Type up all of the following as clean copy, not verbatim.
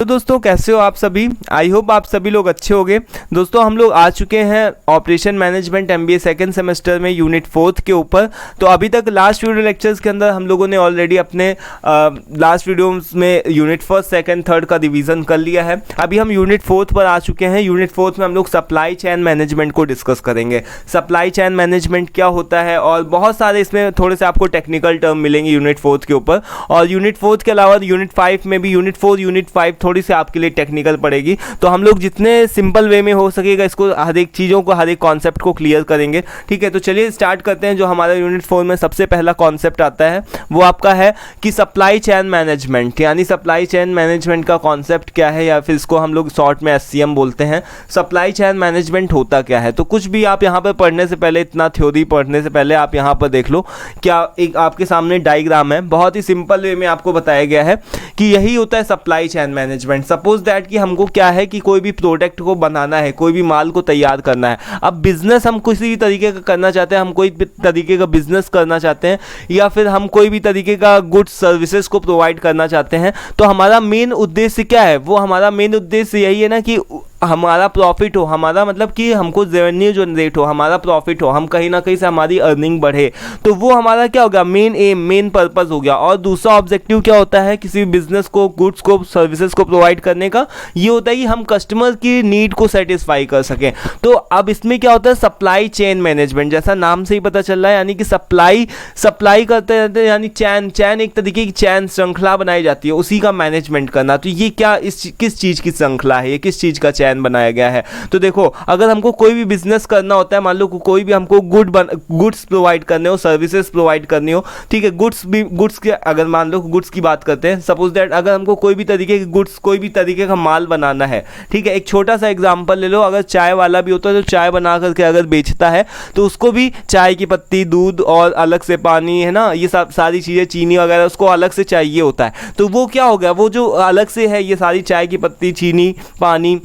तो दोस्तों कैसे हो आप सभी। आई होप आप सभी लोग अच्छे होंगे। दोस्तों हम लोग आ चुके हैं operation management MBA second semester में यूनिट 4 के ऊपर। तो अभी तक लास्ट वीडियो लेक्चर्स के अंदर हम लोगों ने ऑलरेडी अपने लास्ट वीडियोस में यूनिट 1, 2, 3 का रिवीजन कर लिया है। अभी हम यूनिट 4 पर आ चुके हैं। यूनिट 4 में हम लोग सप्लाई चेन मैनेजमेंट को डिस्कस करेंगे। सप्लाई चेन मैनेजमेंट क्या होता है और बहुत सारे इसमें थोड़े से आपको टेक्निकल टर्म मिलेंगे यूनिट 4 के ऊपर। और यूनिट 4 के अलावा यूनिट 5 में भी यूनिट 4 यूनिट 5 थोड़ी सी आपके लिए टेक्निकल पड़ेगी। तो हम लोग जितने सिंपल वे में हो सकेगा इसको हर एक चीज़ों को, हर एक कॉन्सेप्ट को क्लियर करेंगे। ठीक है, तो चलिए स्टार्ट करते हैं। जो हमारा यूनिट 4 में सबसे पहला कॉन्सेप्ट आता है वो आपका है कि सप्लाई चेन मैनेजमेंट, यानी सप्लाई चेन मैनेजमेंट का कॉन्सेप्ट क्या है, या फिर इसको हम लोग शॉर्ट में SCM बोलते हैं। सप्लाई चेन मैनेजमेंट होता क्या है। तो कुछ भी आप यहाँ पर पढ़ने से पहले, इतना थ्योरी पढ़ने से पहले आप यहाँ पर देख लो। क्या एक आपके सामने डायग्राम है, बहुत ही सिंपल वे में आपको बताया गया है कि यही होता है supply chain management. Suppose that कि हमको क्या है कि कोई भी प्रोडक्ट को बनाना है, कोई भी माल को तैयार करना है। अब बिजनेस हम किसी भी तरीके का करना चाहते हैं, हम कोई भी तरीके का बिजनेस करना चाहते हैं, या फिर हम कोई भी तरीके का गुड्स सर्विसेज को प्रोवाइड करना चाहते हैं। तो हमारा मेन उद्देश्य क्या है, वो हमारा मेन उद्देश्य यही है ना कि हमारा प्रॉफिट हो, हमारा मतलब कि हमको रेवेन्यू जनरेट हो, हमारा प्रॉफिट हो, हम कहीं ना कहीं से हमारी अर्निंग बढ़े। तो वो हमारा क्या हो गया, मेन एम, मेन पर्पस हो गया। और दूसरा ऑब्जेक्टिव क्या होता है किसी बिजनेस को, गुड्स को, सर्विसेज को प्रोवाइड करने का, ये होता है कि हम कस्टमर की नीड को सेटिस्फाई कर सकें। तो अब इसमें क्या होता है, सप्लाई चेन मैनेजमेंट, जैसा नाम से ही पता चल रहा है, यानी कि सप्लाई करते रहते हैं, यानी चैन एक तरीके की चैन श्रृंखला बनाई जाती है, उसी का मैनेजमेंट करना। तो ये क्या, किस चीज़ की श्रृंखला है, ये किस चीज़ का बनाया गया है। तो देखो, अगर हमको कोई भी बिजनेस करना होता है, मान लो कोई भी हमको गुड्स प्रोवाइड करने हो, सर्विसेज प्रोवाइड करनी हो, ठीक है, गुड्स के अगर मान लो गुड्स की बात करते हैं, सपोज दैट अगर हमको कोई भी तरीके के गुड्स, कोई भी तरीके का माल बनाना है, ठीक है, एक छोटा सा एग्जांपल ले लो, अगर चाय वाला भी होता है तो चाय बना करके अगर बेचता है तो उसको भी चाय की पत्ती, दूध और अलग से पानी, है ना, ये सब सारी चीज़ें, चीनी वगैरह उसको अलग से चाहिए होता है। तो वो क्या हो गया, वो जो अलग से है, ये सारी चाय की पत्ती, चीनी, पानी,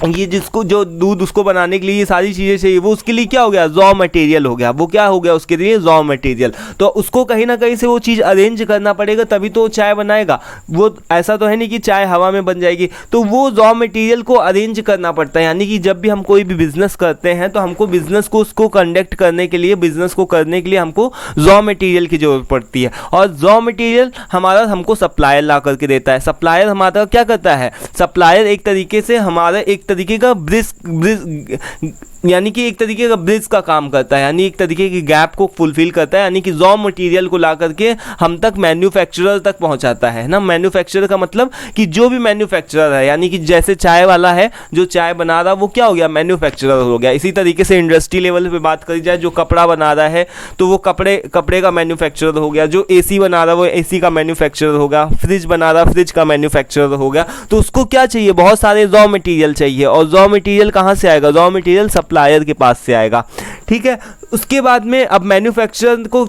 ये जिसको जो दूध उसको बनाने के लिए ये सारी चीज़ें चाहिए, वो उसके लिए क्या हो गया, रॉ मटेरियल हो गया। वो क्या हो गया उसके लिए, रॉ मटेरियल। तो उसको कहीं ना कहीं से वो चीज़ अरेंज करना पड़ेगा, तभी तो चाय बनाएगा। वो ऐसा तो है नहीं कि चाय हवा में बन जाएगी। तो वो रॉ मटेरियल को अरेंज करना पड़ता है, यानी कि जब भी हम कोई भी बिजनेस करते हैं तो हमको बिजनेस को, उसको कंडक्ट करने के लिए, बिजनेस को करने के लिए हमको रॉ मटेरियल की जरूरत पड़ती है। और रॉ मटेरियल हमारा हमको सप्लायर ला करके देता है। सप्लायर हमारा क्या करता है, सप्लायर एक तरीके से हमारा एक तरीके का ब्रिज, यानी कि एक तरीके का ब्रिज का काम करता है, यानी एक तरीके की गैप को फुलफिल करता है, यानी कि रॉ मटेरियल को ला करके हम तक, मैन्युफैक्चरर तक पहुंचाता है ना। मैन्युफैक्चरर का मतलब कि जो भी मैन्युफैक्चरर है, यानी कि जैसे चाय वाला है जो चाय बना रहा, वो क्या हो गया, मैन्युफैक्चरर हो गया। इसी तरीके से इंडस्ट्री लेवल पे बात करी जाए, जो कपड़ा बना रहा है तो वो कपड़े का मैन्युफैक्चरर हो गया। जो AC बना रहा वो AC का मैन्युफैक्चरर होगा। फ्रिज बना रहा फ्रिज का मैन्युफैक्चरर हो गया। तो उसको क्या चाहिए, बहुत सारे रॉ मटेरियल चाहिए। और रॉ मटेरियल कहाँ से आएगा, रॉ मटेरियल सप्लायर के पास से आएगा। ठीक है, उसके बाद में अब मैन्युफैक्चरर को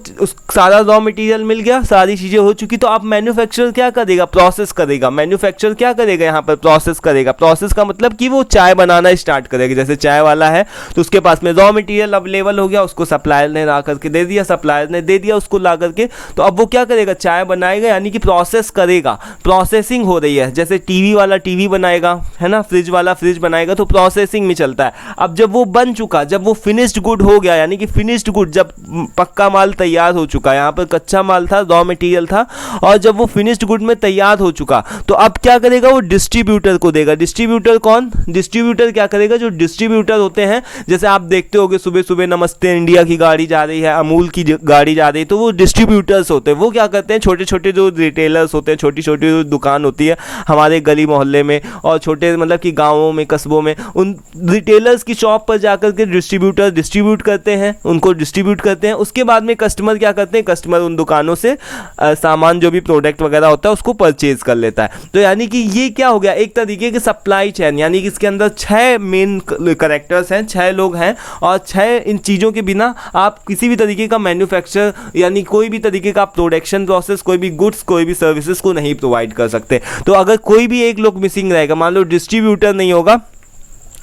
सारा रॉ मटेरियल मिल गया, सारी चीज़ें हो चुकी। तो अब मैन्युफैक्चरर क्या करेगा, प्रोसेस करेगा। मैन्युफैक्चरर क्या करेगा, यहाँ पर प्रोसेस करेगा। प्रोसेस का मतलब कि वो चाय बनाना स्टार्ट करेगा। जैसे चाय वाला है तो उसके पास में रॉ मटेरियल अवेलेबल हो गया, उसको सप्लायर ने ला करके दे दिया, सप्लायर ने दे दिया उसको ला करके। तो अब वो क्या करेगा, चाय बनाएगा, यानी कि प्रोसेस करेगा। प्रोसेसिंग हो रही है, जैसे टीवी वाला टीवी बनाएगा, है ना, फ्रिज वाला फ्रिज बनाएगा, तो प्रोसेसिंग में चलता है। अब जब वो बन चुका, जब वो फिनिश्ड गुड हो गया, यानी कि फिनिश्ड गुड, जब पक्का माल तैयार हो चुका, यहाँ पर कच्चा माल था, रॉ मटेरियल था, और जब वो फिनिश्ड गुड में तैयार हो चुका, तो अब क्या करेगा, वो डिस्ट्रीब्यूटर को देगा। डिस्ट्रीब्यूटर कौन, डिस्ट्रीब्यूटर क्या करेगा, जो डिस्ट्रीब्यूटर होते हैं, जैसे आप देखते होगे सुबह सुबह नमस्ते इंडिया की गाड़ी जा रही है, अमूल की गाड़ी जा रही है, तो वो डिस्ट्रीब्यूटर्स होते हैं। वो क्या करते हैं, छोटे छोटे जो रिटेलर्स होते हैं, छोटी छोटी जो दुकान होती है हमारे गली मोहल्ले में, और छोटे मतलब कि गाँवों में, कस्बों में, उन रिटेलर्स की शॉप पर जाकर के डिस्ट्रीब्यूटर डिस्ट्रीब्यूट करते हैं, उनको डिस्ट्रीब्यूट करते हैं। उसके बाद में कस्टमर क्या करते हैं, कस्टमर उन दुकानों से सामान, जो भी प्रोडक्ट वगैरह होता है, उसको परचेज कर लेता है। तो यानी कि ये क्या हो गया, एक तरीके की सप्लाई चेन, यानी कि इसके अंदर 6 मेन कैरेक्टर्स हैं, 6 लोग हैं, और 6 इन चीज़ों के बिना आप किसी भी तरीके का मैन्युफैक्चर, यानी कोई भी तरीके का प्रोडक्शन प्रोसेस, कोई भी गुड्स, कोई भी सर्विसेज को नहीं प्रोवाइड कर सकते। तो अगर कोई भी एक लोग मिसिंग रहेगा, मान लो डिस्ट्रीब्यूटर नहीं होगा,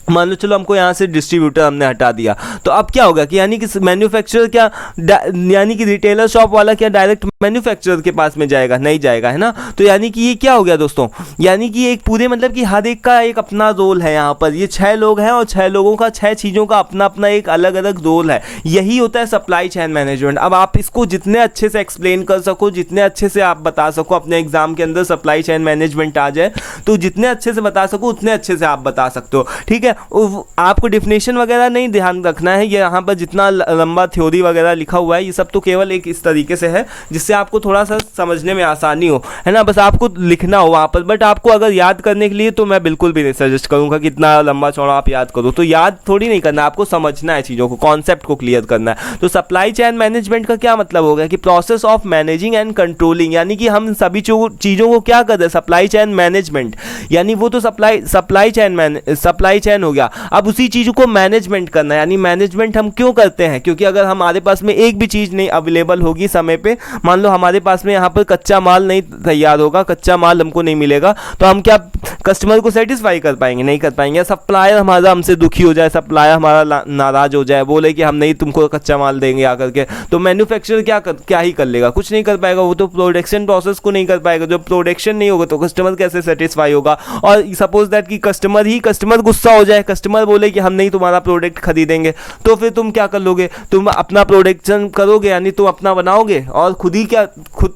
मान लो चलो हमको यहाँ से डिस्ट्रीब्यूटर हमने हटा दिया, तो अब क्या होगा कि यानी कि मैन्युफैक्चरर क्या यानी कि रिटेलर शॉप वाला क्या डायरेक्ट मैन्युफैक्चरर के पास में जाएगा? नहीं जाएगा, है ना। तो यानी कि ये क्या हो गया दोस्तों, यानी कि एक पूरे मतलब कि हर एक का एक अपना रोल है। यहाँ पर ये 6 लोग हैं और 6 लोगों का 6 चीज़ों का अपना अपना एक अलग अलग रोल है। यही होता है सप्लाई चेन मैनेजमेंट। अब आप इसको जितने अच्छे से एक्सप्लेन कर सको, जितने अच्छे से आप बता सको, अपने एग्जाम के अंदर सप्लाई चेन मैनेजमेंट आ जाए तो जितने अच्छे से बता सको उतने अच्छे से आप बता सकते हो, ठीक है। आपको डिफिनेशन वगैरह नहीं ध्यान रखना है, ये यहाँ पर जितना लंबा थ्योरी वगैरह लिखा हुआ है ये सब तो केवल एक इस तरीके से है जिससे आपको थोड़ा सा समझने में आसानी हो, है ना। बस आपको लिखना हो वहाँ पर, बट आपको अगर याद करने के लिए तो मैं बिल्कुल भी नहीं सजेस्ट करूँगा कि इतना लंबा चौड़ा आप याद करो। तो याद थोड़ी नहीं करना, आपको समझना है चीज़ों को, कॉन्सेप्ट को क्लियर करना है। तो सप्लाई चेन मैनेजमेंट का क्या मतलब हो गया कि process of managing and controlling, यानी कि हम सभी चीज़ों को क्या कर रहे हैं, सप्लाई चेन मैनेजमेंट, यानी वो तो सप्लाई चेन हो गया। अब उसी चीज़ को मैनेजमेंट करना है, यानी मैनेजमेंट हम क्यों करते हैं, क्योंकि अगर हमारे पास में एक भी चीज़ नहीं अवेलेबल होगी समय पे, मान लो हमारे पास में यहाँ पर कच्चा माल नहीं तैयार होगा, कच्चा माल हमको नहीं मिलेगा, तो हम क्या कस्टमर को सेटिस्फाई कर पाएंगे? नहीं कर पाएंगे। सप्लायर हमारा हमसे दुखी हो जाए, सप्लायर हमारा नाराज हो जाए, बोले कि हम नहीं तुमको कच्चा माल देंगे आकर के, तो मैन्युफैक्चरर क्या ही कर लेगा? कुछ नहीं कर पाएगा, वो तो प्रोडक्शन प्रोसेस को नहीं कर पाएगा। जब प्रोडक्शन नहीं होगा तो कस्टमर कैसे सेटिस्फाई होगा? और सपोज दैट कि कस्टमर गुस्सा हो जाए, कस्टमर बोले कि हम नहीं तुम्हारा प्रोडक्ट खरीदेंगे, तो फिर तुम क्या कर लोगे? तुम अपना प्रोडक्शन करोगे, यानी तुम अपना बनाओगे और खुद ही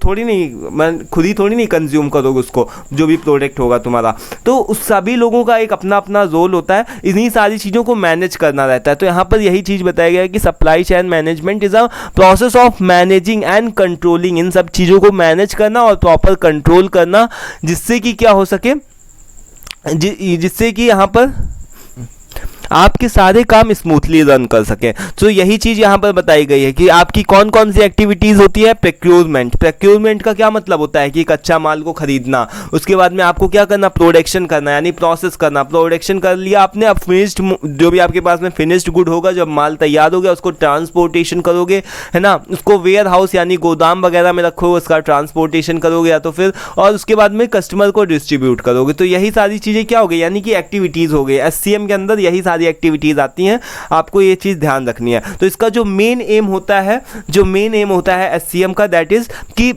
थोड़ी नहीं कंज्यूम करोगे उसको, जो भी प्रोडक्ट होगा तुम्हारा। तो उस सभी लोगों का एक अपना अपना रोल होता है, इन्हीं सारी चीज़ों को मैनेज करना रहता है। तो यहाँ पर यही चीज़ बताया गया है कि supply chain management is a process of managing and controlling, इन सब चीज़ों को मैनेज करना और प्रॉपर कंट्रोल करना, जिससे कि क्या हो सके, जिससे कि यहाँ पर आपके सारे काम स्मूथली रन कर सकें। तो यही चीज़ यहाँ पर बताई गई है कि आपकी कौन कौन सी एक्टिविटीज़ होती है। प्रोक्योरमेंट का क्या मतलब होता है कि कच्चा माल को खरीदना, उसके बाद में आपको क्या करना, प्रोडक्शन करना, यानी प्रोसेस करना। प्रोडक्शन कर लिया आपने, अब फिनिश्ड जो भी आपके पास में फिनिश्ड गुड होगा, जब माल तैयार हो गया उसको ट्रांसपोर्टेशन करोगे, है ना, उसको वेयर हाउस यानी गोदाम वगैरह में रखोगे, उसका ट्रांसपोर्टेशन करोगे या तो फिर, और उसके बाद में कस्टमर को डिस्ट्रीब्यूट करोगे। तो यही सारी चीज़ें क्या हो गई, यानी कि एक्टिविटीज़ हो गई। SCM के अंदर यही सारी एक्टिविटीज आती हैं, आपको ये चीज ध्यान रखनी है। तो इसका जो मेन एम होता है SCM का, दैट इज कि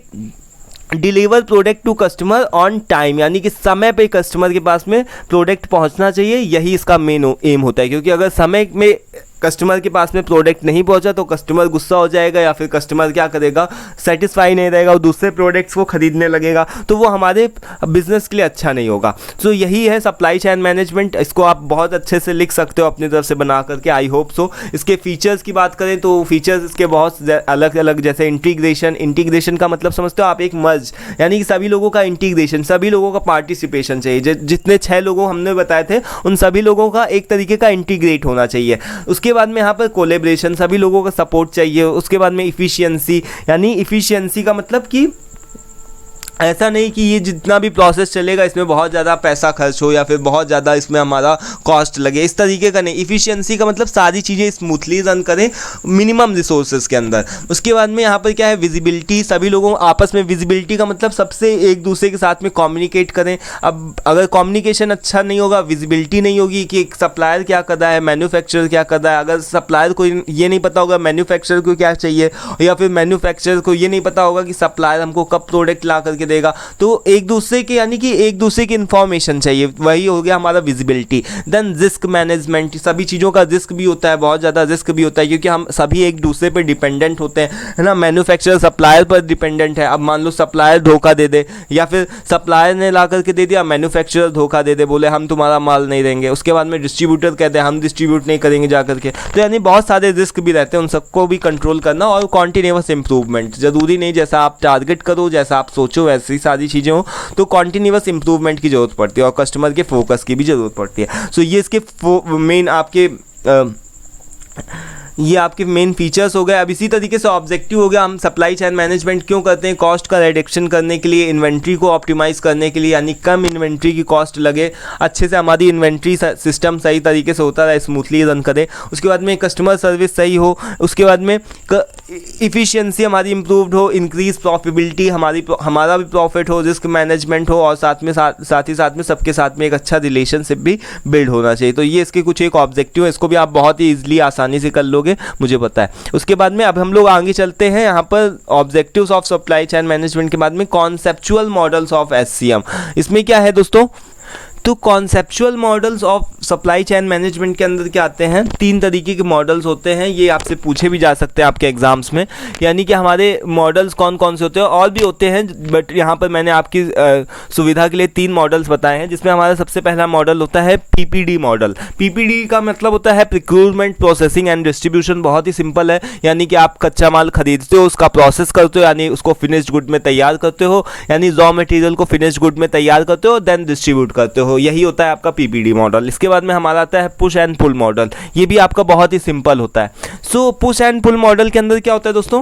deliver product to customer on time, यानी कि समय पे कस्टमर के पास में प्रोडक्ट पहुंचना चाहिए, यही इसका मेन एम होता है। क्योंकि अगर समय में कस्टमर के पास में प्रोडक्ट नहीं पहुंचा तो कस्टमर गुस्सा हो जाएगा, या फिर कस्टमर क्या करेगा, सेटिस्फाई नहीं रहेगा और दूसरे प्रोडक्ट्स को खरीदने लगेगा, तो वो हमारे बिजनेस के लिए अच्छा नहीं होगा। तो यही है सप्लाई चेन मैनेजमेंट। इसको आप बहुत अच्छे से लिख सकते हो अपनी तरफ से बना करके, आई होप सो। इसके फीचर्स की बात करें तो फीचर्स इसके बहुत अलग अलग, जैसे इंटीग्रेशन का मतलब समझते हो आप, एक मर्ज, यानी कि सभी लोगों का इंटीग्रेशन, सभी लोगों का पार्टिसिपेशन चाहिए। जितने 6 लोगों हमने बताए थे उन सभी लोगों का एक तरीके का इंटीग्रेट होना चाहिए। उसके बाद में यहाँ पर कोलेब्रेशन, सभी लोगों का सपोर्ट चाहिए। उसके बाद में इफिशियंसी, यानी इफिशियंसी का मतलब कि ऐसा नहीं कि ये जितना भी प्रोसेस चलेगा इसमें बहुत ज़्यादा पैसा खर्च हो या फिर बहुत ज़्यादा इसमें हमारा कॉस्ट लगे, इस तरीके का नहीं। इफ़िशियंसी का मतलब सारी चीज़ें स्मूथली रन करें मिनिमम रिसोर्सेज के अंदर। उसके बाद में यहाँ पर क्या है, विजिबिलिटी, सभी लोगों आपस में, विजिबिलिटी का मतलब सबसे एक दूसरे के साथ में कम्युनिकेट करें। अब अगर कम्युनिकेशन अच्छा नहीं होगा, विजिबिलिटी नहीं होगी कि सप्लायर क्या कर रहा है, मैन्युफैक्चरर क्या कर रहा है। अगर सप्लायर को ये नहीं पता होगा मैन्युफैक्चरर को क्या चाहिए, या फिर मैन्युफैक्चरर को ये नहीं पता होगा कि सप्लायर हमको कब प्रोडक्ट ला करके देगा, तो एक दूसरे के, यानी कि एक दूसरे की इंफॉर्मेशन चाहिए, वही हो गया हमारा विजिबिलिटी। देन रिस्क मैनेजमेंट, सभी चीज़ों का रिस्क भी होता है, बहुत ज़्यादा रिस्क भी होता है, क्योंकि हम सभी एक दूसरे पर डिपेंडेंट होते हैं, है ना। मैन्युफैक्चरर सप्लायर पर डिपेंडेंट है। अब मान लो सप्लायर धोखा दे दे, या फिर सप्लायर ने ला करके दे दिया, मैन्युफैक्चरर धोखा दे दे, बोले हम तुम्हारा माल नहीं देंगे। उसके बाद में डिस्ट्रीब्यूटर कहते हैं हम डिस्ट्रीब्यूट नहीं करेंगे जा करके। तो यानी बहुत सारे रिस्क भी रहते हैं, उन सबको भी कंट्रोल करना। और कॉन्टिन्यूअस इंप्रूवमेंट, ज़रूरी नहीं जैसा आप टारगेट करो, जैसा आप सोचो वैसी सारी चीज़ें हो, तो कॉन्टिन्यूअस इंप्रूवमेंट की जरूरत पड़ती है और कस्टमर के फोकस की भी जरूरत पड़ती है। सो ये इसके मेन आपके ये आपके मेन फीचर्स हो गए। अब इसी तरीके से ऑब्जेक्टिव हो गया, हम सप्लाई चेन मैनेजमेंट क्यों करते हैं, कॉस्ट का रिडक्शन करने के लिए, इन्वेंट्री को ऑप्टिमाइज़ करने के लिए, यानी कम इन्वेंट्री की कॉस्ट लगे, अच्छे से हमारी इन्वेंट्री सिस्टम सही तरीके से होता रहे, स्मूथली रन करे। उसके बाद में कस्टमर सर्विस सही हो, उसके बाद में इफ़िशियंसी हमारी इम्प्रूव्ड हो, इंक्रीज प्रॉफिटेबिलिटी, हमारा भी प्रॉफिट हो, रिस्क मैनेजमेंट हो, और साथ ही साथ में सबके साथ में एक अच्छा रिलेशनशिप भी बिल्ड होना चाहिए। तो ये इसके कुछ एक ऑब्जेक्टिव है, इसको भी आप बहुत ही ईजिली आसानी से कर लोगे, मुझे पता है। उसके बाद में अब हम लोग आगे चलते हैं यहाँ पर objectives of supply chain management के बाद में कॉन्सेप्चुअल मॉडल्स ऑफ एससीएम। इसमें क्या है दोस्तों, तो conceptual models of supply chain management के अंदर क्या आते हैं, 3 तरीके के मॉडल्स होते हैं। ये आपसे पूछे भी जा सकते हैं आपके एग्जाम्स में, यानी कि हमारे मॉडल्स कौन कौन से होते हैं, और भी होते हैं, बट यहाँ पर मैंने आपकी सुविधा के लिए 3 मॉडल्स बताए हैं। जिसमें हमारा सबसे पहला मॉडल होता है पीपीडी मॉडल। पीपीडी का मतलब होता है प्रोक्योरमेंट, प्रोसेसिंग एंड डिस्ट्रीब्यूशन। बहुत ही सिंपल है, यानी कि आप कच्चा माल खरीदते हो, उसका प्रोसेस करते हो, यानी उसको फिनिश्ड गुड में तैयार करते हो, यानी रॉ मटेरियल को फिनिश्ड गुड में तैयार करते हो, देन डिस्ट्रीब्यूट करते हो। यही होता है आपका पीपीडी मॉडल। इसके बाद में हमारा आता है पुश एंड पुल मॉडल। ये भी आपका बहुत ही सिंपल होता है। So push and pull model के अंदर क्या होता है दोस्तों,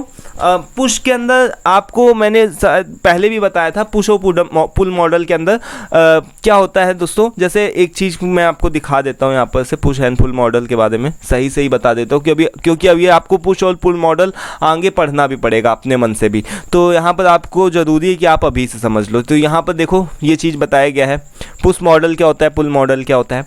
पुश के अंदर आपको मैंने पहले भी बताया था, पुश और पुल मॉडल के अंदर क्या होता है दोस्तों, जैसे एक चीज़ मैं आपको दिखा देता हूँ यहाँ पर से, पुश एंड पुल मॉडल के बारे में सही बता देता हूँ, क्योंकि अब ये आपको पुश और पुल मॉडल आगे पढ़ना भी पड़ेगा अपने मन से भी। तो यहाँ पर आपको ज़रूरी है कि आप अभी से समझ लो। तो यहाँ पर देखो ये चीज़ बताया गया है, पुश मॉडल क्या होता है, पुल मॉडल क्या होता है।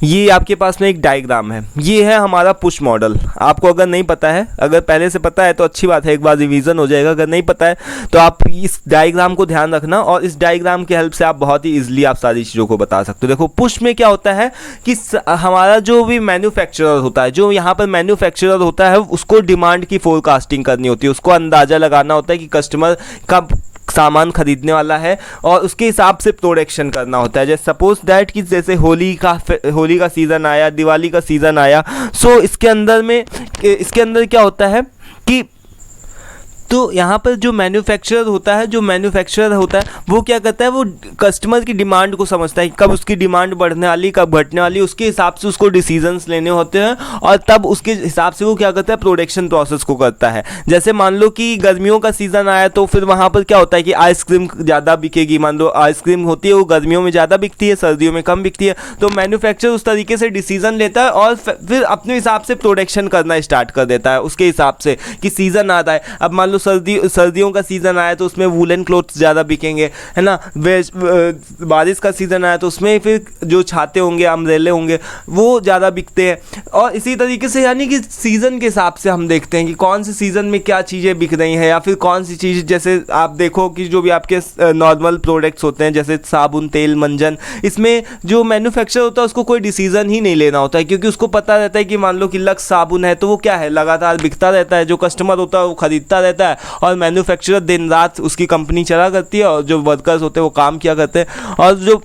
ये आपके पास में एक डायग्राम है, ये है हमारा पुश मॉडल। आपको अगर नहीं पता है, अगर पहले से पता है तो अच्छी बात है, एक बार रिवीजन हो जाएगा। अगर नहीं पता है तो आप इस डायग्राम को ध्यान रखना, और इस डायग्राम की हेल्प से आप बहुत ही इजीली आप सारी चीज़ों को बता सकते हो। देखो पुश में क्या होता है कि हमारा जो भी मैन्युफैक्चरर होता है, जो यहाँ पर मैन्युफैक्चरर होता है, उसको डिमांड की फोरकास्टिंग करनी होती है, उसको अंदाज़ा लगाना होता है कि कस्टमर कब सामान खरीदने वाला है, और उसके हिसाब से प्रोडक्शन करना होता है। जैसे सपोज दैट कि जैसे होली का सीज़न आया, दिवाली का सीज़न आया, सो इसके अंदर क्या होता है कि तो यहाँ पर जो मैन्युफैक्चरर होता है वो क्या करता है, वो कस्टमर की डिमांड को समझता है, कब उसकी डिमांड बढ़ने वाली, कब घटने वाली, उसके हिसाब से उसको डिसीजंस लेने होते हैं, और तब उसके हिसाब से वो क्या करता है, प्रोडक्शन प्रोसेस को करता है। जैसे मान लो कि गर्मियों का सीज़न आया, तो फिर वहाँ पर क्या होता है कि आइसक्रीम ज़्यादा बिकेगी। मान लो आइसक्रीम होती है, वो गर्मियों में ज़्यादा बिकती है, सर्दियों में कम बिकती है। तो मैन्युफैक्चरर उस तरीके से डिसीजन लेता है, और फिर अपने हिसाब से प्रोडक्शन करना स्टार्ट कर देता है उसके हिसाब से कि सीज़न आता है। अब मान लो सर्दियों का सीज़न आया तो उसमें वूलन क्लोथ्स ज़्यादा बिकेंगे, है ना। बारिश का सीज़न आया तो उसमें फिर जो छाते होंगे, अम्ब्रेले होंगे, वो ज़्यादा बिकते हैं। और इसी तरीके से यानी कि सीज़न के हिसाब से हम देखते हैं कि कौन से सीज़न में क्या चीज़ें बिक रही हैं, या फिर कौन सी चीज़, जैसे आप देखो कि जो भी आपके नॉर्मल प्रोडक्ट्स होते हैं, जैसे साबुन, तेल, मंजन, इसमें जो मैन्युफैक्चरर होता है उसको कोई डिसीजन ही नहीं लेना होता है, क्योंकि उसको पता रहता है कि मान लो कि लक्स साबुन है तो वो क्या है, लगातार बिकता रहता है, जो कस्टमर होता है वो खरीदता रहता है, और मैन्युफैक्चरर दिन रात उसकी कंपनी चला करती है, और जो वर्कर्स होते हैं वो काम किया करते हैं। और जो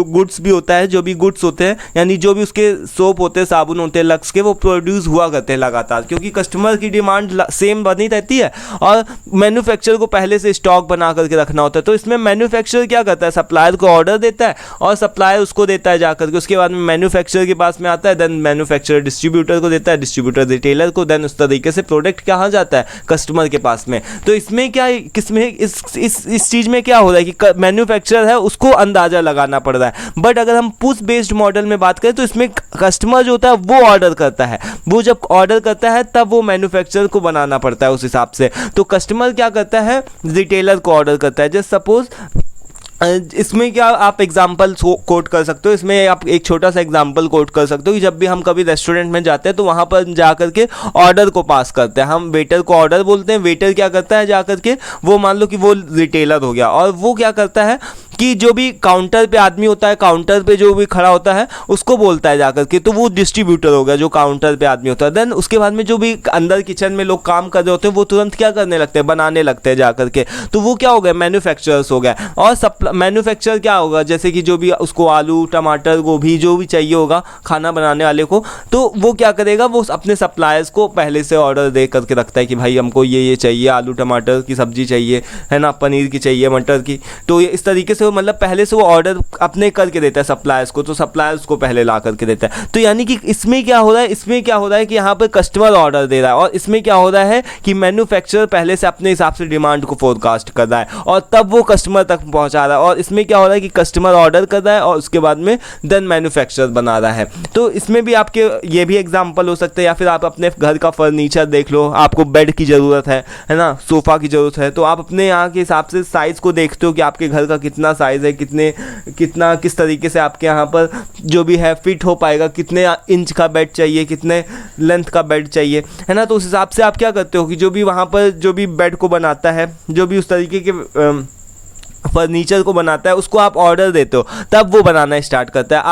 गुड्स भी होता है, जो भी गुड्स होते हैं, यानी जो भी उसके सोप होते हैं, साबुन होते हैं लक्स के, वो प्रोड्यूस हुआ करते हैं लगातार, क्योंकि कस्टमर की डिमांड सेम बनी रहती है, और मैन्युफैक्चरर को पहले से स्टॉक बना करके रखना होता है। तो इसमें मैन्युफैक्चरर क्या करता है, सप्लायर को ऑर्डर देता है, और सप्लायर उसको देता है जाकर के, उसके बाद में मैन्युफैक्चरर के पास में आता है, देन मैन्युफैक्चरर डिस्ट्रीब्यूटर को देता है, डिस्ट्रीब्यूटर रिटेलर को, देन उस तरीके से प्रोडक्ट कहाँ जाता है, कस्टमर के पास में। तो इसमें क्या, किसमें इस चीज़ में क्या हो रहा है कि मैन्युफैक्चरर है उसको अंदाज़ा लगाना पड़ रहा है। बट अगर हम पुश बेस्ड मॉडल में बात करें तो इसमें कस्टमर जो होता है वो ऑर्डर करता है, वो जब ऑर्डर करता है तब वो मैन्युफैक्चरर को बनाना पड़ता है उस हिसाब से। तो कस्टमर क्या करता है, रिटेलर को ऑर्डर करता है। जैसे सपोज इसमें क्या आप एग्जाम्पल कोट कर सकते हो, इसमें आप एक छोटा सा एग्जाम्पल कोट कर सकते हो कि जब भी हम कभी रेस्टोरेंट में जाते हैं तो वहाँ पर जा करके ऑर्डर को पास करते हैं, हम वेटर को ऑर्डर बोलते हैं। वेटर क्या करता है, जा करके वो मान लो कि वो रिटेलर हो गया, और वो क्या करता है कि जो भी काउंटर पे आदमी होता है, काउंटर पे जो भी खड़ा होता है उसको बोलता है जाकर के, तो वो डिस्ट्रीब्यूटर हो गया जो काउंटर पे आदमी होता है। देन उसके बाद में जो भी अंदर किचन में लोग काम कर रहे होते हैं वो तुरंत क्या करने लगते हैं, बनाने लगते हैं जाकर के, तो वो क्या हो गया, मैन्युफैक्चरर्स हो गया। और मैन्युफैक्चरर क्या होगा, जैसे कि जो भी उसको आलू, टमाटर, गोभी जो भी चाहिए होगा खाना बनाने वाले को, तो वो क्या करेगा, वो अपने सप्लायर्स को पहले से ऑर्डर दे करके रखता है कि भाई हमको ये चाहिए, आलू टमाटर की सब्जी चाहिए, है ना, पनीर की चाहिए, मटर की। तो इस तरीके से मतलब पहले से वो ऑर्डर अपने करके देता है सप्लायर्स को, तो सप्लायर्स को पहले ला करके देता है। तो यानी कि इसमें क्या हो रहा है कि यहाँ पर कस्टमर ऑर्डर दे रहा है, और इसमें क्या हो रहा है कि मैन्युफैक्चरर पहले से अपने हिसाब से डिमांड को फोरकास्ट कर रहा है और तब वो कस्टमर तक पहुँचा रहा है। और इसमें क्या हो रहा है कि कस्टमर ऑर्डर कर रहा है और उसके बाद में देन मैन्युफैक्चरर बना रहा है। तो इसमें भी आपके ये भी एग्जाम्पल हो सकते हैं, या फिर आप अपने घर का फर्नीचर देख लो, आपको बेड की ज़रूरत है ना, सोफ़ा की ज़रूरत है, तो आप अपने यहाँ के हिसाब से साइज़ को देखते हो कि आपके घर का कितना साइज़ है, कितना किस तरीके से आपके यहाँ पर जो भी है फिट हो पाएगा, कितने इंच का बेड चाहिए, कितने लेंथ का बेड चाहिए, है ना। तो उस हिसाब से आप क्या करते हो कि जो भी वहाँ पर जो भी बेड को बनाता है, जो भी उस तरीके के फर्नीचर को बनाता है, उसको आप ऑर्डर देते हो, तब वो बनाना स्टार्ट करता है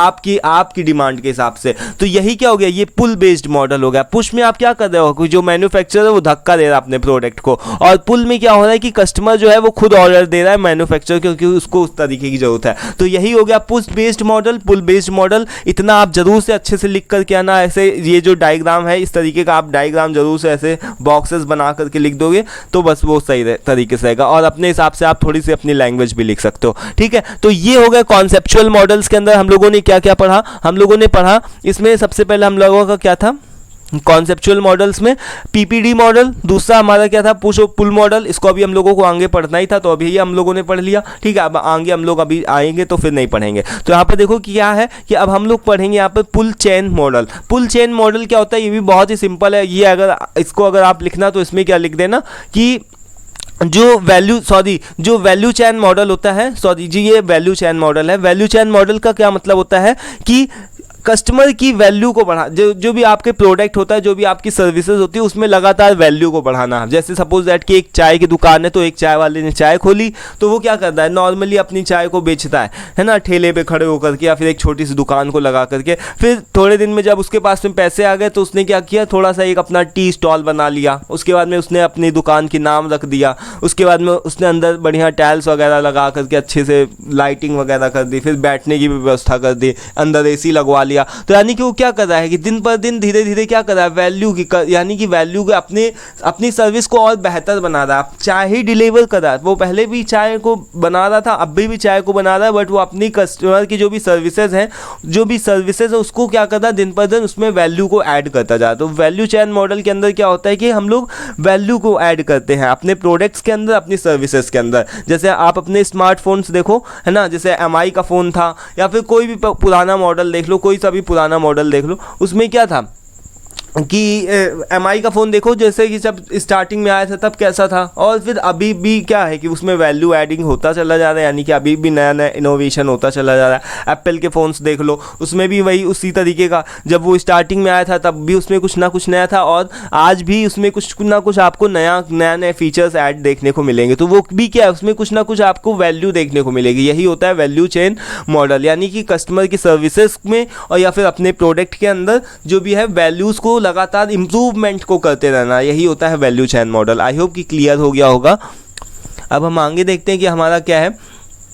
आपकी डिमांड के हिसाब से। तो यही क्या हो गया, ये पुल बेस्ड मॉडल हो गया। पुश में आप क्या कर रहे हो कि जो मैन्युफैक्चरर है वो धक्का दे रहा है अपने प्रोडक्ट को, और पुल में क्या हो रहा है कि कस्टमर जो है वो खुद ऑर्डर दे रहा है मैन्युफैक्चरर, क्योंकि उसको उस तरीके की जरूरत है। तो यही हो गया पुश बेस्ड मॉडल, पुल बेस्ड मॉडल। इतना आप जरूर से अच्छे से लिख करके आना, ऐसे ये जो डायग्राम है इस तरीके का आप डायग्राम जरूर से ऐसे बॉक्सेस बना करके लिख दोगे तो बस वो सही तरीके से रहेगा, और अपने हिसाब से आप थोड़ी सी अपनी लैंग्वेज भी लिख सकते हो, ठीक है। तो ये हो गया कॉन्सेप्चुअल मॉडल्स के अंदर हम लोगों ने क्या क्या पढ़ा। हम लोगों ने पढ़ा इसमें सबसे पहले हम लोगों का क्या था, कॉन्सेप्चुअल मॉडल्स में पीपीडी मॉडल, दूसरा हमारा क्या था पुश और पुल मॉडल। इसको अभी हम लोगों को आगे पढ़ना ही था, तो अभी ये हम लोगों ने पढ़ लिया, ठीक है। अब आगे हम लोग अभी आएंगे तो फिर नहीं पढ़ेंगे। तो यहाँ पर देखो क्या है कि अब हम लोग पढ़ेंगे यहाँ पर पुल चेन मॉडल। पुल चेन मॉडल क्या होता है, ये भी बहुत ही सिंपल है। ये अगर आप लिखना तो इसमें क्या लिख देना कि जो वैल्यू चेन मॉडल होता है, ये वैल्यू चेन मॉडल है। वैल्यू चेन मॉडल का क्या मतलब होता है कि कस्टमर की वैल्यू को बढ़ा, जो भी आपके प्रोडक्ट होता है, जो भी आपकी सर्विसेज होती है, उसमें लगातार वैल्यू को बढ़ाना। जैसे सपोज दैट कि एक चाय की दुकान है, तो एक चाय वाले ने चाय खोली, तो वो क्या करता है, नॉर्मली अपनी चाय को बेचता है ना, ठेले पे खड़े होकर के या फिर एक छोटी सी दुकान को लगा करके। फिर थोड़े दिन में जब उसके पास में पैसे आ गए तो उसने क्या किया, थोड़ा सा एक अपना टी स्टॉल बना लिया। उसके बाद में उसने अपनी दुकान की नाम रख दिया। उसके बाद में उसने अंदर बढ़िया टाइल्स वगैरह लगा करके अच्छे से लाइटिंग वगैरह कर दी, फिर बैठने की भी व्यवस्था कर दी, अंदर एसी लगवा लिया। तो यानी कि वो क्या कर रहा है कि दिन पर दिन धीरे धीरे क्या कर रहा है, वैल्यू की यानी कि वैल्यू को अपनी सर्विस को और बेहतर बना रहा है। चाय ही डिलीवर कर रहा है, वो पहले भी चाय को बना रहा था, अब भी चाय को बना रहा है, बट वो अपनी कस्टमर की जो भी सर्विसेज हैं उसको क्या करता है, दिन पर दिन उसमें वैल्यू को ऐड करता जा रहा है। तो वैल्यू चेन मॉडल के अंदर क्या होता है कि हम लोग वैल्यू को ऐड करते हैं अपने प्रोडक्ट्स के अंदर, अपनी सर्विसेज के अंदर। जैसे आप अपने स्मार्टफोन्स देखो, है ना, जैसे MI का फ़ोन था, या फिर कोई भी पुराना मॉडल देख लो, कोई सा भी पुराना मॉडल देख लो, उसमें क्या था कि MI का फ़ोन देखो, जैसे कि जब स्टार्टिंग में आया था तब कैसा था, और फिर अभी भी क्या है कि उसमें वैल्यू एडिंग होता चला जा रहा है, यानी कि अभी भी नया नया इनोवेशन होता चला जा रहा है। एप्पल के फ़ोन्स देख लो, उसमें भी वही उसी तरीके का, जब वो स्टार्टिंग में आया था तब भी उसमें कुछ ना कुछ नया था, और आज भी उसमें कुछ ना कुछ आपको नए फीचर्स ऐड देखने को मिलेंगे। तो वो भी क्या है, उसमें कुछ ना कुछ आपको वैल्यू देखने को मिलेगी। यही होता है वैल्यू चेन मॉडल, यानी कि कस्टमर की सर्विसेज में और या फिर अपने प्रोडक्ट के अंदर जो भी है वैल्यूज़ को लगातार इंप्रूवमेंट को करते रहना, यही होता है value chain model. I hope कि क्लियर हो गया होगा। अब हम आगे देखते हैं कि हमारा क्या है,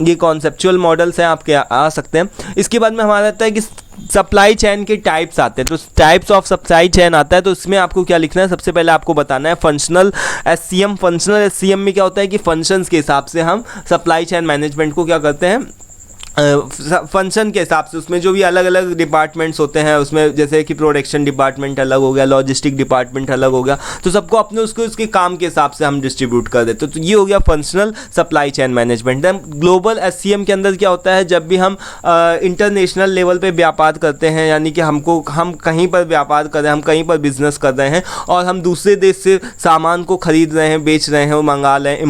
ये कॉन्सेप्चुअल मॉडल्स हैं, आपके आ सकते हैं। इसके बाद में हमारा आता है कि सप्लाई चेन के टाइप्स आते हैं। तो टाइप्स ऑफ सप्लाई चेन आता है, तो इसमें आपको क्या लिखना है, सबसे पहले आपको बताना है फंक्शनल SCM। फंक्शनल SCM में क्या होता है कि फंक्शंस के हिसाब से हम सप्लाई चेन मैनेजमेंट को क्या करते हैं, फंक्शन के हिसाब से उसमें जो भी अलग अलग डिपार्टमेंट्स होते हैं, उसमें जैसे कि प्रोडक्शन डिपार्टमेंट अलग हो गया, लॉजिस्टिक डिपार्टमेंट अलग हो गया, तो सबको अपने उसके काम के हिसाब से हम डिस्ट्रीब्यूट कर देते। तो ये हो गया functional supply chain management. Then global SCM के अंदर क्या होता है, जब भी हम इंटरनेशनल लेवल पे व्यापार करते हैं, यानी कि हम कहीं पर व्यापार कर रहे हैं, हम कहीं पर बिजनेस कर रहे हैं और हम दूसरे देश से सामान को खरीद रहे हैं, बेच रहे हैं, मंगा रहे हैं,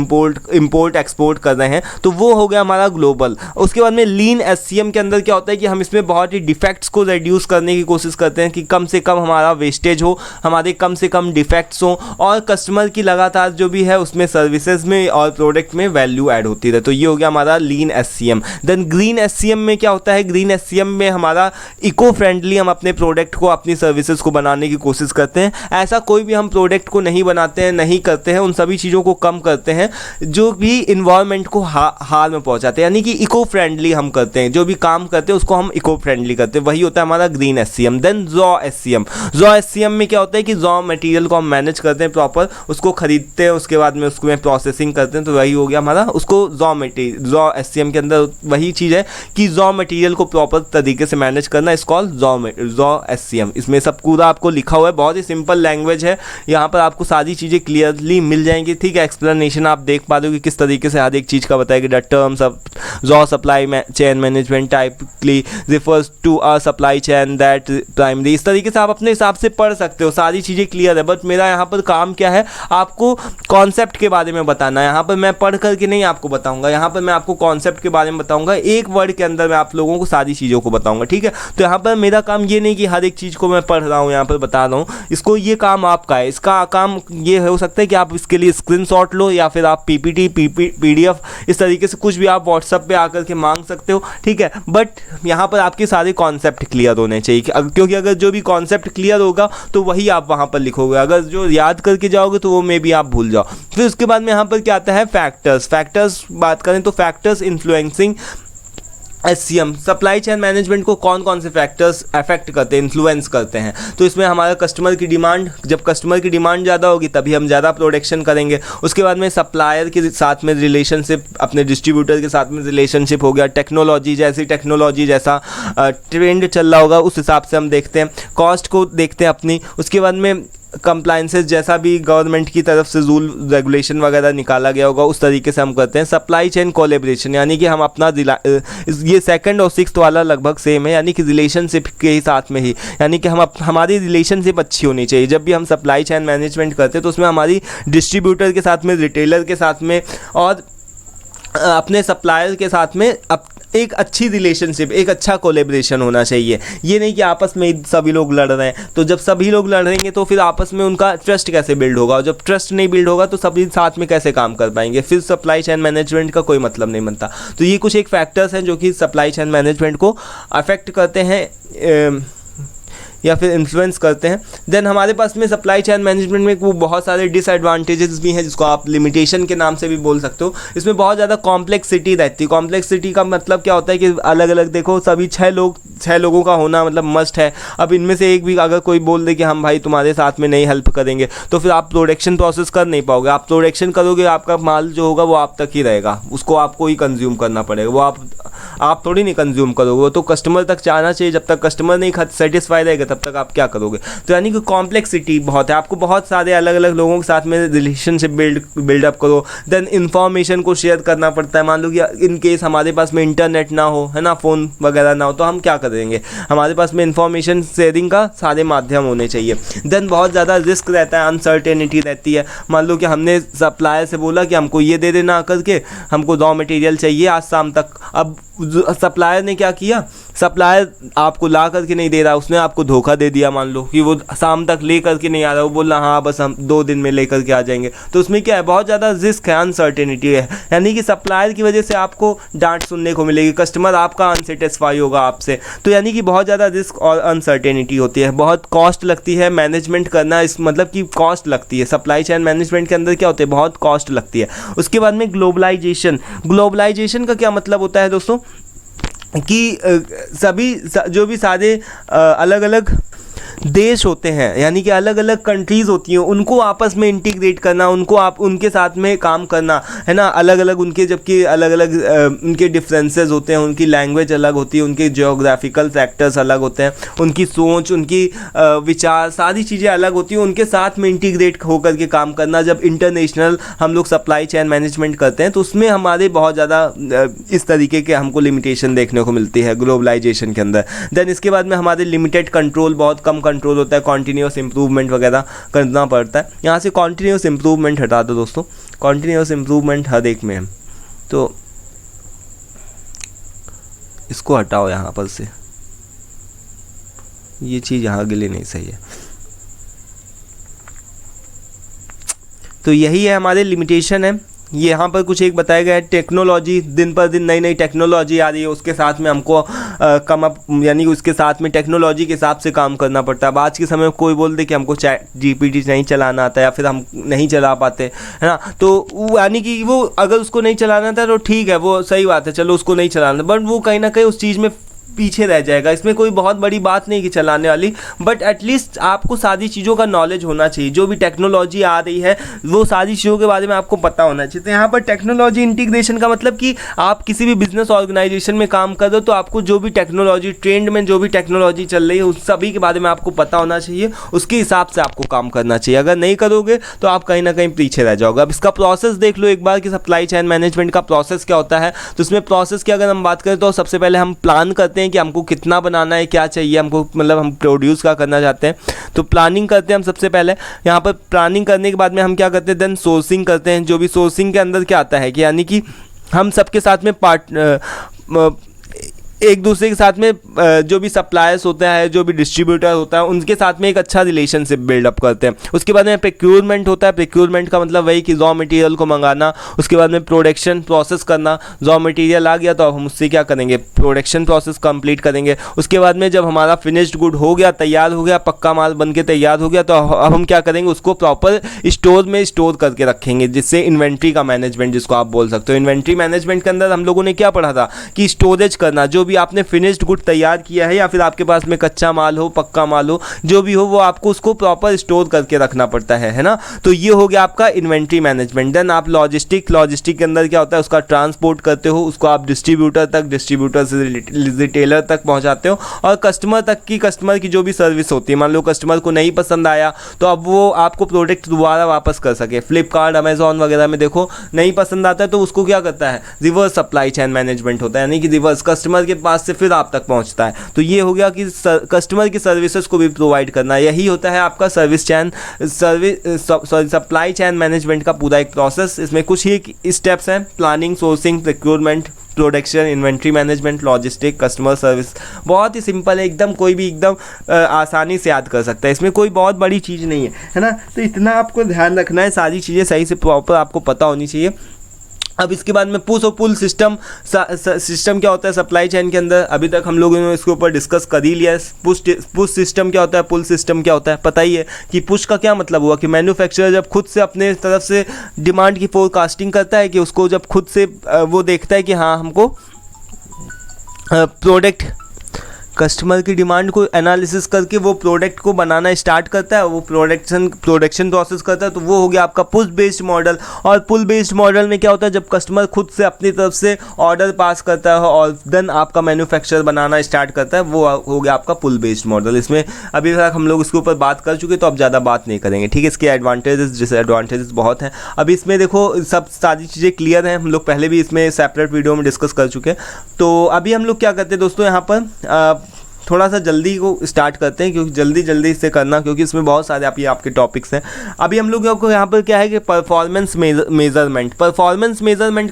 इम्पोर्ट एक्सपोर्ट कर रहे हैं, तो वो हो गया हमारा ग्लोबल। उसके बाद में लीन SCM के अंदर क्या होता है कि हम इसमें बहुत ही डिफेक्ट्स को रिड्यूस करने की कोशिश करते हैं कि कम से कम हमारा वेस्टेज हो, हमारे कम से कम डिफेक्ट्स हो, और कस्टमर की लगातार जो भी है उसमें सर्विसेज में और प्रोडक्ट में वैल्यू ऐड होती रहे। तो ये हो गया हमारा लीन SCM। देन ग्रीन SCM में क्या होता है, ग्रीन SCM में हमारा इको फ्रेंडली, हम अपने प्रोडक्ट को, अपनी सर्विसेज को बनाने की कोशिश करते हैं। ऐसा कोई भी हम प्रोडक्ट को नहीं बनाते हैं, नहीं करते हैं, उन सभी चीज़ों को कम करते हैं जो भी इन्वायरमेंट को हार में पहुँचाते हैं, यानी कि इको फ्रेंडली हम हम करते हैं, जो भी काम करते हैं उसको हम इको फ्रेंडली करते हैं, वही होता है हमारा green SCM। Then raw SCM, raw SCM में क्या होता है कि रॉ मटेरियल को हम मैनेज करते हैं प्रॉपर, उसको खरीदते हैं, उसके बाद में उसको प्रोसेसिंग करते हैं, तो वही हो गया हमारा, उसको रॉ SCM के अंदर वही चीज़ है कि रॉ मटेरियल को प्रॉपर तरीके से मैनेज करना, इस कॉल रॉ SCM। इसमें सब पूरा आपको लिखा हुआ है, बहुत ही सिंपल लैंग्वेज है, यहाँ पर आपको सारी चीज़ें क्लियरली मिल जाएंगी, ठीक है। एक्सप्लेनेशन आप देख पा रहे हो कि किस तरीके से हर एक चीज़ का बताया गया। Terms of raw supply chain management typically refers to a supply chain that primary, इस तरीके से आप अपने हिसाब से पढ़ सकते हो, सारी चीज़ें क्लियर है। बट मेरा यहाँ पर काम क्या है, आपको कॉन्सेप्ट के बारे में बताना है। यहाँ पर मैं पढ़ करके नहीं आपको बताऊंगा, यहाँ पर मैं आपको कॉन्सेप्ट के बारे में बताऊंगा, एक वर्ड के अंदर मैं आप लोगों को सारी चीज़ों को बताऊंगा, ठीक है। तो यहाँ पर मेरा काम ये नहीं कि हर एक चीज़ को मैं पढ़ रहा हूँ, यहाँ पर बता रहा हूँ, इसको ये काम आपका है। इसका काम ये हो सकता है कि आप इसके लिए स्क्रीनशॉट लो, या फिर आप PPT PDF इस तरीके से कुछ भी आप व्हाट्सएप पे आकर के मांग सकते हो, ठीक है। बट यहाँ पर आपके सारे कॉन्सेप्ट क्लियर होने चाहिए, क्योंकि अगर जो भी कॉन्सेप्ट क्लियर होगा तो वही आप वहाँ पर लिखोगे, अगर जो याद करके जाओगे तो वो मे भी आप भूल जाओ। फिर उसके बाद में यहाँ पर क्या आता है, फैक्टर्स बात करें तो factors influencing SCM, supply chain management को कौन कौन से फैक्टर्स अफेक्ट करते हैं, इन्फ्लुएंस करते हैं। तो इसमें हमारा कस्टमर की डिमांड, जब कस्टमर की डिमांड ज़्यादा होगी तभी हम ज़्यादा प्रोडक्शन करेंगे। उसके बाद में सप्लायर के साथ में रिलेशनशिप, अपने डिस्ट्रीब्यूटर के साथ में रिलेशनशिप हो गया। टेक्नोलॉजी जैसा ट्रेंड चल रहा होगा उस हिसाब से हम देखते हैं। कॉस्ट को देखते हैं अपनी। उसके बाद में कंप्लाइंसेस, जैसा भी गवर्नमेंट की तरफ से रूल रेगुलेशन वगैरह निकाला गया होगा उस तरीके से हम करते हैं। सप्लाई चेन कोलैबोरेशन, यानी कि हम अपना ये सेकंड और सिक्स्थ वाला लगभग सेम है, यानी कि रिलेशनशिप के ही साथ में ही, यानी कि हमारी रिलेशनशिप अच्छी होनी चाहिए। जब भी हम सप्लाई चेन मैनेजमेंट करते हैं तो उसमें हमारी डिस्ट्रीब्यूटर के साथ में, रिटेलर के साथ में और अपने सप्लायर के साथ में एक अच्छी रिलेशनशिप, एक अच्छा कोलैबोरेशन होना चाहिए। ये नहीं कि आपस में सभी लोग लड़ रहे हैं, तो जब सभी लोग लड़ेंगे तो फिर आपस में उनका ट्रस्ट कैसे बिल्ड होगा, और जब ट्रस्ट नहीं बिल्ड होगा तो सभी साथ में कैसे काम कर पाएंगे, फिर सप्लाई चेन मैनेजमेंट का कोई मतलब नहीं बनता। तो ये कुछ एक फैक्टर्स हैं जो कि सप्लाई चेन मैनेजमेंट को अफेक्ट करते हैं या फिर इन्फ्लुएंस करते हैं। देन हमारे पास में सप्लाई चेन मैनेजमेंट में वो बहुत सारे डिसएडवांटेजेस भी हैं, जिसको आप लिमिटेशन के नाम से भी बोल सकते हो। इसमें बहुत ज़्यादा कॉम्प्लेक्सिटी रहती है। कॉम्प्लेक्सिटी का मतलब क्या होता है कि अलग अलग, देखो सभी छः लोगों का होना मतलब मस्ट है। अब इनमें से एक भी अगर कोई बोल दे कि हम भाई तुम्हारे साथ में नहीं हेल्प करेंगे, तो फिर आप प्रोडक्शन प्रोसेस कर नहीं पाओगे। आप प्रोडक्शन करोगे, आपका माल जो होगा वो आप तक ही रहेगा, उसको आपको ही कंज्यूम करना पड़ेगा, वो आप थोड़ी नहीं कंज्यूम करोगे, वो तो कस्टमर तक जाना चाहिए। जब तक कस्टमर नहीं सेटिस्फाई रहेगा तब तक आप क्या करोगे। तो यानी कि कॉम्प्लेक्सिटी बहुत है, आपको बहुत सारे अलग अलग लोगों के साथ में रिलेशनशिप बिल्डअप करो। देन इन्फॉर्मेशन को शेयर करना पड़ता है। मान लो कि इन केस हमारे पास में इंटरनेट ना हो, है ना, फ़ोन वगैरह ना हो, तो हम क्या करेंगे, हमारे पास में इन्फॉर्मेशन शेयरिंग का सारे माध्यम होने चाहिए। देन बहुत ज़्यादा रिस्क रहता है, अनसर्टेनिटी रहती है। मान लो कि हमने सप्लायर से बोला कि हमको ये दे देना करके, हमको रॉ मटेरियल चाहिए आज शाम तक। अब सप्लायर ने क्या किया, सप्लायर आपको ला करके नहीं दे रहा, उसने आपको धोखा दे दिया। मान लो कि वो शाम तक ले करके नहीं आ रहा, वो बोल रहा हाँ बस हम 2 दिन में ले करके आ जाएंगे। तो उसमें क्या है, बहुत ज़्यादा रिस्क है, अनसर्टेनिटी है। यानी कि सप्लायर की वजह से आपको डांट सुनने को मिलेगी, कस्टमर आपका अनसेटिस्फाई होगा आपसे। तो यानी कि बहुत ज़्यादा रिस्क और अनसर्टेनिटी होती है, बहुत कॉस्ट लगती है मैनेजमेंट करना। इस मतलब कि कॉस्ट लगती है, सप्लाई चेन मैनेजमेंट के अंदर क्या होता है, बहुत कॉस्ट लगती है। उसके बाद में ग्लोबलाइजेशन का क्या मतलब होता है दोस्तों, कि सभी जो भी सारे अलग अलग देश होते हैं, यानी कि अलग अलग कंट्रीज़ होती हैं, उनको आपस में इंटीग्रेट करना, उनको आप उनके साथ में काम करना, है ना। अलग अलग उनके, जबकि अलग अलग उनके डिफरेंसेस होते हैं, उनकी लैंग्वेज अलग होती है, उनके जियोग्राफिकल फैक्टर्स अलग होते हैं, उनकी सोच, उनकी विचार, सारी चीज़ें अलग होती हैं। उनके साथ में इंटीग्रेट होकर के काम करना, जब इंटरनेशनल हम लोग सप्लाई चेन मैनेजमेंट करते हैं तो उसमें हमारे बहुत ज़्यादा इस तरीके के हमको लिमिटेशन देखने को मिलती है ग्लोबलाइजेशन के अंदर। देन इसके बाद में हमारे लिमिटेड कंट्रोल, बहुत कम कंट्रोल होता है, कॉन्टीन्यूअस इंप्रूवमेंट वगैरह करना पड़ता है। यहाँ से कॉन्टीन्यूअस इंप्रूवमेंट हटा दो दोस्तों, कॉन्टीन्यूअस इंप्रूवमेंट हर एक में है, तो इसको हटाओ यहाँ पर से, ये चीज़ यहाँ के लिए नहीं सही है। तो यही है हमारे लिमिटेशन है यहाँ पर कुछ एक बताया गया है, टेक्नोलॉजी, दिन पर दिन नई नई टेक्नोलॉजी आ रही है, उसके साथ में हमको कम अप यानी उसके साथ में टेक्नोलॉजी के हिसाब से काम करना पड़ता है। अब आज के समय में कोई बोल दे कि हमको चैट जीपीटी नहीं चलाना आता या फिर हम नहीं चला पाते, है ना, तो यानी कि वो अगर उसको नहीं चलाना था तो ठीक है, वो सही बात है, चलो उसको नहीं चलाना, बट वो कहीं ना कहीं उस चीज़ में पीछे रह जाएगा। इसमें कोई बहुत बड़ी बात नहीं कि चलाने वाली, बट एटलीस्ट आपको सारी चीज़ों का नॉलेज होना चाहिए। जो भी टेक्नोलॉजी आ रही है वो सारी चीज़ों के बारे में आपको पता होना चाहिए। तो यहाँ पर टेक्नोलॉजी इंटीग्रेशन का मतलब कि आप किसी भी बिजनेस ऑर्गेनाइजेशन में काम कर रहे हो तो आपको जो भी टेक्नोलॉजी ट्रेंड में जो भी टेक्नोलॉजी चल रही है उस सभी के बारे में आपको पता होना चाहिए, उसके हिसाब से आपको काम करना चाहिए। अगर नहीं करोगे तो आप कहीं ना कहीं पीछे रह जाओगे। अब इसका प्रोसेस देख लो एक बार कि सप्लाई चेन मैनेजमेंट का प्रोसेस क्या होता है। तो इसमें प्रोसेस की अगर हम बात करें तो सबसे पहले हम प्लान करते हैं कि हमको कितना बनाना है, क्या चाहिए हमको, मतलब हम प्रोड्यूस क्या करना चाहते हैं, तो प्लानिंग करते हैं हम सबसे पहले। यहाँ पर प्लानिंग करने के बाद में हम क्या करते हैं, देन सोर्सिंग करते हैं। जो भी सोर्सिंग के अंदर क्या आता है कि यानी कि हम सबके साथ में एक दूसरे के साथ में जो भी सप्लायर्स होता है, जो भी डिस्ट्रीब्यूटर होता है, उनके साथ में एक अच्छा रिलेशनशिप बिल्डअप करते हैं। उसके बाद में प्रोक्योरमेंट होता है। प्रोक्योरमेंट का मतलब वही कि रॉ मटेरियल को मंगाना, उसके बाद में प्रोडक्शन प्रोसेस करना। रॉ मटेरियल आ गया तो अब हम उससे क्या करेंगे, प्रोडक्शन प्रोसेस कंप्लीट करेंगे। उसके बाद में जब हमारा फिनिश्ड गुड हो गया, तैयार हो गया, पक्का माल बन के तैयार हो गया, तो अब हम क्या करेंगे, उसको प्रॉपर स्टोर में स्टोर करके रखेंगे, जिससे इन्वेंट्री का मैनेजमेंट जिसको आप बोल सकते हो। इन्वेंट्री मैनेजमेंट के अंदर हम लोगों ने क्या पढ़ा था कि स्टोरेज करना, जो भी आपने फिनिश्ड गुड तैयार किया है या फिर आपके पास में कच्चा माल हो, पक्का माल हो, जो भी हो, वो आपको उसको प्रॉपर स्टोर करके रखना पड़ता है ना। तो ये हो गया आपका इन्वेंट्री मैनेजमेंट। देन आप लॉजिस्टिक के अंदर क्या होता है, उसका ट्रांसपोर्ट करते हो, उसको आप डिस्ट्रीब्यूटर तक, डिस्ट्रीब्यूटर से रिटेलर तक पहुंचाते हो, और कस्टमर की जो भी सर्विस होती है, मान लो कस्टमर को नहीं पसंद आया तो अब वो आपको प्रोडक्ट दोबारा वापस कर सके। फ्लिपकार्ट, अमेजॉन वगैरह में देखो नहीं पसंद आता है तो उसको क्या करता है, रिवर्स सप्लाई चेन मैनेजमेंट होता है, यानी कि रिवर्स कस्टमर के पास से फिर आप तक पहुंचता है। तो ये हो गया कि कस्टमर की सर्विसेज को भी प्रोवाइड करना। यही होता है आपका सप्लाई चेन मैनेजमेंट का पूरा एक प्रोसेस। इसमें कुछ ही स्टेप्स हैं, planning, sourcing, procurement, production, inventory management, logistic, customer service. बहुत ही सिंपल है एकदम, कोई भी एकदम आसानी से याद कर सकता है। इसमें कोई बहुत बड़ी चीज़ नहीं है ना। तो इतना आपको ध्यान रखना है, सारी चीज़ें सही से प्रॉपर आपको पता होनी चाहिए। अब इसके बाद में पुश और पुल सिस्टम क्या होता है सप्लाई चेन के अंदर, अभी तक हम लोगों ने इसके ऊपर डिस्कस कर ही लिया है। पुश सिस्टम क्या होता है, पुल सिस्टम क्या होता है, पता ही है कि पुश का क्या मतलब हुआ कि मैन्युफैक्चरर जब खुद से अपने तरफ से डिमांड की फोरकास्टिंग करता है, कि उसको जब खुद से वो देखता है कि हाँ हमको प्रोडक्ट, कस्टमर की डिमांड को एनालिसिस करके वो प्रोडक्ट को बनाना स्टार्ट करता है, वो प्रोडक्शन प्रोसेस करता है। तो वो हो गया आपका पुश बेस्ड मॉडल। और पुल बेस्ड मॉडल में क्या होता है, जब कस्टमर खुद से अपनी तरफ से ऑर्डर पास करता है और देन आपका मैन्युफैक्चरर बनाना स्टार्ट करता है, वो हो गया आपका पुल बेस्ड मॉडल। इसमें अभी तक हम लोग इसके ऊपर बात कर चुके, तो अब ज़्यादा बात नहीं करेंगे, ठीक है। इसके एडवांटेजेस डिसएडवांटेजेस बहुत हैं। अभी इसमें देखो सब सारी चीज़ें क्लियर हैं, हम लोग पहले भी इसमें सेपरेट वीडियो में डिस्कस कर चुके हैं। तो अभी हम लोग क्या करते हैं दोस्तों, यहाँ पर थोड़ा सा जल्दी को स्टार्ट करते हैं, क्योंकि जल्दी इससे करना, क्योंकि इसमें बहुत सारे आपके टॉपिक्स हैं। अभी हम लोग को यहाँ पर क्या है कि परफॉर्मेंस मेजरमेंट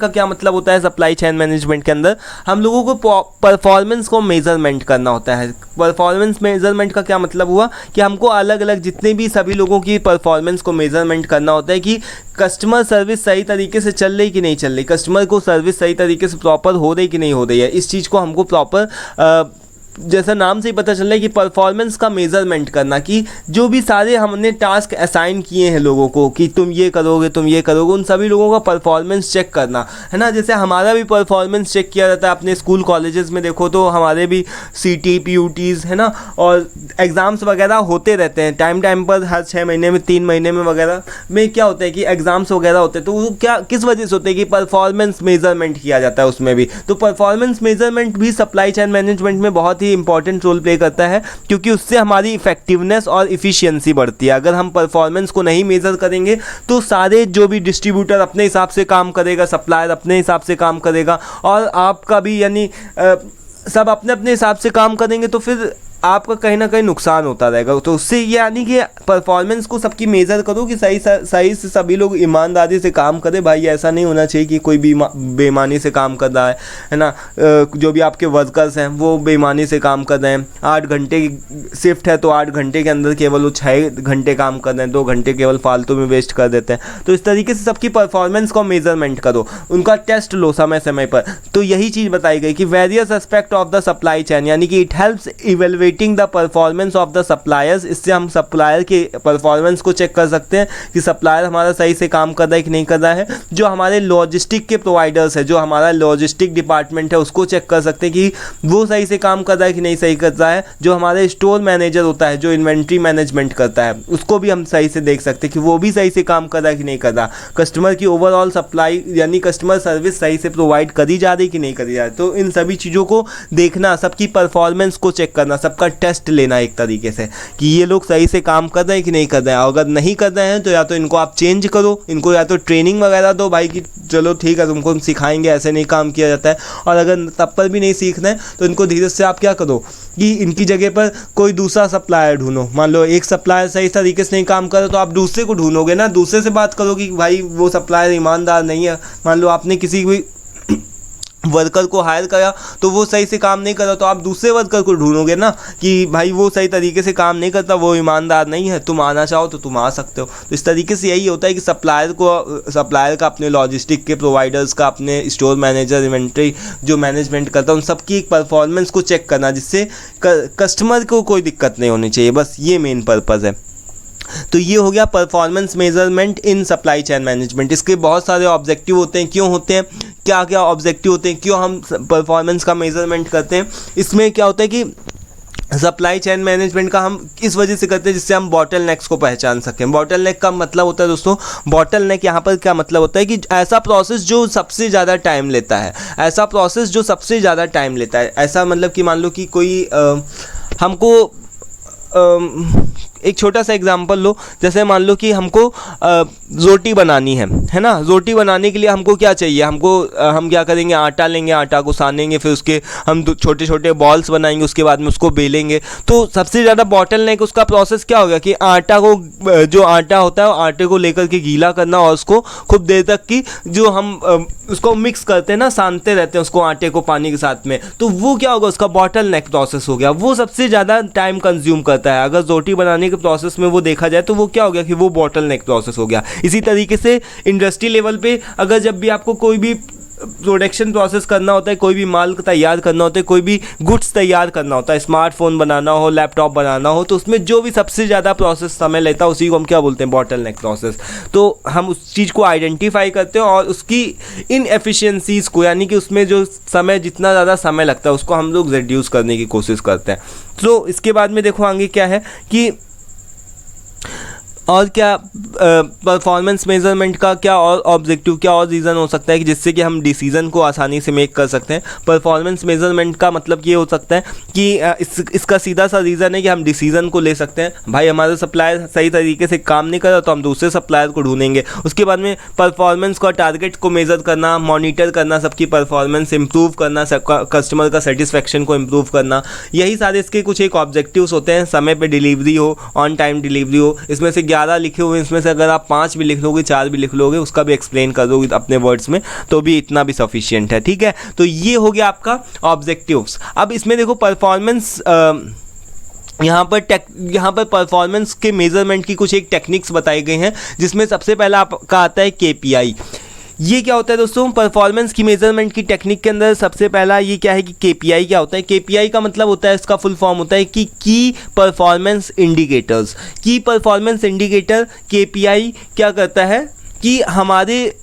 का क्या मतलब होता है सप्लाई चेन मैनेजमेंट के अंदर, हम लोगों को परफॉर्मेंस को मेजरमेंट करना होता है। परफॉर्मेंस मेजरमेंट का क्या मतलब हुआ कि हमको अलग अलग जितने भी सभी लोगों की परफॉर्मेंस को मेजरमेंट करना होता है कि कस्टमर सर्विस सही तरीके से चल रही कि नहीं चल रही, कस्टमर को सर्विस सही तरीके से प्रॉपर हो रही कि नहीं हो रही है। इस चीज़ को हमको प्रॉपर जैसा नाम से ही पता चल रहा है कि परफॉर्मेंस का मेजरमेंट करना, कि जो भी सारे हमने टास्क असाइन किए हैं लोगों को कि तुम ये करोगे, उन सभी लोगों का परफॉर्मेंस चेक करना, है ना। जैसे हमारा भी परफॉर्मेंस चेक किया जाता है अपने स्कूल कॉलेजेस में, देखो तो हमारे भी CT PUTs है ना, और एग्ज़ाम्स वगैरह होते रहते हैं टाइम पर, हर 6 महीने में, 3 महीने में वगैरह में क्या होता है कि एग्ज़ाम्स वगैरह होते हैं। तो वो क्या किस वजह से होते हैं कि परफॉर्मेंस मेजरमेंट किया जाता है उसमें भी। तो परफॉर्मेंस मेजरमेंट भी सप्लाई चेन मैनेजमेंट में बहुत ही इंपॉर्टेंट रोल प्ले करता है, क्योंकि उससे हमारी इफेक्टिवनेस और इफिशियंसी बढ़ती है। अगर हम परफॉर्मेंस को नहीं मेजर करेंगे तो सारे जो भी डिस्ट्रीब्यूटर अपने हिसाब से काम करेगा, सप्लायर अपने हिसाब से काम करेगा, और आपका भी यानी सब अपने अपने हिसाब से काम करेंगे, तो फिर आपका कहीं ना कहीं नुकसान होता रहेगा। तो उससे यानी कि परफॉर्मेंस को सबकी मेज़र करो कि सही से सभी लोग ईमानदारी से काम करें। भाई ऐसा नहीं होना चाहिए कि कोई भी बेईमानी से काम कर रहा है ना। जो भी आपके वर्कर्स हैं वो बेईमानी से काम कर रहे हैं। 8 घंटे की शिफ्ट है तो 8 घंटे के अंदर केवल वो 6 घंटे काम कर रहे हैं, 2 घंटे केवल फालतू में वेस्ट कर देते हैं। तो इस तरीके से सबकी परफॉर्मेंस को मेजरमेंट करो, उनका टेस्ट लो समय समय पर। तो यही चीज़ बताई गई कि various aspect of the supply chain, यानी कि it helps evaluating the performance of the suppliers. इससे हम सप्लायर के परफॉर्मेंस को चेक कर सकते हैं कि सप्लायर हमारा सही से काम कर रहा है कि नहीं कर रहा है। जो हमारे लॉजिस्टिक के प्रोवाइडर्स है, जो हमारा लॉजिस्टिक डिपार्टमेंट है, उसको चेक कर सकते हैं कि वो सही से काम कर रहा है कि नहीं सही कर रहा है। जो हमारे स्टोर मैनेजर होता है, जो इन्वेंट्री मैनेजमेंट करता है, उसको भी हम सही से देख सकते हैं कि वो भी सही से काम कर रहा है कि नहीं कर रहा। कस्टमर की ओवरऑल सप्लाई यानी कस्टमर सर्विस सही से प्रोवाइड करी जा रही कि नहीं करी जा रही। तो इन सभी चीज़ों को देखना, सबकी परफॉर्मेंस को चेक करना, सबका टेस्ट लेना एक तरीके से कि ये लोग सही से काम कर रहे हैं कि नहीं कर रहे हैं। अगर नहीं कर रहे हैं तो या तो इनको आप चेंज करो, इनको या तो ट्रेनिंग वगैरह दो भाई कि चलो ठीक है तुमको हम सिखाएंगे, ऐसे नहीं काम किया जाता है। और अगर तब पर भी नहीं सीखना है तो इनको धीरे से आप क्या करो कि इनकी जगह पर कोई दूसरा सप्लायर ढूंढो। मान लो एक सप्लायर सही तरीके से नहीं काम करे तो आप दूसरे को ढूंढोगे ना, दूसरे से बात करो कि भाई वो सप्लायर ईमानदार नहीं है। मान लो आपने किसी भी वर्कर को हायर करा तो वो सही से काम नहीं करा, तो आप दूसरे वर्कर को ढूंढोगे ना कि भाई वो सही तरीके से काम नहीं करता, वो ईमानदार नहीं है, तुम आना चाहो तो तुम आ सकते हो। तो इस तरीके से यही होता है कि सप्लायर का अपने लॉजिस्टिक के प्रोवाइडर्स का, अपने स्टोर मैनेजर, इन्वेंट्री जो मैनेजमेंट करता है, उन सबकी एक परफॉर्मेंस को चेक करना जिससे कस्टमर को कोई दिक्कत नहीं होनी चाहिए। बस ये मेन पर्पज़ है। तो ये हो गया परफॉर्मेंस मेजरमेंट इन सप्लाई चेन मैनेजमेंट। इसके बहुत सारे ऑब्जेक्टिव होते हैं। क्यों होते हैं, क्या क्या ऑब्जेक्टिव होते हैं, क्यों हम परफॉर्मेंस का मेजरमेंट करते हैं। इसमें क्या होता है कि सप्लाई चेन मैनेजमेंट का हम इस वजह से करते हैं जिससे हम बॉटल नेक्स को पहचान सकें। बॉटल नेक का मतलब होता है दोस्तों, बॉटल नेक यहाँ पर क्या मतलब होता है कि ऐसा प्रोसेस जो सबसे ज़्यादा टाइम लेता है, ऐसा प्रोसेस जो सबसे ज़्यादा टाइम लेता है। ऐसा मतलब कि मान लो कि कोई हमको एक छोटा सा एग्जांपल लो, जैसे मान लो कि हमको रोटी बनानी है ना। रोटी बनाने के लिए हमको क्या चाहिए, हम क्या करेंगे, आटा लेंगे, आटा को सानेंगे, फिर उसके हम छोटे छोटे बॉल्स बनाएंगे, उसके बाद में उसको बेलेंगे। तो सबसे ज़्यादा बॉटलनेक उसका प्रोसेस क्या होगा कि आटा को, जो आटा होता है आटे को लेकर के गीला करना और उसको खूब देर तक की जो हम उसको मिक्स करते हैं ना, सानते रहते हैं उसको आटे को पानी के साथ में, तो वो क्या होगा, उसका बॉटलनेक प्रोसेस हो गया। वो सबसे ज़्यादा टाइम कंज्यूम करता है। अगर रोटी बनाने के प्रोसेस में वो देखा जाए तो वो क्या हो गया कि वो बॉटलनेक प्रोसेस हो गया। इसी तरीके से इंडस्ट्री लेवल पे अगर जब भी आपको कोई भी प्रोडक्शन प्रोसेस करना होता है, कोई भी माल तैयार करना होता है, कोई भी गुड्स तैयार करना होता है, स्मार्टफोन बनाना हो, लैपटॉप बनाना हो, तो उसमें जो भी सबसे ज़्यादा प्रोसेस समय लेता है उसी को हम क्या बोलते हैं, बॉटलनेक प्रोसेस। तो हम उस चीज़ को आइडेंटिफाई करते हैं और उसकी इनएफिशिएंसीज़ को, यानी कि उसमें जो समय, जितना ज़्यादा समय लगता है उसको हम लोग रिड्यूस करने की कोशिश करते हैं। तो इसके बाद में देखो आगे क्या है कि और क्या परफॉर्मेंस मेजरमेंट का क्या और ऑब्जेक्टिव, क्या और रीज़न हो सकता है कि जिससे कि हम डिसीजन को आसानी से मेक कर सकते हैं। परफॉर्मेंस मेजरमेंट का मतलब ये हो सकता है कि इसका सीधा सा रीज़न है कि हम डिसीजन को ले सकते हैं। भाई हमारा सप्लायर सही तरीके से काम नहीं कर रहा तो हम दूसरे सप्लायर को ढूंढेंगे। उसके बाद में परफॉर्मेंस का टारगेट को मेज़र करना, मॉनिटर करना, सबकी परफॉर्मेंस इंप्रूव करना, कस्टमर का सेटिस्फेक्शन को इम्प्रूव करना, यही सारे इसके कुछ एक ऑब्जेक्टिव्स होते हैं। समय पे डिलीवरी हो, ऑन टाइम डिलीवरी हो। इसमें से 11 लिखे हुए, इसमें से अगर आप 5 भी लिख लोगे, 4 भी लिख लोगे, उसका भी एक्सप्लेन कर दोगे अपने वर्ड्स में, तो भी इतना भी सफिशिएंट है। ठीक है, तो ये हो गया आपका ऑब्जेक्टिव्स। अब इसमें देखो परफॉर्मेंस, यहाँ पर परफॉर्मेंस के मेजरमेंट की कुछ एक टेक्निक्स बताई गई हैं, जिसमें सबसे पहला आपका आता है केपीआई। ये क्या होता है दोस्तों, परफॉर्मेंस की मेजरमेंट की टेक्निक के अंदर सबसे पहला ये क्या है कि केपीआई क्या होता है। केपीआई का मतलब होता है, इसका फुल फॉर्म होता है कि की परफॉर्मेंस इंडिकेटर्स। की परफॉर्मेंस इंडिकेटर केपीआई क्या करता है कि हमारे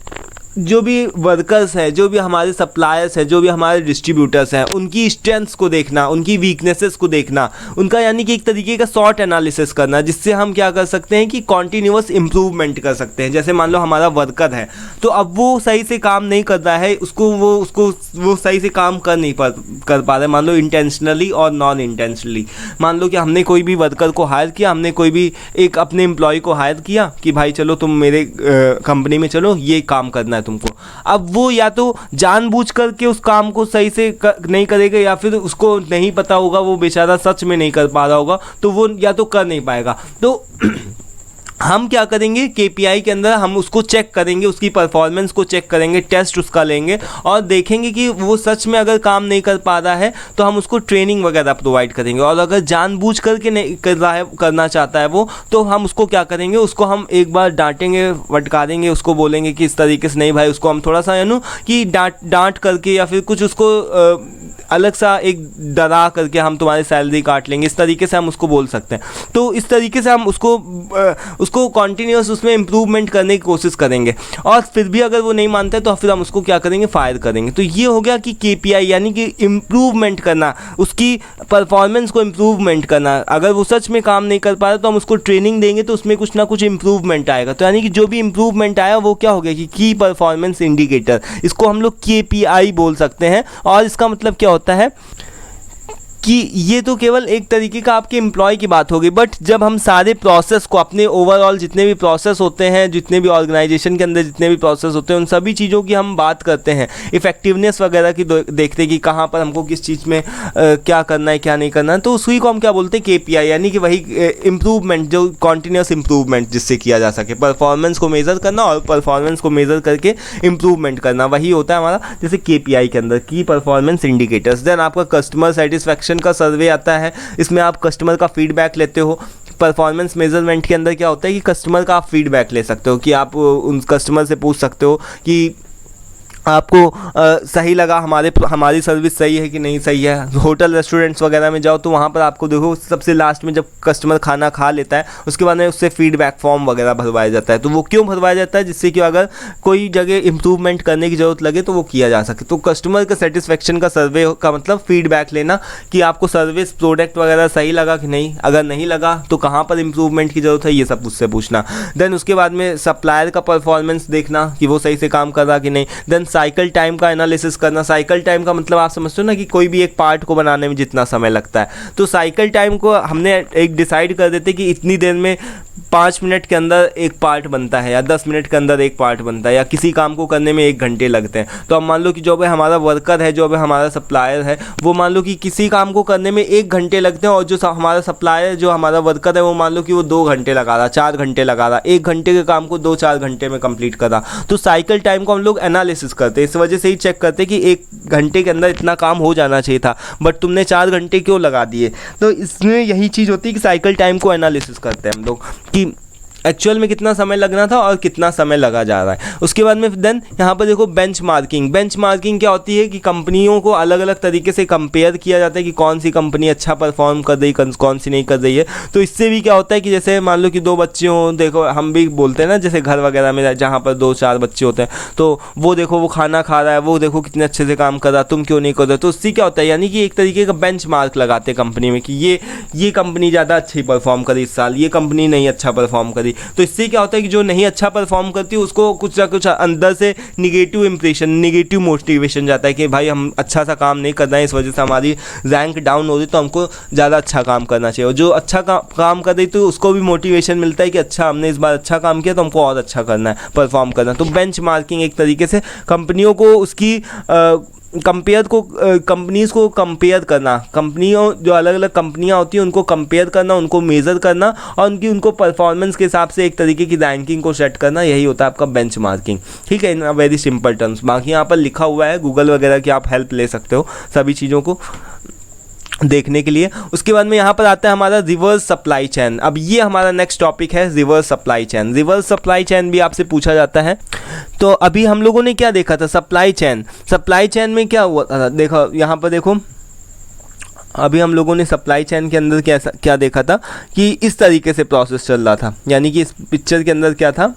जो भी वर्कर्स हैं, जो भी हमारे सप्लायर्स हैं, जो भी हमारे डिस्ट्रीब्यूटर्स हैं, उनकी स्ट्रेंथ्स को देखना, उनकी वीकनेसेस को देखना, उनका यानी कि एक तरीके का शॉर्ट एनालिसिस करना, जिससे हम क्या कर सकते हैं कि कॉन्टीन्यूअस इम्प्रूवमेंट कर सकते हैं। जैसे मान लो हमारा वर्कर है तो अब वो सही से काम नहीं कर रहा है, वो सही से काम कर पा रहा है, मान लो इंटेंशनली और नॉन इंटेंशनली। मान लो कि हमने कोई भी वर्कर को हायर किया, हमने कोई भी एक अपने एम्प्लॉय को हायर किया कि भाई चलो तुम मेरे कंपनी में चलो, ये काम करना है तुमको। अब वो या तो जानबूझ करके उस काम को सही से नहीं करेगा, या फिर उसको नहीं पता होगा, वो बेचारा सच में नहीं कर पा रहा होगा, तो वो या तो कर नहीं पाएगा। तो हम क्या करेंगे, केपीआई के अंदर हम उसको चेक करेंगे, उसकी परफॉर्मेंस को चेक करेंगे, टेस्ट उसका लेंगे और देखेंगे कि वो सच में अगर काम नहीं कर पा रहा है तो हम उसको ट्रेनिंग वगैरह प्रोवाइड करेंगे। और अगर जानबूझ करके नहीं कर रहा है, करना चाहता है वो, तो हम उसको क्या करेंगे, उसको हम एक बार डांटेंगे, फटकारेंगे, उसको बोलेंगे कि इस तरीके से नहीं भाई, उसको हम थोड़ा सा कि डांट करके या फिर कुछ उसको अलग सा एक डरा करके हम तुम्हारी सैलरी काट लेंगे, इस तरीके से हम उसको बोल सकते हैं। तो इस तरीके से हम उसको कॉन्टीन्यूस उसमें इम्प्रूवमेंट करने की कोशिश करेंगे। और फिर भी अगर वो नहीं मानता है तो फिर हम उसको क्या करेंगे, फायर करेंगे। तो ये हो गया कि केपीआई यानी कि इम्प्रूवमेंट करना, उसकी परफॉर्मेंस को इम्प्रूवमेंट करना। अगर वो सच में काम नहीं कर पा रहा तो हम उसको ट्रेनिंग देंगे तो उसमें कुछ ना कुछ इम्प्रूवमेंट आएगा। तो यानी कि जो भी इम्प्रूवमेंट आया वो क्या हो गया कि की परफॉर्मेंस इंडिकेटर, इसको हम लोग केपीआई बोल सकते हैं। और इसका मतलब क्या होता है कि ये तो केवल एक तरीके का आपके एम्प्लॉय की बात होगी, बट जब हम सारे प्रोसेस को, अपने ओवरऑल जितने भी प्रोसेस होते हैं, जितने भी ऑर्गेनाइजेशन के अंदर जितने भी प्रोसेस होते हैं, उन सभी चीज़ों की हम बात करते हैं, इफेक्टिवनेस वगैरह की देखते हैं कि कहाँ पर हमको किस चीज़ में क्या करना है क्या नहीं करना है, तो उसी को हम क्या बोलते हैं, केपीआई, यानी कि वही इम्प्रूवमेंट, जो कॉन्टीन्यूस इम्प्रूवमेंट जिससे किया जा सके, परफॉर्मेंस को मेज़र करना और परफॉर्मेंस को मेज़र करके इम्प्रूवमेंट करना, वही होता है हमारा जैसे केपीआई के अंदर की परफॉर्मेंस इंडिकेटर्स। देन आपका कस्टमर सेटिस्फैक्शन का सर्वे आता है, इसमें आप कस्टमर का फीडबैक लेते हो। परफॉर्मेंस मेजरमेंट के अंदर क्या होता है कि कस्टमर का आप फीडबैक ले सकते हो, कि आप उन कस्टमर से पूछ सकते हो कि आपको सही लगा, हमारी सर्विस सही है कि नहीं सही है। होटल रेस्टोरेंट्स वगैरह में जाओ तो वहाँ पर आपको देखो सबसे लास्ट में जब कस्टमर खाना खा लेता है उसके बाद में उससे फीडबैक फॉर्म वगैरह भरवाया जाता है। तो वो क्यों भरवाया जाता है, जिससे कि अगर कोई जगह इंप्रूवमेंट करने की ज़रूरत लगे तो वो किया जा सके। तो कस्टमर का सेटिस्फेक्शन का सर्वे का मतलब फीडबैक लेना कि आपको सर्विस प्रोडक्ट वगैरह सही लगा कि नहीं, अगर नहीं लगा तो कहाँ पर इंप्रूवमेंट की ज़रूरत है, ये सब उससे पूछना। देन उसके बाद में सप्लायर का परफॉर्मेंस देखना कि वो सही से काम कर रहा कि नहीं। देन साइकिल टाइम का एनालिसिस करना। साइकिल टाइम का मतलब आप समझते हो ना कि कोई भी एक पार्ट को बनाने में जितना समय लगता है, तो साइकिल टाइम को हमने एक डिसाइड कर देते कि इतनी देर में 5 मिनट के अंदर एक पार्ट बनता है या 10 मिनट के अंदर एक पार्ट बनता है, या किसी काम को करने में 1 घंटे लगते हैं। तो अब मान लो कि जो भी हमारा वर्कर है, जो भी हमारा सप्लायर है, वो मान लो कि किसी काम को करने में 1 घंटे लगते हैं, और जो हमारा सप्लायर, जो हमारा वर्कर है, वो मान लो कि वो 2 घंटे लगा रहा, 4 घंटे लगा रहा, 1 घंटे के काम को 2-4 घंटे में कंप्लीट कर रहा। तो साइकिल टाइम को हम लोग एनालिसिस करते हैं, इस वजह से ही चेक करते हैं कि 1 घंटे के अंदर इतना काम हो जाना चाहिए था, बट तुमने 4 घंटे क्यों लगा दिए। तो इसमें यही चीज़ होती है कि साइकिल टाइम को एनालिसिस करते हैं हम लोग कि एक्चुअल में कितना समय लगना था और कितना समय लगा जा रहा है। उसके बाद में देन यहाँ पर देखो बेंचमार्किंग। बेंचमार्किंग क्या होती है कि कंपनियों को अलग अलग तरीके से कंपेयर किया जाता है कि कौन सी कंपनी अच्छा परफॉर्म कर रही, कौन सी नहीं कर रही है। तो इससे भी क्या होता है कि जैसे मान लो कि 2 बच्चे हों, देखो हम भी बोलते हैं ना, जैसे घर वगैरह में जहाँ पर 2-4 बच्चे होते हैं, तो वो देखो वो खाना खा रहा है, वो देखो कितने अच्छे से काम कर रहा है, तुम क्यों नहीं कर रहे। तो उससे क्या होता है, यानी कि एक तरीके का बेंचमार्क लगाते हैं कंपनी में कि ये कंपनी ज़्यादा अच्छी परफॉर्म करी इस साल, ये कंपनी नहीं अच्छा परफॉर्म करी। तो इससे क्या होता है कि जो नहीं अच्छा परफॉर्म करती है उसको कुछ ना कुछ अंदर से निगेटिव इंप्रेशन, निगेटिव मोटिवेशन जाता है कि भाई हम अच्छा सा काम नहीं कर रहे हैं, इस वजह से हमारी रैंक डाउन हो रही, तो हमको ज़्यादा अच्छा काम करना चाहिए। और जो अच्छा काम कर रही तो उसको भी मोटिवेशन मिलता है कि अच्छा हमने इस बार अच्छा काम किया तो हमको और अच्छा करना है, परफॉर्म करना है। तो बेंच मार्किंग एक तरीके से कंपनियों को उसकी कंपनीज़ को कंपेयर करना, कंपनियों जो अलग अलग कंपनियां होती हैं उनको कंपेयर करना, उनको मेज़र करना और उनको परफॉर्मेंस के हिसाब से एक तरीके की रैंकिंग को सेट करना, यही होता है आपका बेंचमार्किंग। ठीक है, इन वेरी सिंपल टर्म्स। बाकी यहाँ पर लिखा हुआ है, गूगल वगैरह की आप हेल्प ले सकते हो सभी चीज़ों को देखने के लिए। उसके बाद में यहाँ पर आता है हमारा रिवर्स सप्लाई चेन। अब ये हमारा नेक्स्ट टॉपिक है, reverse supply chain. Reverse supply chain भी आपसे पूछा जाता है। तो अभी हम लोगों ने क्या देखा था, सप्लाई चेन। सप्लाई चेन में क्या हुआ था, देखो यहाँ पर देखो, अभी हम लोगों ने सप्लाई चेन के अंदर क्या देखा था कि इस तरीके से प्रोसेस चल रहा था, यानी कि इस पिक्चर के अंदर क्या था,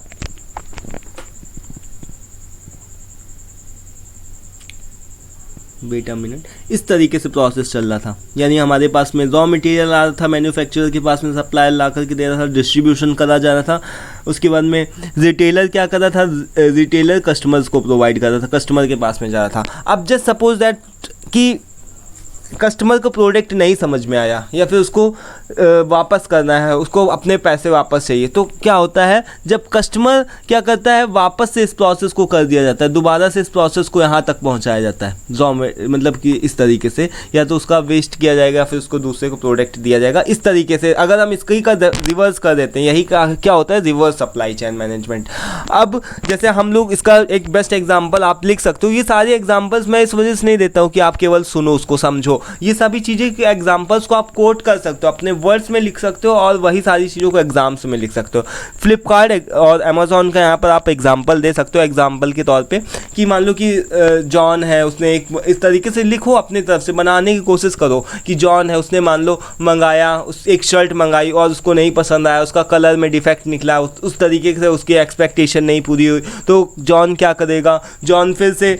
वेट अ मिनट, इस तरीके से प्रोसेस चल रहा था। यानी हमारे पास में रॉ मटेरियल आ रहा था, मैन्युफैक्चरर के पास में सप्लायर ला करके दे रहा था, डिस्ट्रीब्यूशन करा जा रहा था। उसके बाद में रिटेलर क्या कर रहा था, रिटेलर कस्टमर्स को प्रोवाइड कर रहा था, कस्टमर के पास में जा रहा था। अब जस्ट सपोज दैट कि कस्टमर को प्रोडक्ट नहीं समझ में आया या फिर उसको वापस करना है, उसको अपने पैसे वापस चाहिए, तो क्या होता है जब कस्टमर क्या करता है वापस से इस प्रोसेस को कर दिया जाता है, दोबारा से इस प्रोसेस को यहाँ तक पहुँचाया जाता है मतलब कि इस तरीके से, या तो उसका वेस्ट किया जाएगा फिर उसको दूसरे को प्रोडक्ट दिया जाएगा। इस तरीके से अगर हम इसकी का रिवर्स कर देते हैं, यही क्या होता है रिवर्स सप्लाई चेन मैनेजमेंट। अब जैसे हम लोग इसका एक बेस्ट एग्जांपल आप लिख सकते हो, ये सारे एग्जांपल्स मैं इस वजह से नहीं देता हूँ कि आप केवल सुनो उसको समझो, ये सभी चीज़ें के एग्जांपल्स को आप कोट कर सकते हो, अपने वर्ड्स में लिख सकते हो और वही सारी चीज़ों को एग्जाम्स में लिख सकते हो। फ्लिपकार्ट और अमेजोन का यहाँ पर आप एग्जाम्पल दे सकते हो एग्जाम्पल के तौर पर कि मान लो कि जॉन है, उसने एक इस तरीके से लिखो, अपनी तरफ से बनाने की कोशिश करो कि जॉन है, उसने मान लो मंगाया, उस एक शर्ट मंगाई और उसको नहीं पसंद आया, उसका कलर में डिफेक्ट निकला, उस तरीके से उसकी एक्सपेक्टेशन नहीं पूरी हुई, तो जॉन क्या करेगा, जॉन फिर से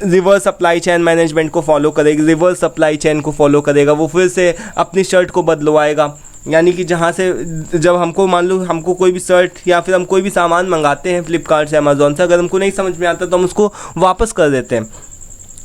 रिवर्स सप्लाई चेन मैनेजमेंट को फॉलो करेगा, रिवर्स सप्लाई चेन को फॉलो करेगा, वो फिर से अपनी शर्ट को बदलवाएगा। यानी कि जहाँ से जब हमको मान लो हमको कोई भी शर्ट या फिर हम कोई भी सामान मंगाते हैं फ्लिपकार्ट से, अमेजोन से, अगर हमको नहीं समझ में आता तो हम उसको वापस कर देते हैं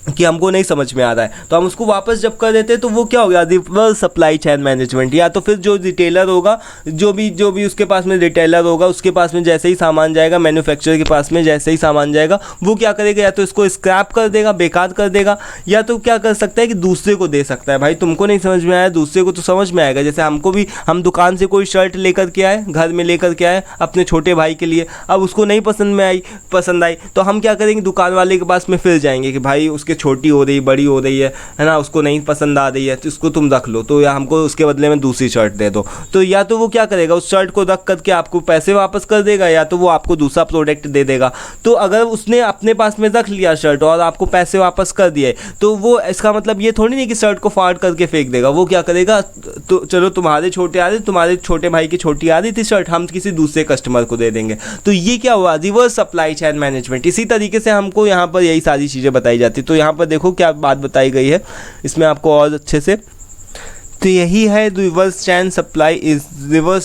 कि हमको नहीं समझ में आ रहा है, तो हम उसको वापस जब कर देते हैं तो वो क्या हो गया रिवर्स सप्लाई चेन मैनेजमेंट। या तो फिर जो रिटेलर होगा, जो भी उसके पास में रिटेलर होगा, उसके पास में जैसे ही सामान जाएगा, मैन्युफैक्चरर के पास में जैसे ही सामान जाएगा, वो क्या करेगा, या तो इसको स्क्रैप कर देगा, बेकार कर देगा, या तो क्या कर सकता है कि दूसरे को दे सकता है। भाई तुमको नहीं समझ में आया, दूसरे को तो समझ में आएगा। जैसे हमको भी, हम दुकान से कोई शर्ट लेकर के आए, घर में लेकर के आए अपने छोटे भाई के लिए, अब उसको नहीं पसंद आई तो हम क्या करेंगे, दुकान वाले के पास में फिर जाएंगे कि भाई उसके छोटी हो रही, बड़ी हो रही है ना, उसको नहीं पसंद आ रही है, तो इसको तुम रख लो, तो या हमको उसके बदले में दूसरी शर्ट दे दो। तो या तो वो क्या करेगा, उस शर्ट को रख करके आपको पैसे वापस कर देगा, या तो वो आपको दूसरा प्रोडक्ट दे देगा। तो अगर उसने अपने पास में रख लिया शर्ट और आपको पैसे वापस कर दिए, तो वो इसका मतलब ये थोड़ी नहीं कि शर्ट को फाड़ करके फेंक देगा। वो क्या करेगा, तो चलो तुम्हारे छोटे भाई की छोटी आ रही थी शर्ट, हम किसी दूसरे कस्टमर को दे देंगे। तो ये क्या हुआ, रिवर्स सप्लाई चेन मैनेजमेंट। इसी तरीके से हमको यहाँ पर यही सारी चीज़ें बताई जाती। तो यहाँ पर देखो क्या बात बताई गई है इसमें आपको और अच्छे से, तो यही है रिवर्स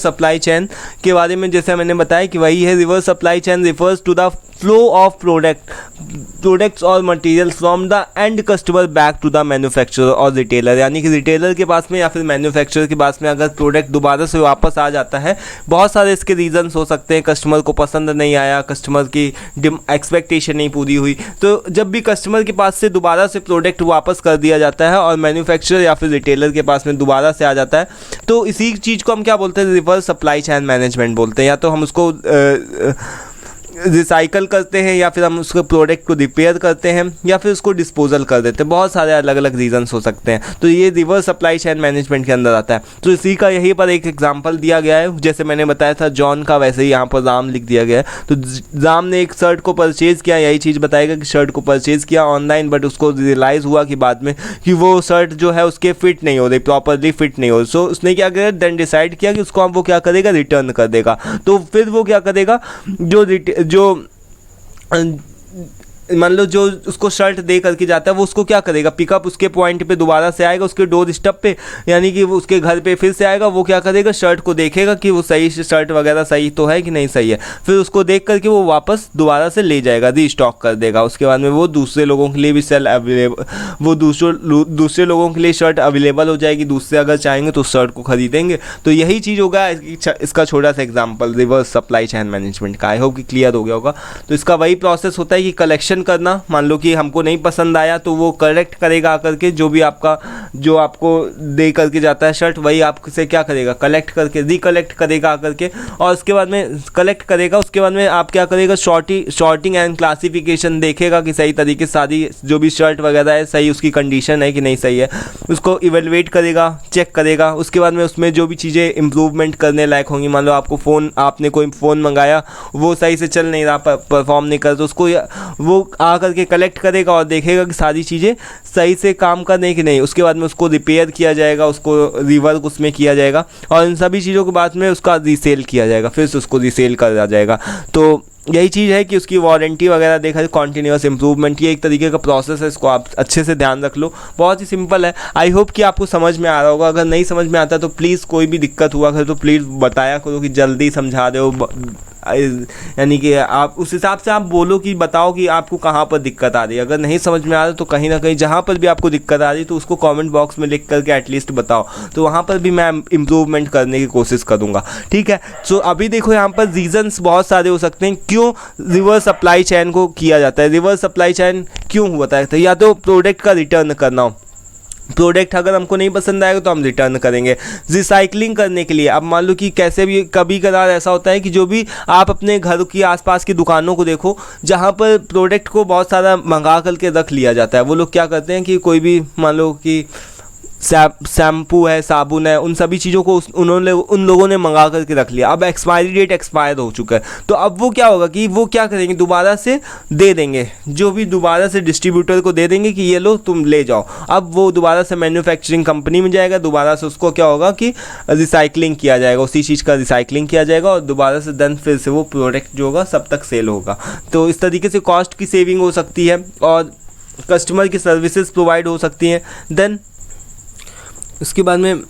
सप्लाई चेन के बारे में। जैसे मैंने बताया कि वही है reverse supply chain refers to the flow of products और material from the end customer back to the manufacturer और रिटेलर। यानी कि रिटेलर के पास में या फिर मैन्युफैक्चरर के पास में अगर प्रोडक्ट दोबारा से वापस आ जाता है, बहुत सारे इसके रीजंस हो सकते हैं। कस्टमर को पसंद नहीं आया, कस्टमर की एक्सपेक्टेशन नहीं पूरी हुई। तो जब भी कस्टमर के पास से दोबारा से प्रोडक्ट वापस कर दिया जाता है और मैन्युफैक्चरर या फिर रिटेलर के पास में दोबारा से आ जाता है, तो इसी चीज़ को हम क्या बोलते हैं, रिवर्स सप्लाई चेन मैनेजमेंट बोलते हैं। या तो हम उसको रिसाइकल करते हैं, या फिर हम उसके प्रोडक्ट को रिपेयर करते हैं, या फिर उसको डिस्पोजल कर देते हैं। बहुत सारे अलग अलग रीजंस हो सकते हैं। तो ये रिवर्स सप्लाई चेन मैनेजमेंट के अंदर आता है। तो इसी का यहीं पर एक एग्जांपल दिया गया है, जैसे मैंने बताया था जॉन का, वैसे ही यहाँ पर राम लिख दिया गया है। तो राम ने एक शर्ट को परचेज़ किया, यही चीज़ बताएगा कि शर्ट को परचेज़ किया ऑनलाइन, बट उसको रियलाइज़ हुआ कि बाद में कि वो शर्ट जो है उसके फिट नहीं हो रही, प्रॉपरली फिट नहीं हो रही। सो उसने क्या किया, देन डिसाइड किया कि उसको अब वो क्या करेगा, रिटर्न कर देगा। तो फिर वो क्या करेगा, जो मान लो जो उसको शर्ट दे करके जाता है, वो उसको क्या करेगा, पिकअप उसके पॉइंट पे दोबारा से आएगा, उसके डोर स्टेप पे, यानी कि वो उसके घर पे फिर से आएगा। वो क्या करेगा, शर्ट को देखेगा कि वो सही शर्ट वगैरह सही तो है कि नहीं सही है, फिर उसको देख करके वो वापस दोबारा से ले जाएगा, रीस्टॉक कर देगा। उसके बाद में वो दूसरे लोगों के लिए भी वो दूसरे लोगों के लिए शर्ट अवेलेबल हो जाएगी। दूसरे अगर चाहेंगे तो शर्ट को खरीदेंगे। तो यही चीज़ होगा इसका छोटा सा example reverse supply chain management का। आई होप कि क्लियर हो गया होगा। तो इसका वही प्रोसेस होता है कि कलेक्शन करना, मान लो कि हमको नहीं पसंद आया तो वो करेक्ट करेगा आकर के, जो आपको दे करके जाता है शर्ट, वही आपसे क्या करेगा, कलेक्ट करके रिकलेक्ट करेगा आकर के, और उसके बाद में कलेक्ट करेगा। उसके बाद में आप क्या करेगा, शॉर्टिंग एंड क्लासिफिकेशन देखेगा कि सही तरीके से सारी जो भी शर्ट वगैरह है सही उसकी कंडीशन है कि नहीं सही है, उसको इवेलुएट करेगा, चेक करेगा। उसके बाद में उसमें जो भी चीज़ें इंप्रूवमेंट करने लायक होंगी, मान लो आपने कोई फ़ोन मंगाया, वो सही से चल नहीं रहा, परफॉर्म नहीं कर, तो उसको वो आ करके कलेक्ट करेगा और देखेगा कि सारी चीज़ें सही से काम कर रही कि नहीं। उसके बाद में उसको रिपेयर किया जाएगा, उसको रिवर्क उसमें किया जाएगा, और इन सभी चीज़ों के बाद में उसका रीसेल किया जाएगा, फिर से उसको रीसेल करा जाएगा। तो यही चीज़ है कि उसकी वारंटी वगैरह देखा जाए, कॉन्टीन्यूअस इंप्रूवमेंट, ये एक तरीके का प्रोसेस है, इसको आप अच्छे से ध्यान रख लो। बहुत ही सिंपल है। आई होप कि आपको समझ में आ रहा होगा। अगर नहीं समझ में आता तो प्लीज़, कोई भी दिक्कत हुआ करे तो प्लीज़ बताया करो कि जल्दी समझा दो, यानी कि आप उस हिसाब से आप बोलो कि बताओ कि आपको कहाँ पर दिक्कत आ रही है। अगर नहीं समझ में आ रहा तो कहीं ना कहीं जहाँ पर भी आपको दिक्कत आ रही है तो उसको कमेंट बॉक्स में लिख करके एटलीस्ट बताओ, तो वहाँ पर भी मैं इम्प्रूवमेंट करने की कोशिश करूँगा, ठीक है। सो अभी देखो यहाँ पर रीजंस बहुत सारे हो सकते हैं क्यों रिवर्स सप्लाई चेन को किया जाता है। रिवर्स सप्लाई चेन क्यों होता है? तो या तो प्रोडक्ट का रिटर्न करना हो, प्रोडक्ट अगर हमको नहीं पसंद आएगा तो हम रिटर्न करेंगे। रिसाइकलिंग करने के लिए, अब मान लो कि कैसे भी कभी कभार ऐसा होता है कि जो भी आप अपने घर की आसपास की दुकानों को देखो जहाँ पर प्रोडक्ट को बहुत सारा मंगा करके रख लिया जाता है, वो लोग क्या करते हैं कि कोई भी मान लो कि शैम्पू है, साबुन है, उन सभी चीज़ों को उन लोगों ने मंगा करके रख लिया। अब एक्सपायरी डेट एक्सपायर हो चुका है, तो अब वो क्या होगा कि वो क्या करेंगे, दोबारा से दे देंगे, जो भी दोबारा से डिस्ट्रीब्यूटर को दे देंगे कि ये लो तुम ले जाओ। अब वो दोबारा से मैन्युफैक्चरिंग कंपनी में जाएगा, दोबारा से उसको क्या होगा कि रिसाइकलिंग किया जाएगा, उसी चीज़ का रिसाइकलिंग किया जाएगा और दोबारा से देन फिर से वो प्रोडक्ट जो होगा सब तक सेल होगा। तो इस तरीके से कॉस्ट की सेविंग हो सकती है और कस्टमर की सर्विसेज प्रोवाइड हो सकती हैं। देन उसके बाद में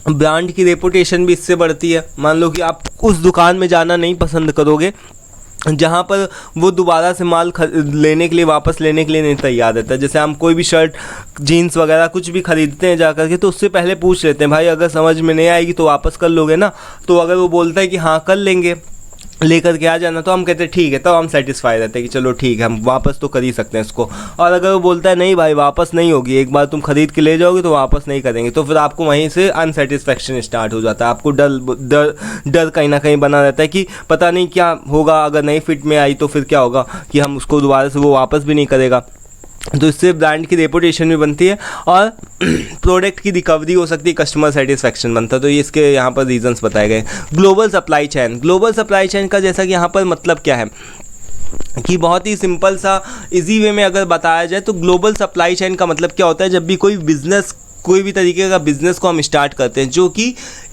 ब्रांड की रेपुटेशन भी इससे बढ़ती है। मान लो कि आप उस दुकान में जाना नहीं पसंद करोगे जहाँ पर वो दोबारा से माल लेने के लिए, वापस लेने के लिए नहीं तैयार रहता है। जैसे हम कोई भी शर्ट, जीन्स वगैरह कुछ भी ख़रीदते हैं जा कर के, तो उससे पहले पूछ लेते हैं भाई अगर समझ में नहीं आएगी तो वापस कर लोगे ना। तो अगर वो बोलता है कि हाँ कर लेंगे, लेकर के आ जाना, तो हम कहते हैं ठीक है, तब हम सेटिस्फाई रहते हैं कि चलो ठीक है हम वापस तो कर ही सकते हैं इसको। और अगर वो बोलता है नहीं भाई वापस नहीं होगी, एक बार तुम खरीद के ले जाओगे तो वापस नहीं करेंगे, तो फिर आपको वहीं से अनसेटिस्फैक्शन स्टार्ट हो जाता है। आपको डर कहीं ना कहीं बना रहता है कि पता नहीं क्या होगा, अगर नहीं फिट में आई तो फिर क्या होगा कि हम उसको दोबारा से वो वापस भी नहीं करेगा। तो इससे ब्रांड की रेपुटेशन भी बनती है और प्रोडक्ट की रिकवरी हो सकती है, कस्टमर सेटिस्फैक्शन बनता है। तो ये इसके यहाँ पर रीजंस बताए गए। Global supply chain, global supply chain का जैसा कि यहाँ पर मतलब क्या है कि बहुत ही सिंपल सा इजी वे में अगर बताया जाए तो ग्लोबल सप्लाई चेन का मतलब क्या होता है, जब भी कोई बिजनेस, कोई भी तरीके का बिज़नेस को हम स्टार्ट करते हैं जो कि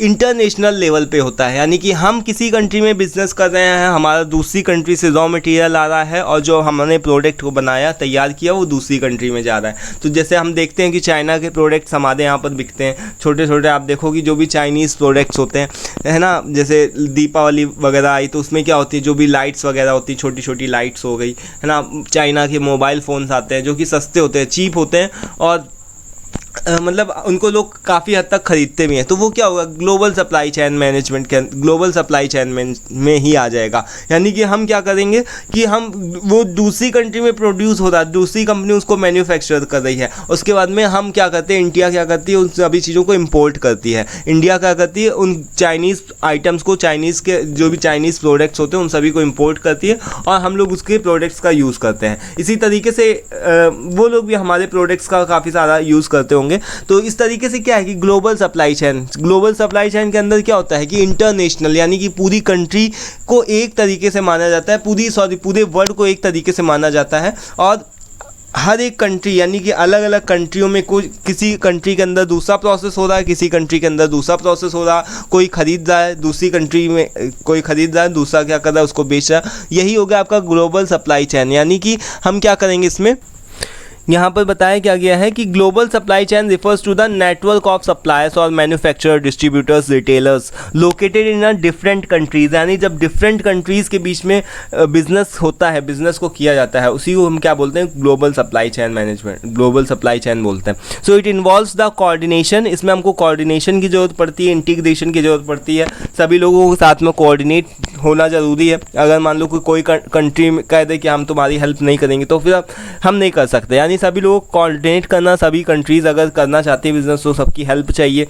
इंटरनेशनल लेवल पे होता है, यानी कि हम किसी कंट्री में बिज़नेस कर रहे हैं, हमारा दूसरी कंट्री से रॉ मटेरियल आ रहा है और जो हमने प्रोडक्ट को बनाया, तैयार किया, वो दूसरी कंट्री में जा रहा है। तो जैसे हम देखते हैं कि चाइना के प्रोडक्ट्स हमारे यहाँ पर बिकते हैं, छोटे छोटे, आप देखो कि जो भी चाइनीज़ प्रोडक्ट्स होते हैं, है ना, जैसे दीपावली वगैरह आई तो उसमें क्या होती है, जो भी लाइट्स वगैरह होती है, छोटी छोटी लाइट्स हो गई, है ना, चाइना के मोबाइल फ़ोन्स आते हैं जो कि सस्ते होते हैं, चीप होते हैं और मतलब उनको लोग काफ़ी हद तक ख़रीदते भी हैं। तो वो क्या होगा, ग्लोबल सप्लाई चेन मैनेजमेंट के, ग्लोबल सप्लाई चेन में ही आ जाएगा। यानी कि हम क्या करेंगे कि हम वो दूसरी कंट्री में प्रोड्यूस हो रहा है, दूसरी कंपनी उसको मैन्युफैक्चर कर रही है, उसके बाद में हम क्या करते हैं, इंडिया क्या करती है, उन सभी चीज़ों को इम्पोर्ट करती है। इंडिया क्या करती है, उन चाइनीज़ आइटम्स को, चाइनीज़ के जो भी चाइनीज़ प्रोडक्ट्स होते हैं उन सभी को इम्पोर्ट करती है और हम लोग उसके प्रोडक्ट्स का यूज़ करते हैं। इसी तरीके से वो लोग भी हमारे प्रोडक्ट्स का काफ़ी सारा यूज़ करते होंगे। तो इस तरीके से क्या है कि ग्लोबल सप्लाई चेन के अंदर क्या होता है कि इंटरनेशनल, यानी कि पूरी कंट्री को एक तरीके से माना जाता है, पूरे वर्ल्ड को एक तरीके से माना जाता है और हर एक कंट्री, यानी कि अलग अलग कंट्रियों में किसी कंट्री के अंदर दूसरा प्रोसेस हो रहा है, किसी कंट्री के अंदर दूसरा प्रोसेस हो रहा है, कोई खरीद रहा है दूसरी कंट्री में, कोई खरीद रहा है, दूसरा क्या कर रहा है उसको बेच रहा है। यही हो गया आपका ग्लोबल सप्लाई चेन। यानी कि हम क्या करेंगे, इसमें यहाँ पर बताया क्या गया है कि global supply chain refers to the network of suppliers और manufacturer, distributors, retailers located in a different countries. यानी जब डिफरेंट कंट्रीज़ के बीच में बिजनेस होता है, बिजनेस को किया जाता है, उसी को हम क्या बोलते हैं, global supply chain management, global supply chain बोलते हैं। So it involves the coordination, इसमें हमको कोऑर्डिनेशन की ज़रूरत पड़ती है, इंटीग्रेशन की ज़रूरत पड़ती है, सभी लोगों के साथ में कोऑर्डिनेट होना ज़रूरी है। अगर मान लो कोई कंट्री कह दे कि हम तुम्हारी हेल्प नहीं करेंगे तो फिर हम नहीं कर सकते। यानी सभी लोग कोऑर्डिनेट करना, सभी कंट्रीज़ अगर करना चाहती है बिजनेस तो सबकी हेल्प चाहिए।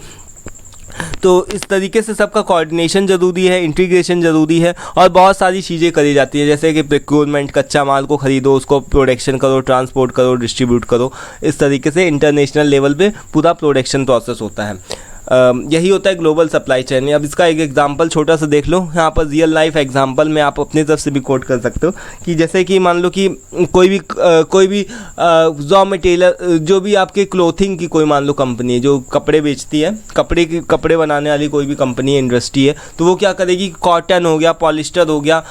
तो इस तरीके से सबका कोऑर्डिनेशन ज़रूरी है, इंटीग्रेशन ज़रूरी है और बहुत सारी चीज़ें करी जाती है, जैसे कि प्रोक्योरमेंट, कच्चा माल को ख़रीदो, उसको प्रोडक्शन करो, ट्रांसपोर्ट करो, डिस्ट्रीब्यूट करो। इस तरीके से इंटरनेशनल लेवल पे पूरा प्रोडक्शन प्रोसेस होता है। यही होता है ग्लोबल सप्लाई चेन। अब इसका एक एग्जांपल छोटा सा देख लो, यहाँ पर रियल लाइफ एग्जांपल में आप अपनी तरफ से भी कोट कर सकते हो कि जैसे कि मान लो कि कोई भी रॉ मटेरियल, जो भी आपके क्लोथिंग की कोई मान लो कंपनी है जो कपड़े बेचती है, कपड़े बनाने वाली कोई भी कंपनी है, इंडस्ट्री है, तो वो क्या करेगी, कॉटन हो गया, पॉलिस्टर हो गया,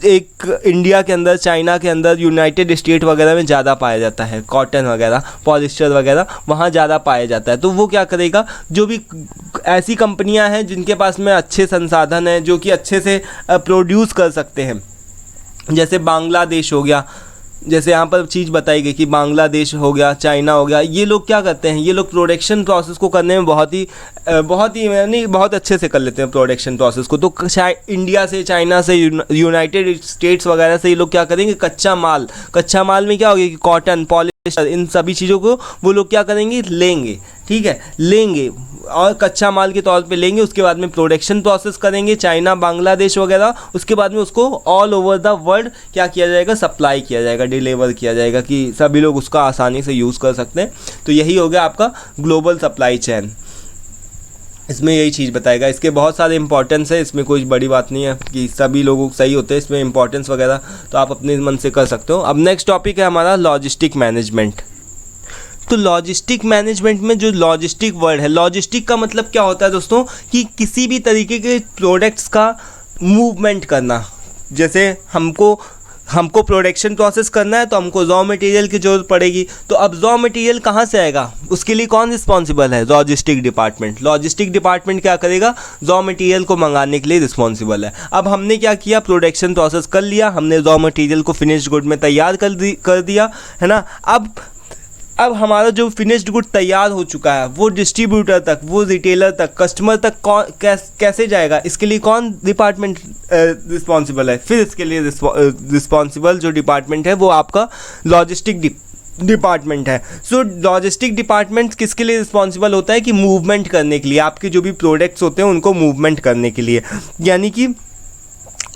एक इंडिया के अंदर, चाइना के अंदर, यूनाइटेड स्टेट वगैरह में ज़्यादा पाया जाता है, कॉटन वगैरह, पॉलिस्टर वगैरह वहाँ ज़्यादा पाया जाता है। तो वो क्या करेगा, जो भी भी ऐसी कंपनियां हैं जिनके पास में अच्छे संसाधन हैं, जो कि अच्छे से प्रोड्यूस कर सकते हैं। जैसे बांग्लादेश हो गया, जैसे यहाँ पर चीज़ बताई गई कि बांग्लादेश हो गया, चाइना हो गया, ये लोग क्या करते हैं, ये लोग प्रोडक्शन प्रोसेस को करने में बहुत ही यानी बहुत अच्छे से कर लेते हैं प्रोडक्शन प्रोसेस को। तो इंडिया से, चाइना से, यूनाइटेड स्टेट्स वगैरह से ये लोग क्या करेंगे, कच्चा माल में क्या होगा कि कॉटन, पॉलिस्टर, इन सभी चीज़ों को वो लोग क्या करेंगे, लेंगे, ठीक है, लेंगे और कच्चा माल के तौर पे लेंगे। उसके बाद में प्रोडक्शन प्रोसेस करेंगे चाइना, बांग्लादेश वगैरह। उसके बाद में उसको ऑल ओवर द वर्ल्ड क्या किया जाएगा, सप्लाई किया जाएगा, डिलीवर किया जाएगा कि सभी लोग उसका आसानी से यूज़ कर सकते हैं। तो यही हो गया आपका ग्लोबल सप्लाई चेन। इसमें यही चीज़ बताएगा। इसके बहुत सारे इंपॉर्टेंस है, इसमें कोई बड़ी बात नहीं है कि सभी लोगों सही होते हैं, इसमें इंपॉर्टेंस वगैरह तो आप अपने मन से कर सकते हो। अब नेक्स्ट टॉपिक है हमारा लॉजिस्टिक मैनेजमेंट। तो लॉजिस्टिक मैनेजमेंट में जो लॉजिस्टिक वर्ड है, लॉजिस्टिक का मतलब क्या होता है दोस्तों, कि किसी भी तरीके के प्रोडक्ट्स का मूवमेंट करना। जैसे हमको प्रोडक्शन प्रोसेस करना है तो हमको रॉ मटेरियल की ज़रूरत पड़ेगी। तो अब रॉ मटेरियल कहाँ से आएगा, उसके लिए कौन रिस्पॉन्सिबल है, लॉजिस्टिक डिपार्टमेंट। लॉजिस्टिक डिपार्टमेंट क्या करेगा, रॉ मटेरियल को मंगाने के लिए रिस्पॉन्सिबल है। अब हमने क्या किया, प्रोडक्शन प्रोसेस कर लिया, हमने रॉ मटेरियल को फिनिश्ड गुड में तैयार कर दिया, है ना। अब हमारा जो फिनिश्ड गुड तैयार हो चुका है वो डिस्ट्रीब्यूटर तक, वो रिटेलर तक, कस्टमर तक कैसे जाएगा, इसके लिए कौन डिपार्टमेंट रिस्पॉन्सिबल है। फिर इसके लिए रिस्पॉन्सिबल जो डिपार्टमेंट है वो आपका लॉजिस्टिक डिपार्टमेंट है। सो लॉजिस्टिक डिपार्टमेंट किसके लिए रिस्पॉन्सिबल होता है, कि मूवमेंट करने के लिए, आपके जो भी प्रोडक्ट्स होते हैं उनको मूवमेंट करने के लिए, यानी कि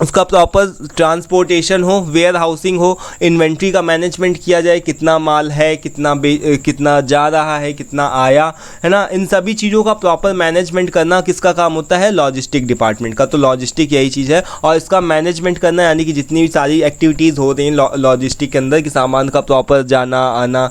उसका प्रॉपर ट्रांसपोर्टेशन हो, वेयर हाउसिंग हो, इन्वेंट्री का मैनेजमेंट किया जाए, कितना माल है, कितना जा रहा है, कितना आया, है ना। इन सभी चीज़ों का प्रॉपर मैनेजमेंट करना किसका काम होता है, लॉजिस्टिक डिपार्टमेंट का। तो लॉजिस्टिक यही चीज़ है, और इसका मैनेजमेंट करना यानी कि जितनी भी सारी एक्टिविटीज़ हो रही हैं लॉजिस्टिक के अंदर, कि सामान का प्रॉपर जाना आना,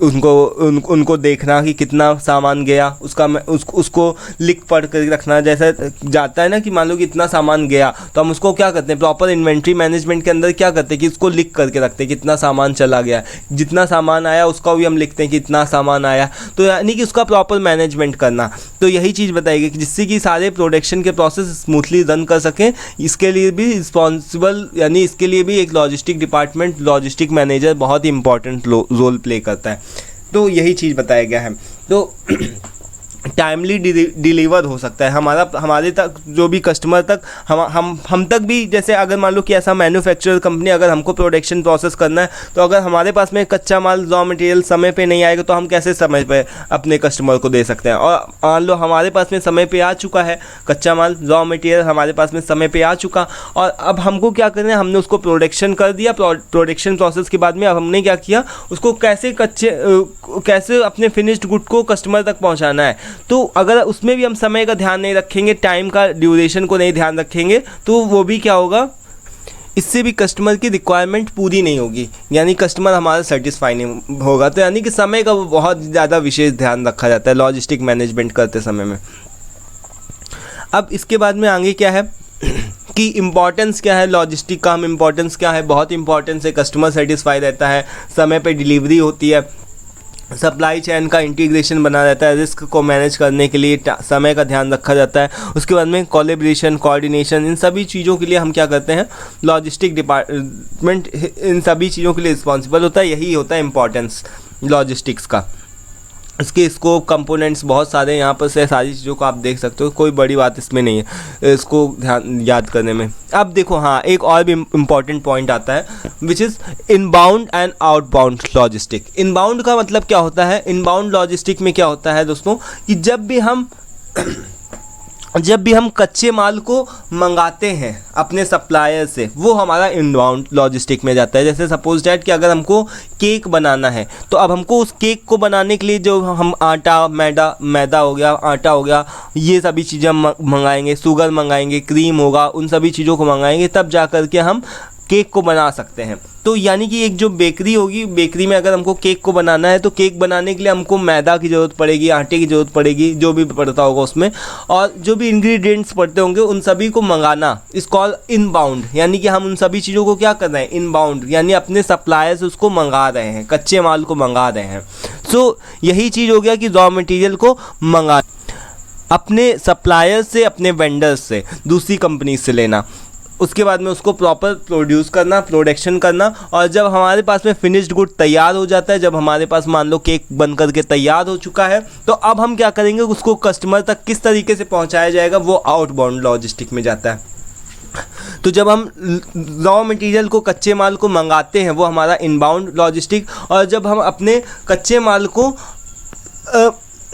उनको देखना कि कितना सामान गया, उसको लिख पढ़ कर रखना। जैसे जाता है ना कि मान लो कि इतना सामान गया, तो हम उसको क्या करते हैं, प्रॉपर इन्वेंट्री मैनेजमेंट के अंदर क्या करते हैं कि इसको लिख करके रखते हैं कितना सामान चला गया, जितना सामान आया उसका भी हम लिखते हैं कि इतना सामान आया। तो यानी कि उसका प्रॉपर मैनेजमेंट करना। तो यही चीज़ बताएगी कि जिससे कि सारे प्रोडक्शन के प्रोसेस स्मूथली रन कर सकें, इसके लिए भी रिस्पॉन्सिबल, यानी इसके लिए भी एक लॉजिस्टिक डिपार्टमेंट, लॉजिस्टिक मैनेजर बहुत ही इंपॉर्टेंट रोल प्ले करता है। तो यही चीज़ बताया गया है। तो टाइमली डिलीवर हो सकता है हमारे तक, जो भी कस्टमर तक, हम तक भी। जैसे अगर मान लो कि ऐसा मैन्युफैक्चरर कंपनी, अगर हमको प्रोडक्शन प्रोसेस करना है, तो अगर हमारे पास में कच्चा माल, रॉ मटेरियल समय पे नहीं आएगा, तो हम कैसे समय पे अपने कस्टमर को दे सकते हैं। और मान लो हमारे पास में समय पे आ चुका है कच्चा माल, रॉ मटेरियल हमारे पास में समय पे आ चुका, और अब हमको क्या करना है, हमने उसको प्रोडक्शन कर दिया। प्रोडक्शन प्रोसेस के बाद में अब हमने क्या किया, उसको कैसे अपने फिनिश्ड गुड को कस्टमर तक पहुँचाना है। तो अगर उसमें भी हम समय का ध्यान नहीं रखेंगे, टाइम का ड्यूरेशन को नहीं ध्यान रखेंगे, तो वो भी क्या होगा, इससे भी कस्टमर की रिक्वायरमेंट पूरी नहीं होगी, यानी कस्टमर हमारा सेटिस्फाई नहीं होगा। तो यानी कि समय का बहुत ज़्यादा विशेष ध्यान रखा जाता है लॉजिस्टिक मैनेजमेंट करते समय में। अब इसके बाद में आगे क्या है कि इम्पॉर्टेंस क्या है, लॉजिस्टिक का हम इम्पॉर्टेंस क्या है, बहुत इंपॉर्टेंस है। कस्टमर सेटिस्फाई रहता है, समय पे डिलीवरी होती है, सप्लाई चेन का इंटीग्रेशन बना रहता है, रिस्क को मैनेज करने के लिए समय का ध्यान रखा जाता है। उसके बाद में कोलैबोरेशन, कोऑर्डिनेशन, इन सभी चीज़ों के लिए हम क्या करते हैं, लॉजिस्टिक डिपार्टमेंट इन सभी चीज़ों के लिए रिस्पॉन्सिबल होता है। यही होता है इम्पॉर्टेंस लॉजिस्टिक्स का। इसके स्कोप, कंपोनेंट्स बहुत सारे यहाँ पर से सारी चीज़ों को आप देख सकते हो, कोई बड़ी बात इसमें नहीं है इसको ध्यान याद करने में। अब देखो, हाँ, एक और भी इम्पॉर्टेंट पॉइंट आता है, which is inbound and outbound logistic. Inbound का मतलब क्या होता है, इनबाउंड लॉजिस्टिक में क्या होता है दोस्तों, कि जब भी हम कच्चे माल को मंगाते हैं अपने सप्लायर से, वो हमारा इनबाउंड लॉजिस्टिक में जाता है। जैसे सपोज डैट कि अगर हमको केक बनाना है, तो अब हमको उस केक को बनाने के लिए जो हम आटा, मैदा हो गया, आटा हो गया, ये सभी चीज़ें मंगाएंगे, शुगर मंगाएंगे, क्रीम होगा, उन सभी चीज़ों को मंगाएंगे, तब जा कर के हम केक को बना सकते हैं। तो यानी कि एक जो बेकरी होगी, बेकरी में अगर हमको केक को बनाना है, तो केक बनाने के लिए हमको मैदा की ज़रूरत पड़ेगी, आटे की ज़रूरत पड़ेगी, जो भी पड़ता होगा उसमें, और जो भी इंग्रेडिएंट्स पड़ते होंगे उन सभी को मंगाना इस कॉल इनबाउंड। यानी कि हम उन सभी चीज़ों को क्या कर रहे हैं, इनबाउंड, यानी अपने सप्लायर से उसको मंगा रहे हैं, कच्चे माल को मंगा रहे हैं। सो यही चीज़ हो गया कि रॉ मटेरियल को मंगा। अपने सप्लायर से, अपने वेंडर्स से, दूसरी कंपनी से लेना, उसके बाद में उसको प्रॉपर प्रोड्यूस करना, प्रोडक्शन करना, और जब हमारे पास में फिनिश्ड गुड तैयार हो जाता है, जब हमारे पास मान लो केक बन करके तैयार हो चुका है, तो अब हम क्या करेंगे, उसको कस्टमर तक किस तरीके से पहुंचाया जाएगा, वो आउटबाउंड लॉजिस्टिक में जाता है। तो जब हम रॉ मटेरियल को, कच्चे माल को मंगाते हैं, वो हमारा इनबाउंड लॉजिस्टिक, और जब हम अपने कच्चे माल को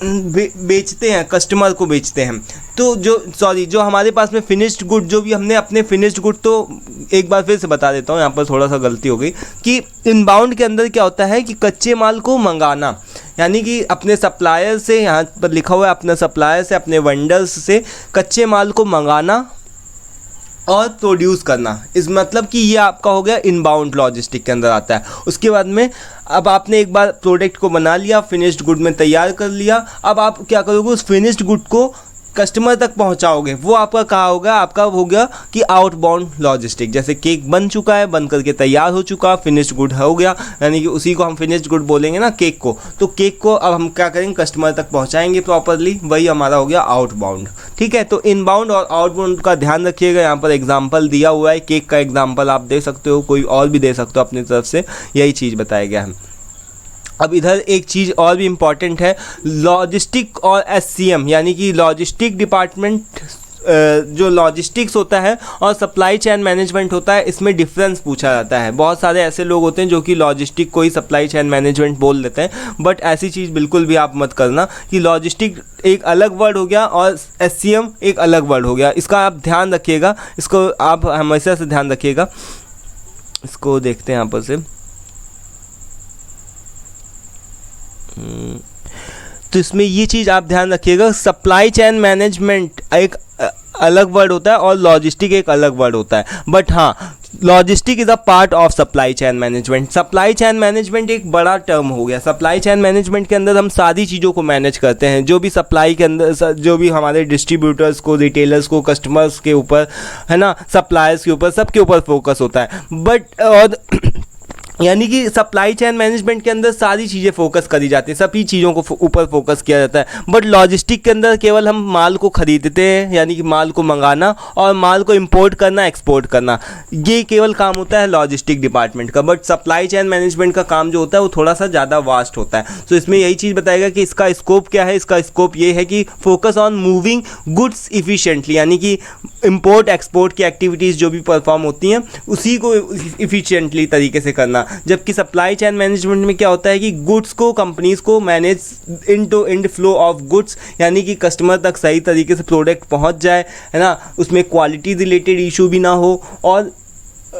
बेचते हैं, कस्टमर को बेचते हैं, तो जो हमारे पास में फिनिश्ड गुड, जो भी हमने अपने फिनिश्ड गुड, तो एक बार फिर से बता देता हूँ, यहाँ पर थोड़ा सा गलती हो गई कि इनबाउंड के अंदर क्या होता है कि कच्चे माल को मंगाना, यानी कि अपने सप्लायर से, यहाँ पर लिखा हुआ है अपने सप्लायर से, अपने वेंडर्स से कच्चे माल को मंगाना और प्रोड्यूस करना, इस मतलब कि ये आपका हो गया इनबाउंड लॉजिस्टिक के अंदर आता है। उसके बाद में अब आपने एक बार प्रोडक्ट को बना लिया, फिनिश्ड गुड में तैयार कर लिया, अब आप क्या करोगे, उस फिनिश्ड गुड को कस्टमर तक पहुंचाओगे, वो आपका कहाँ होगा, आपका हो गया कि आउटबाउंड लॉजिस्टिक। जैसे केक बन चुका है, बन करके तैयार हो चुका, फिनिश्ड गुड हो गया, यानी कि उसी को हम फिनिश्ड गुड बोलेंगे ना केक को, तो केक को अब हम क्या करेंगे, कस्टमर तक पहुंचाएंगे प्रॉपरली, वही हमारा हो गया आउटबाउंड। ठीक है, तो इनबाउंड और आउटबाउंड का ध्यान रखिएगा। यहाँ पर एग्जाम्पल दिया हुआ है, केक का एग्जाम्पल आप दे सकते हो, कोई और भी दे सकते हो अपनी तरफ से, यही चीज़ बताया गया है। अब इधर एक चीज़ और भी इम्पॉर्टेंट है, लॉजिस्टिक और एससीएम, यानी कि लॉजिस्टिक डिपार्टमेंट, जो लॉजिस्टिक्स होता है और सप्लाई चेन मैनेजमेंट होता है, इसमें डिफरेंस पूछा जाता है। बहुत सारे ऐसे लोग होते हैं जो कि लॉजिस्टिक को ही सप्लाई चेन मैनेजमेंट बोल देते हैं, बट ऐसी चीज़ बिल्कुल भी आप मत करना कि लॉजिस्टिक एक अलग वर्ड हो गया और एससीएम एक अलग वर्ड हो गया। इसका आप ध्यान रखिएगा, इसको आप हमेशा से ध्यान रखिएगा। इसको देखते हैं यहाँ पर से, तो इसमें ये चीज़ आप ध्यान रखिएगा, सप्लाई चेन मैनेजमेंट एक अलग वर्ड होता है और लॉजिस्टिक एक अलग वर्ड होता है, बट हाँ, logistic is a part of supply chain management. Supply chain management एक बड़ा टर्म हो गया। सप्लाई चेन मैनेजमेंट के अंदर हम सारी चीज़ों को मैनेज करते हैं, जो भी सप्लाई के अंदर, जो भी हमारे डिस्ट्रीब्यूटर्स को, रिटेलर्स को, कस्टमर्स के ऊपर, है ना, सप्लायर्स के ऊपर, सबके ऊपर फोकस होता है। बट और यानी कि सप्लाई चेन मैनेजमेंट के अंदर सारी चीज़ें फोकस करी जाती हैं, सभी चीज़ों को ऊपर फोकस किया जाता है। बट लॉजिस्टिक के अंदर केवल हम माल को ख़रीदते हैं, यानी कि माल को मंगाना और माल को इंपोर्ट करना, एक्सपोर्ट करना, ये केवल काम होता है लॉजिस्टिक डिपार्टमेंट का। बट सप्लाई चेन मैनेजमेंट का काम जो होता है वो थोड़ा सा ज़्यादा वास्ट होता है। तो इसमें यही चीज़ बताएगा कि इसका स्कोप क्या है। इसका स्कोप ये है कि focus on moving goods efficiently, यानी कि इंपोर्ट एक्सपोर्ट की एक्टिविटीज़ जो भी परफॉर्म होती हैं उसी को इफिशिएंटली तरीके से करना। जबकि सप्लाई चेन मैनेजमेंट में क्या होता है कि गुड्स को, कंपनीज को manage in to end flow of goods, यानी कि कस्टमर तक सही तरीके से प्रोडक्ट पहुंच जाए, है ना, उसमें क्वालिटी रिलेटेड इशू भी ना हो, और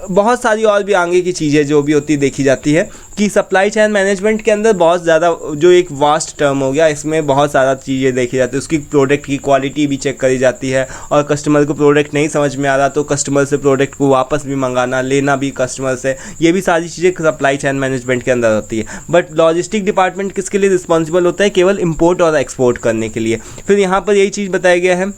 बहुत सारी और भी आगे की चीज़ें जो भी होती देखी जाती है कि सप्लाई चेन मैनेजमेंट के अंदर बहुत ज़्यादा, जो एक वास्ट टर्म हो गया, इसमें बहुत सारा चीज़ें देखी जाती है। उसकी प्रोडक्ट की क्वालिटी भी चेक करी जाती है, और कस्टमर को प्रोडक्ट नहीं समझ में आ रहा तो कस्टमर से प्रोडक्ट को वापस भी मंगाना, लेना भी कस्टमर से, ये भी सारी चीज़ें सप्लाई चेन मैनेजमेंट के अंदर होती है। बट लॉजिस्टिक डिपार्टमेंट किसके लिए रिस्पॉन्सिबल होता है? केवल इम्पोर्ट और एक्सपोर्ट करने के लिए। फिर यहाँ पर यही चीज़ बताया गया है,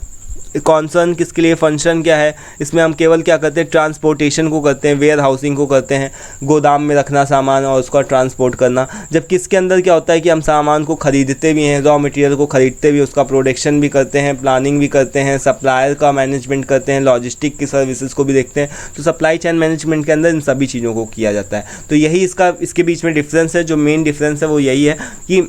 कॉन्सर्न किसके लिए, फंक्शन क्या है। इसमें हम केवल क्या करते हैं, ट्रांसपोर्टेशन को करते हैं, वेयर हाउसिंग को करते हैं, गोदाम में रखना सामान और उसका ट्रांसपोर्ट करना। जबकि इसके अंदर क्या होता है कि हम सामान को ख़रीदते भी हैं, रॉ मटेरियल को ख़रीदते भी, उसका प्रोडक्शन भी करते हैं, प्लानिंग भी करते हैं, सप्लायर का मैनेजमेंट करते हैं, लॉजिस्टिक की सर्विसेज को भी देखते हैं। तो सप्लाई चेन मैनेजमेंट के अंदर इन सभी चीज़ों को किया जाता है। तो यही इसके बीच में डिफरेंस है। जो मेन डिफरेंस है वो यही है कि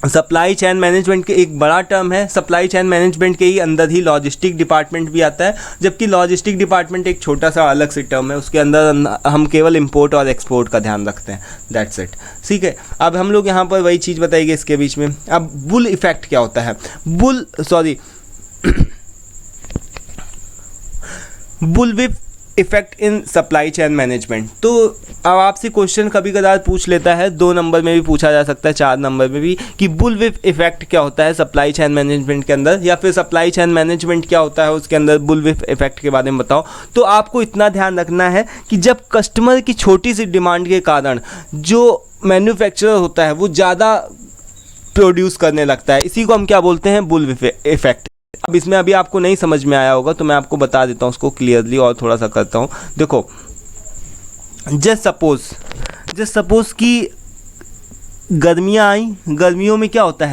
सप्लाई चेन मैनेजमेंट के एक बड़ा टर्म है, सप्लाई चेन मैनेजमेंट के ही अंदर ही लॉजिस्टिक डिपार्टमेंट भी आता है, जबकि लॉजिस्टिक डिपार्टमेंट एक छोटा सा अलग से टर्म है, उसके अंदर हम केवल इंपोर्ट और एक्सपोर्ट का ध्यान रखते हैं। दैट्स इट, ठीक है। अब हम लोग यहाँ पर वही चीज़ बताएंगे इसके बीच में। अब बुल इफेक्ट क्या होता है? Bullwhip effect in supply chain management. तो अब आपसे क्वेश्चन कभी कदार पूछ लेता है, 2 नंबर में भी पूछा जा सकता है, 4 नंबर में भी, कि बुलविप इफेक्ट क्या होता है सप्लाई चेन मैनेजमेंट के अंदर, या फिर सप्लाई चेन मैनेजमेंट क्या होता है उसके अंदर, बुलविप इफेक्ट के बारे में बताओ। तो आपको इतना ध्यान रखना है कि जब कस्टमर की छोटी सी डिमांड के कारण जो मैन्युफैक्चरर होता है वो ज़्यादा प्रोड्यूस करने लगता है, इसी को हम क्या बोलते हैं? बुलविप इफेक्ट। अब इसमें अभी आपको नहीं समझ में आया होगा तो मैं आपको बता देता हूँ उसको क्लियरली और थोड़ा सा करता हूँ। देखो, जस्ट सपोज कि गर्मियाँ आई, गर्मियों में क्या होता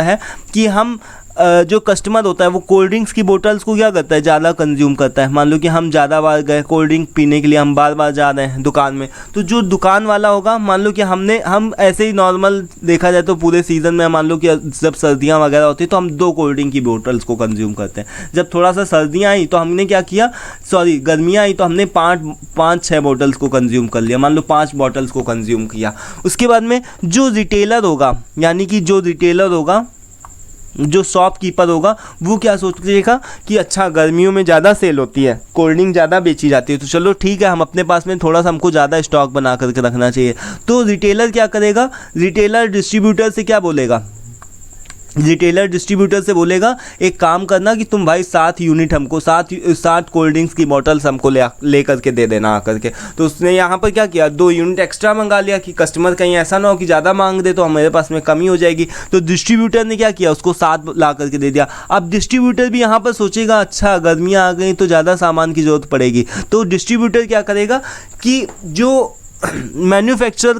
है कि हम जो कस्टमर होता है वो कोल्ड ड्रिंक्स की बोतल्स को क्या करता है, ज़्यादा कंज्यूम करता है। मान लो कि हम ज़्यादा बार गए कोल्ड ड्रिंक पीने के लिए, हम बार बार जा रहे हैं दुकान में, तो जो दुकान वाला होगा, मान लो कि हम ऐसे ही नॉर्मल देखा जाए तो पूरे सीज़न में मान लो कि जब सर्दियाँ वगैरह होती है तो हम 2 कोल्ड ड्रिंक की बोतल्स को कंज्यूम करते हैं। जब थोड़ा सा सर्दियाँ आई तो हमने क्या किया, गर्मियाँ आई तो हमने 5-6 बोतल्स को कंज्यूम कर लिया, मान लो 5 बॉटल्स को कंज्यूम किया। उसके बाद में जो रिटेलर होगा, यानी कि जो रिटेलर होगा, जो शॉपकीपर होगा, वो क्या सोचेगा कि अच्छा गर्मियों में ज़्यादा सेल होती है, कोल्ड ड्रिंक ज़्यादा बेची जाती है, तो चलो ठीक है, हम अपने पास में थोड़ा सा हमको ज़्यादा स्टॉक बना करके रखना चाहिए। तो रिटेलर क्या करेगा, रिटेलर डिस्ट्रीब्यूटर से क्या बोलेगा, रिटेलर डिस्ट्रीब्यूटर से बोलेगा एक काम करना कि तुम भाई 7 यूनिट हमको 7 कोल्ड ड्रिंक्स की बॉटल्स हमको ले करके दे देना आकर के। तो उसने यहाँ पर क्या किया, 2 यूनिट एक्स्ट्रा मंगा लिया कि कस्टमर कहीं ऐसा ना हो कि ज़्यादा मांग दे तो हमारे पास में कमी हो जाएगी। तो डिस्ट्रीब्यूटर ने क्या किया, उसको 7 ला करके दे दिया। अब डिस्ट्रीब्यूटर भी यहाँ पर सोचेगा अच्छा गर्मियाँ आ गई तो ज़्यादा सामान की ज़रूरत पड़ेगी, तो डिस्ट्रीब्यूटर क्या करेगा कि जो मैन्युफैक्चरर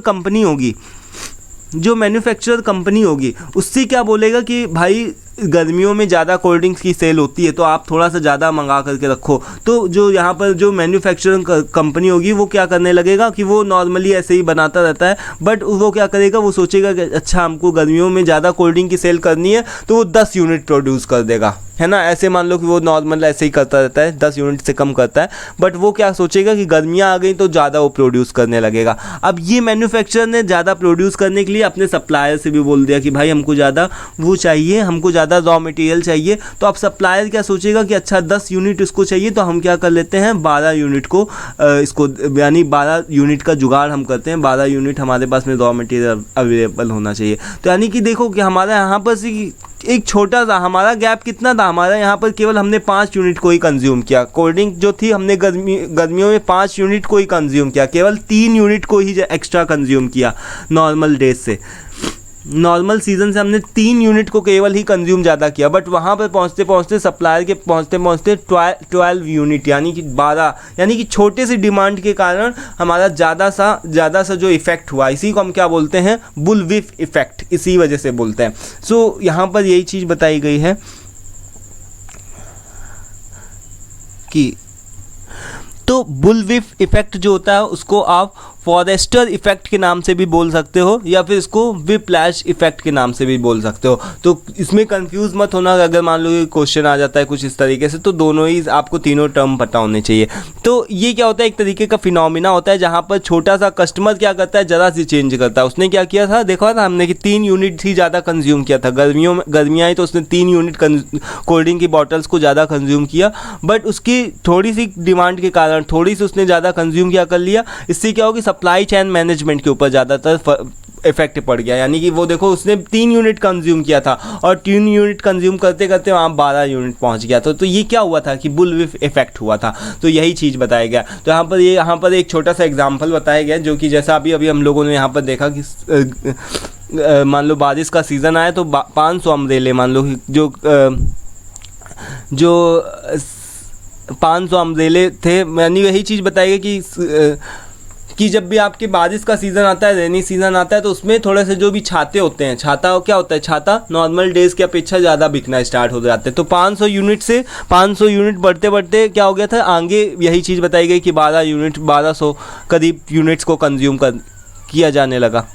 कंपनी होगी उससे क्या बोलेगा कि भाई गर्मियों में ज़्यादा कोल्ड ड्रिंक्स की सेल होती है तो आप थोड़ा सा ज़्यादा मंगा करके रखो। तो जो यहाँ पर जो मैन्युफैक्चरिंग कंपनी होगी वो क्या करने लगेगा कि वो नॉर्मली ऐसे ही बनाता रहता है, बट वो क्या करेगा, वो सोचेगा कि अच्छा हमको गर्मियों में ज़्यादा कोल्ड ड्रिंक की सेल करनी है तो वो 10 यूनिट प्रोड्यूस कर देगा, है ना। ऐसे मान लो कि वो नॉर्मल ऐसे ही करता रहता है, 10 यूनिट से कम करता है, बट वो क्या सोचेगा कि गर्मियाँ आ गई तो ज़्यादा वो प्रोड्यूस करने लगेगा। अब ये मैन्युफैक्चरर ने ज़्यादा प्रोड्यूस करने के लिए अपने सप्लायर से भी बोल दिया कि भाई हमको ज़्यादा वो चाहिए, हमको ज़्यादा रॉ मटेरियल चाहिए। तो अब सप्लायर क्या सोचेगा कि अच्छा 10 यूनिट इसको चाहिए तो हम क्या कर लेते हैं 12 यूनिट को इसको, यानी 12 यूनिट का जुगाड़ हम करते हैं, 12 यूनिट हमारे पास में रॉ मटेरियल अवेलेबल होना चाहिए। तो यानी कि देखो कि हमारा यहाँ पर से एक छोटा सा हमारा गैप कितना था, हमारा यहाँ पर केवल हमने 5 यूनिट को ही कंज्यूम किया। कोल्ड ड्रिंक जो थी हमने गर्मियों में 5 यूनिट को ही कंज्यूम किया, केवल 3 यूनिट को ही एक्स्ट्रा कंज्यूम किया नॉर्मल डेज से। नॉर्मल सीज़न से हमने 3 यूनिट को केवल ही कंज्यूम ज़्यादा किया, बट वहाँ पर पहुँचते पहुँचते सप्लायर के पहुँचते 12 यूनिट यानी कि 12, यानी कि छोटे से डिमांड के कारण हमारा ज़्यादा सा जो इफ़ेक्ट हुआ, इसी को हम क्या बोलते हैं, बुलविप इफ़ेक्ट, इसी वजह से बोलते हैं। सो यहाँ पर यही चीज़ बताई गई है कि तो बुलविप इफ़ेक्ट जो होता है उसको आप फॉरेस्टर इफ़ेक्ट के नाम से भी बोल सकते हो या फिर इसको विप्लैश इफ़ेक्ट के नाम से भी बोल सकते हो। तो इसमें कंफ्यूज मत होना, अगर मान लो क्वेश्चन आ जाता है कुछ इस तरीके से, तो दोनों ही आपको तीनों टर्म पता होने चाहिए। तो ये क्या होता है, एक तरीके का फिनोमिना होता है जहाँ पर छोटा सा कस्टमर क्या करता है, ज़रा सी चेंज करता है। उसने क्या किया था, देखा था हमने कि 3 यूनिट ही ज़्यादा कंज्यूम किया था, गर्मियाँ आई तो उसने 3 यूनिट कोल्ड ड्रिंक की बॉटल्स को ज़्यादा कंज्यूम किया, बट उसकी थोड़ी सी डिमांड के कारण थोड़ी सी उसने ज़्यादा कंज्यूम किया कर लिया। इससे क्या होगी, सप्लाई चेन मैनेजमेंट के ऊपर ज़्यादातर इफेक्ट पड़ गया। यानी कि वो देखो उसने 3 यूनिट कंज्यूम किया था और 3 यूनिट कंज्यूम करते करते वहाँ 12 यूनिट पहुँच गया। तो ये क्या हुआ था कि बुलविप इफेक्ट हुआ था। तो यही चीज़ बताया गया। तो यहाँ पर एक छोटा सा एग्जाम्पल बताया गया, जो कि जैसा अभी हम लोगों ने यहाँ पर देखा कि मान लो बारिश का सीज़न आया तो 500 अम्ब्रेले, मान लो जो 500 अम्ब्रेले थे। यानी यही चीज़ बताई गई कि जब भी आपके बारिश का सीज़न आता है, रेनी सीज़न आता है, तो उसमें थोड़े से जो भी छाते होते हैं, छाता क्या होता है, छाता नॉर्मल डेज़ की अपेक्षा ज़्यादा बिकना स्टार्ट हो जाते हैं। तो 500 यूनिट से 500 यूनिट बढ़ते बढ़ते क्या हो गया था, आगे यही चीज़ बताई गई कि 1200 करीब यूनिट्स को कंज्यूम किया जाने लगा।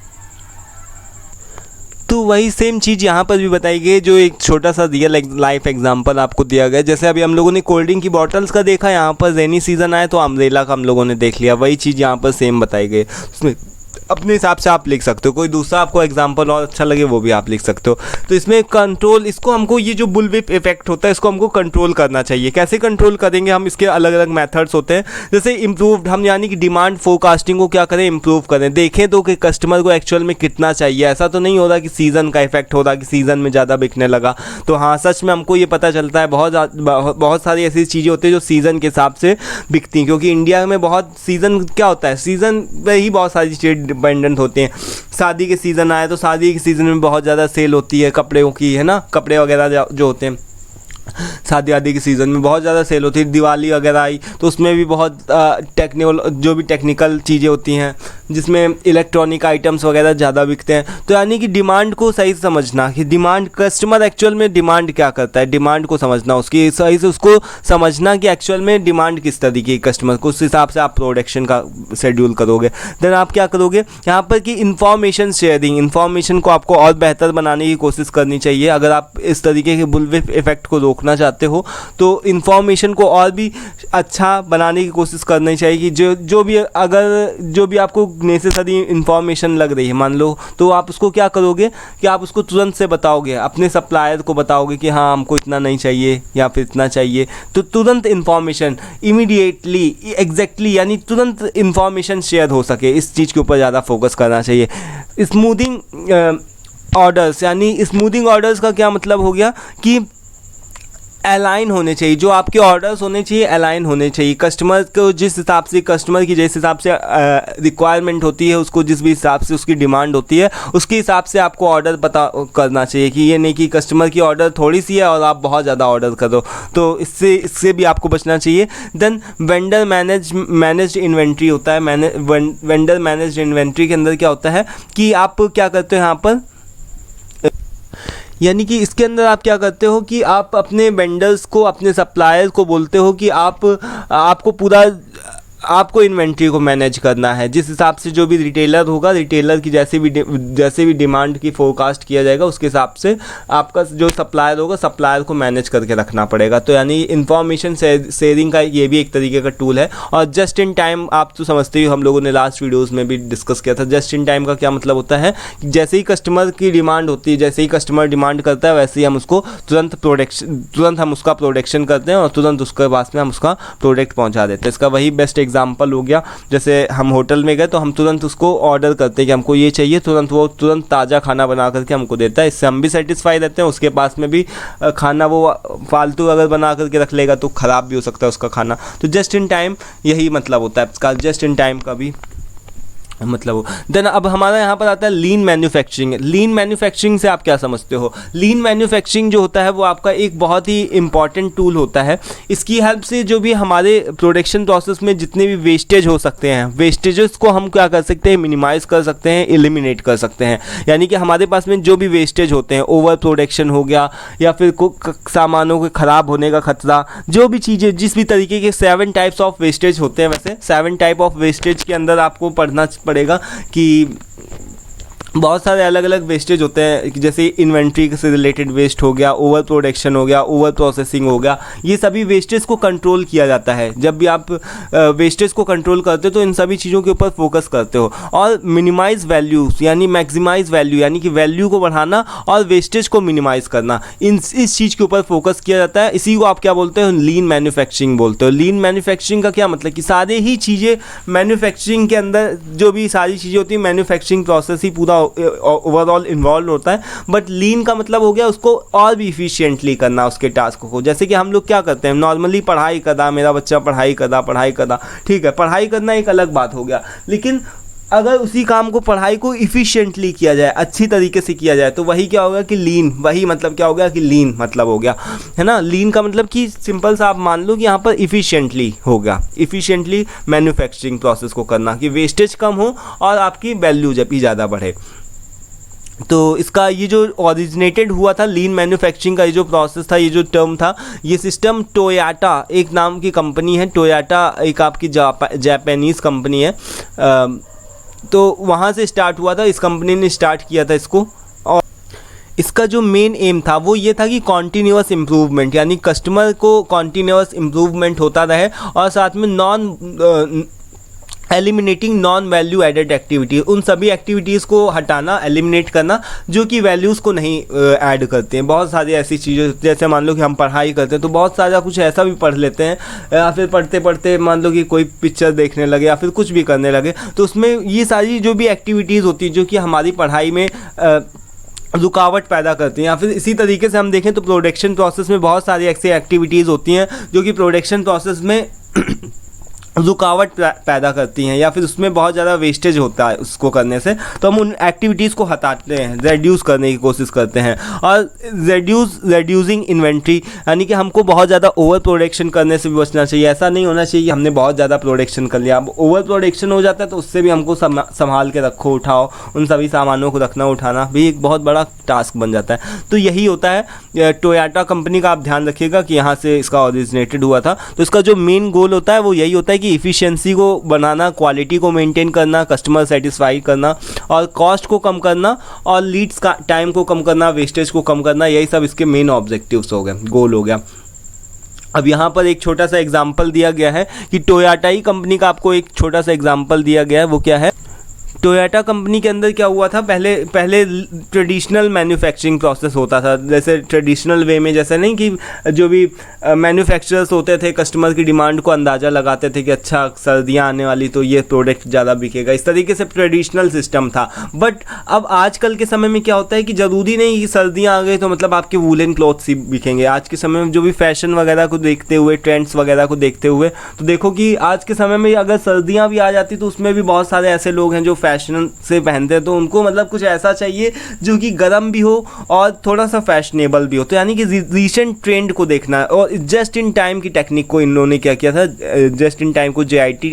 तो वही सेम चीज़ यहाँ पर भी बताई गई, जो एक छोटा सा रियल लाइफ एग्जांपल आपको दिया गया। जैसे अभी हम लोगों ने कोल्ड ड्रिंक की बॉटल्स का देखा, यहाँ पर रेनी सीज़न आए तो अम्ब्रेला का हम लोगों ने देख लिया। वही चीज़ यहाँ पर सेम बताई गई। उसमें अपने हिसाब से आप लिख सकते हो, कोई दूसरा आपको एग्जांपल और अच्छा लगे वो भी आप लिख सकते हो। तो इसमें कंट्रोल, इसको हमको ये जो बुलविप इफेक्ट होता है इसको हमको कंट्रोल करना चाहिए। कैसे कंट्रोल करेंगे हम, इसके अलग अलग मेथड्स होते हैं। जैसे इम्प्रूव्ड, हम यानी कि डिमांड फोरकास्टिंग को क्या करें, इम्प्रूव करें, देखें तो कि कस्टमर को एक्चुअल में कितना चाहिए। ऐसा तो नहीं हो रहा कि सीज़न का इफेक्ट हो रहा कि सीज़न में ज़्यादा बिकने लगा। तो हाँ, सच में हमको ये पता चलता है बहुत सारी ऐसी चीज़ें होती हैं जो सीज़न के हिसाब से बिकती हैं, क्योंकि इंडिया में बहुत सीज़न क्या होता है, सीज़न पर ही बहुत सारी चीज़ें डिपेंडेंट होती हैं। शादी के सीज़न आए तो शादी के सीज़न में बहुत ज़्यादा सेल होती है कपड़ों की, है ना, कपड़े वगैरह जो होते हैं शादी आदि के सीज़न में बहुत ज़्यादा सेल होती है। दिवाली वगैरह आई तो उसमें भी बहुत जो भी टेक्निकल चीज़ें होती हैं, जिसमें इलेक्ट्रॉनिक आइटम्स वगैरह ज़्यादा बिकते हैं। तो यानी कि डिमांड को सही से समझना कि डिमांड, कस्टमर एक्चुअल में डिमांड क्या करता है, डिमांड को समझना, उसकी सही से उसको समझना कि एक्चुअल में डिमांड किस तरीके की कस्टमर को, उस हिसाब से आप प्रोडक्शन का शेड्यूल करोगे। देन आप क्या करोगे यहाँ पर कि इंफॉर्मेशन शेयरिंग, इंफॉर्मेशन को आपको और बेहतर बनाने की कोशिश करनी चाहिए। अगर आप इस तरीके के बुलविप इफेक्ट को रोकना चाहते हो तो इंफॉर्मेशन को और भी अच्छा बनाने की कोशिश करनी चाहिए कि जो भी आपको नेसेसरी इंफॉर्मेशन लग रही है मान लो, तो आप उसको क्या करोगे कि आप उसको तुरंत से बताओगे, अपने सप्लायर को बताओगे कि हाँ हमको इतना नहीं चाहिए या फिर इतना चाहिए। तो तुरंत इंफॉर्मेशन, इमीडिएटली, एग्जैक्टली, यानी तुरंत इंफॉर्मेशन शेयर हो सके, इस चीज़ के ऊपर ज़्यादा फोकस करना चाहिए। स्मूथिंग ऑर्डर्स, यानी स्मूथिंग ऑर्डर्स का क्या मतलब हो गया कि अलाइन होने चाहिए, जो आपके ऑर्डर्स होने चाहिए अलाइन होने चाहिए कस्टमर को, जिस हिसाब से कस्टमर की जिस हिसाब से रिक्वायरमेंट होती है, उसको जिस भी हिसाब से उसकी डिमांड होती है उसके हिसाब से आपको ऑर्डर पता करना चाहिए कि ये नहीं कि कस्टमर की ऑर्डर थोड़ी सी है और आप बहुत ज़्यादा ऑर्डर करो, तो इससे भी आपको बचना चाहिए। देन वेंडर मैनेज्ड इन्वेंट्री होता है। वेंडर मैनेज्ड इन्वेंट्री के अंदर क्या होता है कि आप क्या करते हो यहाँ पर, यानी कि इसके अंदर आप क्या करते हो कि आप अपने वेंडर्स को, अपने सप्लायर्स को बोलते हो कि आपको इन्वेंट्री को मैनेज करना है, जिस हिसाब से जो भी रिटेलर होगा, रिटेलर की जैसे भी डिमांड की फोरकास्ट किया जाएगा उसके हिसाब से आपका जो सप्लायर होगा, सप्लायर को मैनेज करके रखना पड़ेगा। तो यानी इंफॉर्मेशन शेयरिंग का ये भी एक तरीके का टूल है। और जस्ट इन टाइम आप तो समझते ही, हम लोगों ने लास्ट वीडियोज़ में भी डिस्कस किया था। जस्ट इन टाइम का क्या मतलब होता है, जैसे ही कस्टमर की डिमांड होती है, जैसे ही कस्टमर डिमांड करता है वैसे ही हम उसको तुरंत हम उसका प्रोडक्शन करते हैं और तुरंत उसके पास में हम उसका प्रोडक्ट पहुँचा देते हैं। इसका वही बेस्ट एग्जाम्पल हो गया, जैसे हम होटल में गए तो हम तुरंत उसको ऑर्डर करते हैं कि हमको ये चाहिए, तुरंत वो तुरंत ताज़ा खाना बना करके हमको देता है। इससे हम भी सेटिस्फाई रहते हैं, उसके पास में भी खाना वो फालतू अगर बना करके रख लेगा तो ख़राब भी हो सकता है उसका खाना। तो जस्ट इन टाइम यही मतलब होता है इसका, जस्ट इन टाइम का भी मतलब हो। देन अब हमारा यहाँ पर आता है लीन मैन्युफैक्चरिंग। लीन मैन्युफैक्चरिंग से आप क्या समझते हो? लीन मैन्युफैक्चरिंग जो होता है वो आपका एक बहुत ही इंपॉर्टेंट टूल होता है। इसकी हेल्प से जो भी हमारे प्रोडक्शन प्रोसेस में जितने भी वेस्टेज हो सकते हैं, वेस्टेजेस को हम क्या कर सकते हैं, मिनिमाइज़ कर सकते हैं, एलिमिनेट कर सकते हैं। यानी कि हमारे पास में जो भी वेस्टेज होते हैं, ओवर प्रोडक्शन हो गया या फिर सामानों के ख़राब होने का खतरा, जो भी चीज़ें, जिस भी तरीके के 7 टाइप्स ऑफ वेस्टेज होते हैं, वैसे 7 टाइप ऑफ वेस्टेज के अंदर आपको पढ़ना पड़ेगा कि बहुत सारे अलग अलग वेस्टेज होते हैं, जैसे इन्वेंट्री से रिलेटेड वेस्ट हो गया, ओवर प्रोडक्शन हो गया, ओवर प्रोसेसिंग हो गया। ये सभी वेस्टेज को कंट्रोल किया जाता है। जब भी आप वेस्टेज को कंट्रोल करते हो तो इन सभी चीज़ों के ऊपर फोकस करते हो। और मिनिमाइज वैल्यूज यानी मैक्सिमाइज वैल्यू, यानी कि वैल्यू को बढ़ाना और वेस्टेज को मिनिमाइज करना, इस चीज़ के ऊपर फोकस किया जाता है। इसी को आप क्या बोलते हो, लीन मैन्युफैक्चरिंग बोलते हो। लीन मैन्युफैक्चरिंग का क्या मतलब कि सारे ही चीज़ें मैन्युफैक्चरिंग के अंदर, जो भी सारी चीज़ें होती हैं, मैन्युफैक्चरिंग प्रोसेस ही पूरा ओवरऑल इन्वॉल्व होता है। बट लीन का मतलब हो गया उसको और भी इफिशिएंटली करना, उसके टास्क को। जैसे कि हम लोग क्या करते हैं, नॉर्मली पढ़ाई करना, मेरा बच्चा पढ़ाई करना, ठीक है, पढ़ाई करना एक अलग बात हो गया। लेकिन अगर उसी काम को, पढ़ाई को इफ़िशिएंटली किया जाए, अच्छी तरीके से किया जाए, तो वही क्या होगा कि लीन, वही मतलब क्या हो गया कि लीन मतलब हो गया, है ना। लीन का मतलब कि सिंपल सा आप मान लो कि यहाँ पर इफ़िशिएंटली हो गया, इफ़िशिएंटली मैन्युफैक्चरिंग प्रोसेस को करना कि वेस्टेज कम हो और आपकी वैल्यू जब भी ज़्यादा बढ़े। तो इसका ये जो ओरिजिनेटेड हुआ था लीन मैन्युफैक्चरिंग का ये जो प्रोसेस था, ये जो टर्म था, ये सिस्टम टोयोटा एक नाम की कंपनी है। टोयोटा एक आपकी जापानीज़ कंपनी है, तो वहाँ से स्टार्ट हुआ था। इस कंपनी ने स्टार्ट किया था इसको, और इसका जो मेन एम था वो ये था कि कॉन्टीन्यूअस इम्प्रूवमेंट, यानी कस्टमर को कॉन्टीन्यूअस इम्प्रूवमेंट होता रहे और साथ में eliminating non value added activity, उन सभी एक्टिविटीज़ को हटाना, एलिमिनेट करना जो कि वैल्यूज़ को नहीं ऐड करते हैं। बहुत सारी ऐसी चीज़ें, जैसे मान लो कि हम पढ़ाई करते हैं तो बहुत सारा कुछ ऐसा भी पढ़ लेते हैं, या फिर पढ़ते पढ़ते मान लो कि कोई पिक्चर देखने लगे या फिर कुछ भी करने लगे, तो उसमें ये सारी जो भी एक्टिविटीज़ होती हैं जो कि हमारी पढ़ाई में रुकावट पैदा करती हैं। या फिर इसी तरीके से हम देखें तो प्रोडक्शन प्रोसेस में बहुत सारी ऐसी एक्टिविटीज़ होती हैं जो कि प्रोडक्शन प्रोसेस में रुकावट पैदा करती हैं या फिर उसमें बहुत ज़्यादा वेस्टेज होता है उसको करने से, तो हम उन एक्टिविटीज़ को हटाते हैं, रेड्यूस करने की कोशिश करते हैं। और रेड्यूसिंग इन्वेंट्री, यानी कि हमको बहुत ज़्यादा ओवर प्रोडक्शन करने से भी बचना चाहिए। ऐसा नहीं होना चाहिए कि हमने बहुत ज़्यादा प्रोडक्शन कर लिया, अब ओवर प्रोडक्शन हो जाता है तो उससे भी हमको संभाल के रखो, उठाओ, उन सभी सामानों को रखना उठाना भी एक बहुत बड़ा टास्क बन जाता है। तो यही होता है टोयोटा कंपनी का। आप ध्यान रखिएगा कि यहाँ से इसका ओरिजिनेटेड हुआ था। तो इसका जो मेन गोल होता है वो यही होता है कि इफ़िशियंसी को बनाना, क्वालिटी को मेंटेन करना, कस्टमर सेटिस्फाई करना और कॉस्ट को कम करना और लीड्स का टाइम को कम करना, वेस्टेज को कम करना, यही सब इसके मेन ऑब्जेक्टिव्स हो गए, गोल हो गया। अब यहाँ पर एक छोटा सा एग्जाम्पल दिया गया है कि टोयोटा ही कंपनी का आपको एक छोटा सा एग्जाम्पल दिया गया है। वो क्या है, टोयोटा कंपनी के अंदर क्या हुआ था, पहले ट्रेडिशनल मैन्युफैक्चरिंग प्रोसेस होता था, जैसे ट्रेडिशनल वे में, जैसे नहीं कि जो भी मैन्युफैक्चरर्स होते थे कस्टमर की डिमांड को अंदाज़ा लगाते थे कि अच्छा सर्दियाँ आने वाली तो ये प्रोडक्ट ज़्यादा बिकेगा, इस तरीके से ट्रेडिशनल सिस्टम था। बट अब आजकल के समय में क्या होता है कि ज़रूरी नहीं कि सर्दियाँ आ गई तो मतलब आपके वूलन क्लॉथ्स ही बिकेंगे। आज के समय में जो भी फैशन वगैरह को देखते हुए, ट्रेंड्स वगैरह को देखते हुए, तो देखो कि आज के समय में अगर सर्दियाँ भी आ जाती तो उसमें भी बहुत सारे ऐसे लोग हैं जो फैशन से पहनते हैं, तो उनको मतलब कुछ ऐसा चाहिए जो कि गर्म भी हो और थोड़ा सा फैशनेबल भी हो। तो यानी कि रिसेंट ट्रेंड को देखना है। और जस्ट इन टाइम की टेक्निक को इन लोगों ने क्या किया था, जस्ट इन टाइम को JIT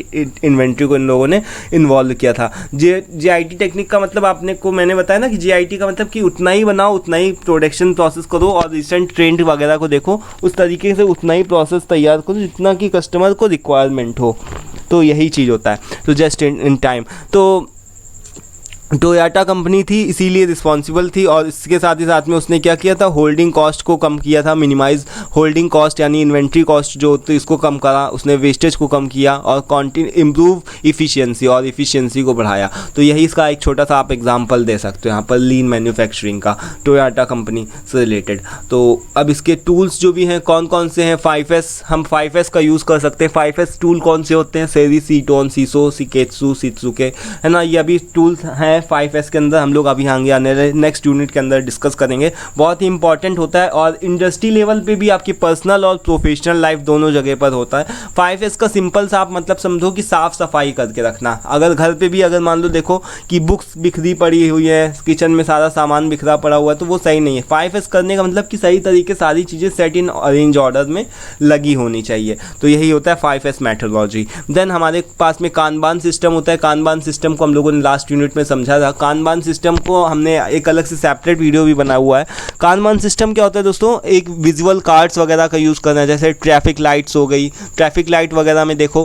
इन्वेंट्री को इन लोगों ने इन्वॉल्व किया था। JIT टेक्निक का मतलब आपने को मैंने बताया ना कि JIT का मतलब कि उतना ही बनाओ, उतना ही प्रोडक्शन प्रोसेस करो और रिसेंट ट्रेंड वगैरह को देखो, उस तरीके से उतना ही प्रोसेस तैयार करो जितना कि कस्टमर को रिक्वायरमेंट हो। तो यही चीज़ होता है। तो जस्ट इन टाइम तो टोयोटा कंपनी थी, इसीलिए रिस्पॉन्सिबल थी। और इसके साथ ही साथ में उसने क्या किया था, होल्डिंग कॉस्ट को कम किया था, मिनिमाइज होल्डिंग कॉस्ट यानी इन्वेंट्री कॉस्ट जो होती है इसको कम करा उसने, वेस्टेज को कम किया और इम्प्रूव इफ़िशियंसी और इफ़िशियंसी को बढ़ाया। तो यही इसका एक छोटा सा आप एग्जांपल दे सकते हो यहाँ पर लीन मैन्युफैक्चरिंग का, टोयोटा कंपनी से रिलेटेड। तो अब इसके टूल्स जो भी हैं कौन कौन से हैं, 5S, हम 5S का यूज़ कर सकते हैं। 5S टूल कौन से होते हैं, सेरी, सीटोन, सीसो, सिकेत्सु, शित्सुके, है ना, ये अभी टूल्स हैं 5S के अंदर। हम लोग अभी आगे आने वाले नेक्स्ट यूनिट के अंदर डिस्कस करेंगे। बहुत ही इंपॉर्टेंट होता है और इंडस्ट्री लेवल पे भी आपकी पर्सनल और प्रोफेशनल लाइफ दोनों जगह पर होता है। 5S का सिंपल सा आप मतलब समझो कि साफ़ सफाई करके रखना। अगर घर पे भी अगर मान लो देखो कि बुक्स बिखरी पड़ी हुई है, किचन में सारा सामान बिखरा पड़ा हुआ है, तो वो सही नहीं है। 5S करने का मतलब कि सही तरीके सारी चीज़ें सेट इन अरेंज ऑर्डर में लगी होनी चाहिए। तो यही होता है 5S मेथोडोलॉजी। देन हमारे पास में कानबान सिस्टम होता है। कानबान सिस्टम को हम लोगों ने लास्ट यूनिट में समझा था। कानबान सिस्टम को हमने एक अलग से सेपरेट वीडियो भी बना हुआ है। कानबान सिस्टम क्या होता है दोस्तों, एक विजुअल कार्ड्स वगैरह का यूज़ करना है, जैसे ट्रैफिक लाइट्स हो गई। ट्रैफिक लाइट वगैरह में देखो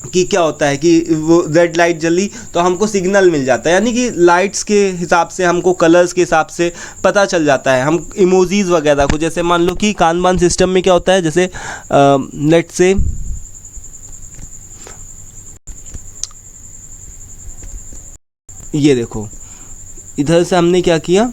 कि क्या होता है कि वो रेड लाइट जली तो हमको सिग्नल मिल जाता है, यानी कि लाइट्स के हिसाब से हमको कलर्स के हिसाब से पता चल जाता है। हम इमोजीज वगैरह को, जैसे मान लो कि कानबान सिस्टम में क्या होता है, जैसे लेट्स से ये देखो इधर से हमने क्या किया,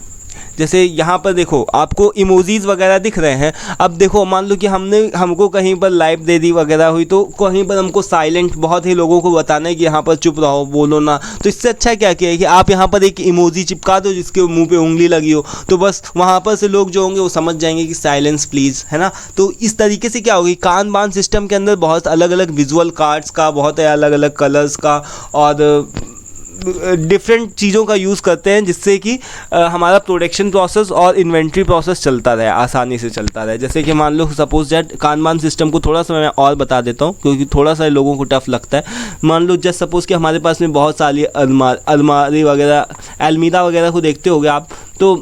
जैसे यहाँ पर देखो आपको इमोजीज वगैरह दिख रहे हैं। अब देखो मान लो कि हमको कहीं पर लाइव दे दी वगैरह हुई, तो कहीं पर हमको साइलेंट बहुत ही लोगों को बताना है कि यहाँ पर चुप रहो, बोलो ना। तो इससे अच्छा क्या किया है कि आप यहाँ पर एक इमोजी चिपका दो जिसके मुंह पे उंगली लगी हो, तो बस वहाँ पर से लोग जो होंगे वो समझ जाएंगे कि साइलेंस प्लीज़, है ना। तो इस तरीके से क्या होगी, कानबान सिस्टम के अंदर बहुत अलग अलग विजुअल कार्ड्स का, बहुत अलग अलग कलर्स का और डिफरेंट चीज़ों का यूज़ करते हैं जिससे कि हमारा प्रोडक्शन प्रोसेस और इन्वेंट्री प्रोसेस चलता रहे, आसानी से चलता रहे। जैसे कि मान लो सपोज दैट कानबान सिस्टम को थोड़ा सा मैं और बता देता हूँ क्योंकि थोड़ा सा लोगों को टफ लगता है। मान लो जस्ट सपोज कि हमारे पास में बहुत सारी अलमारी वगैरह, अलमीरा वगैरह को देखते होगे आप, तो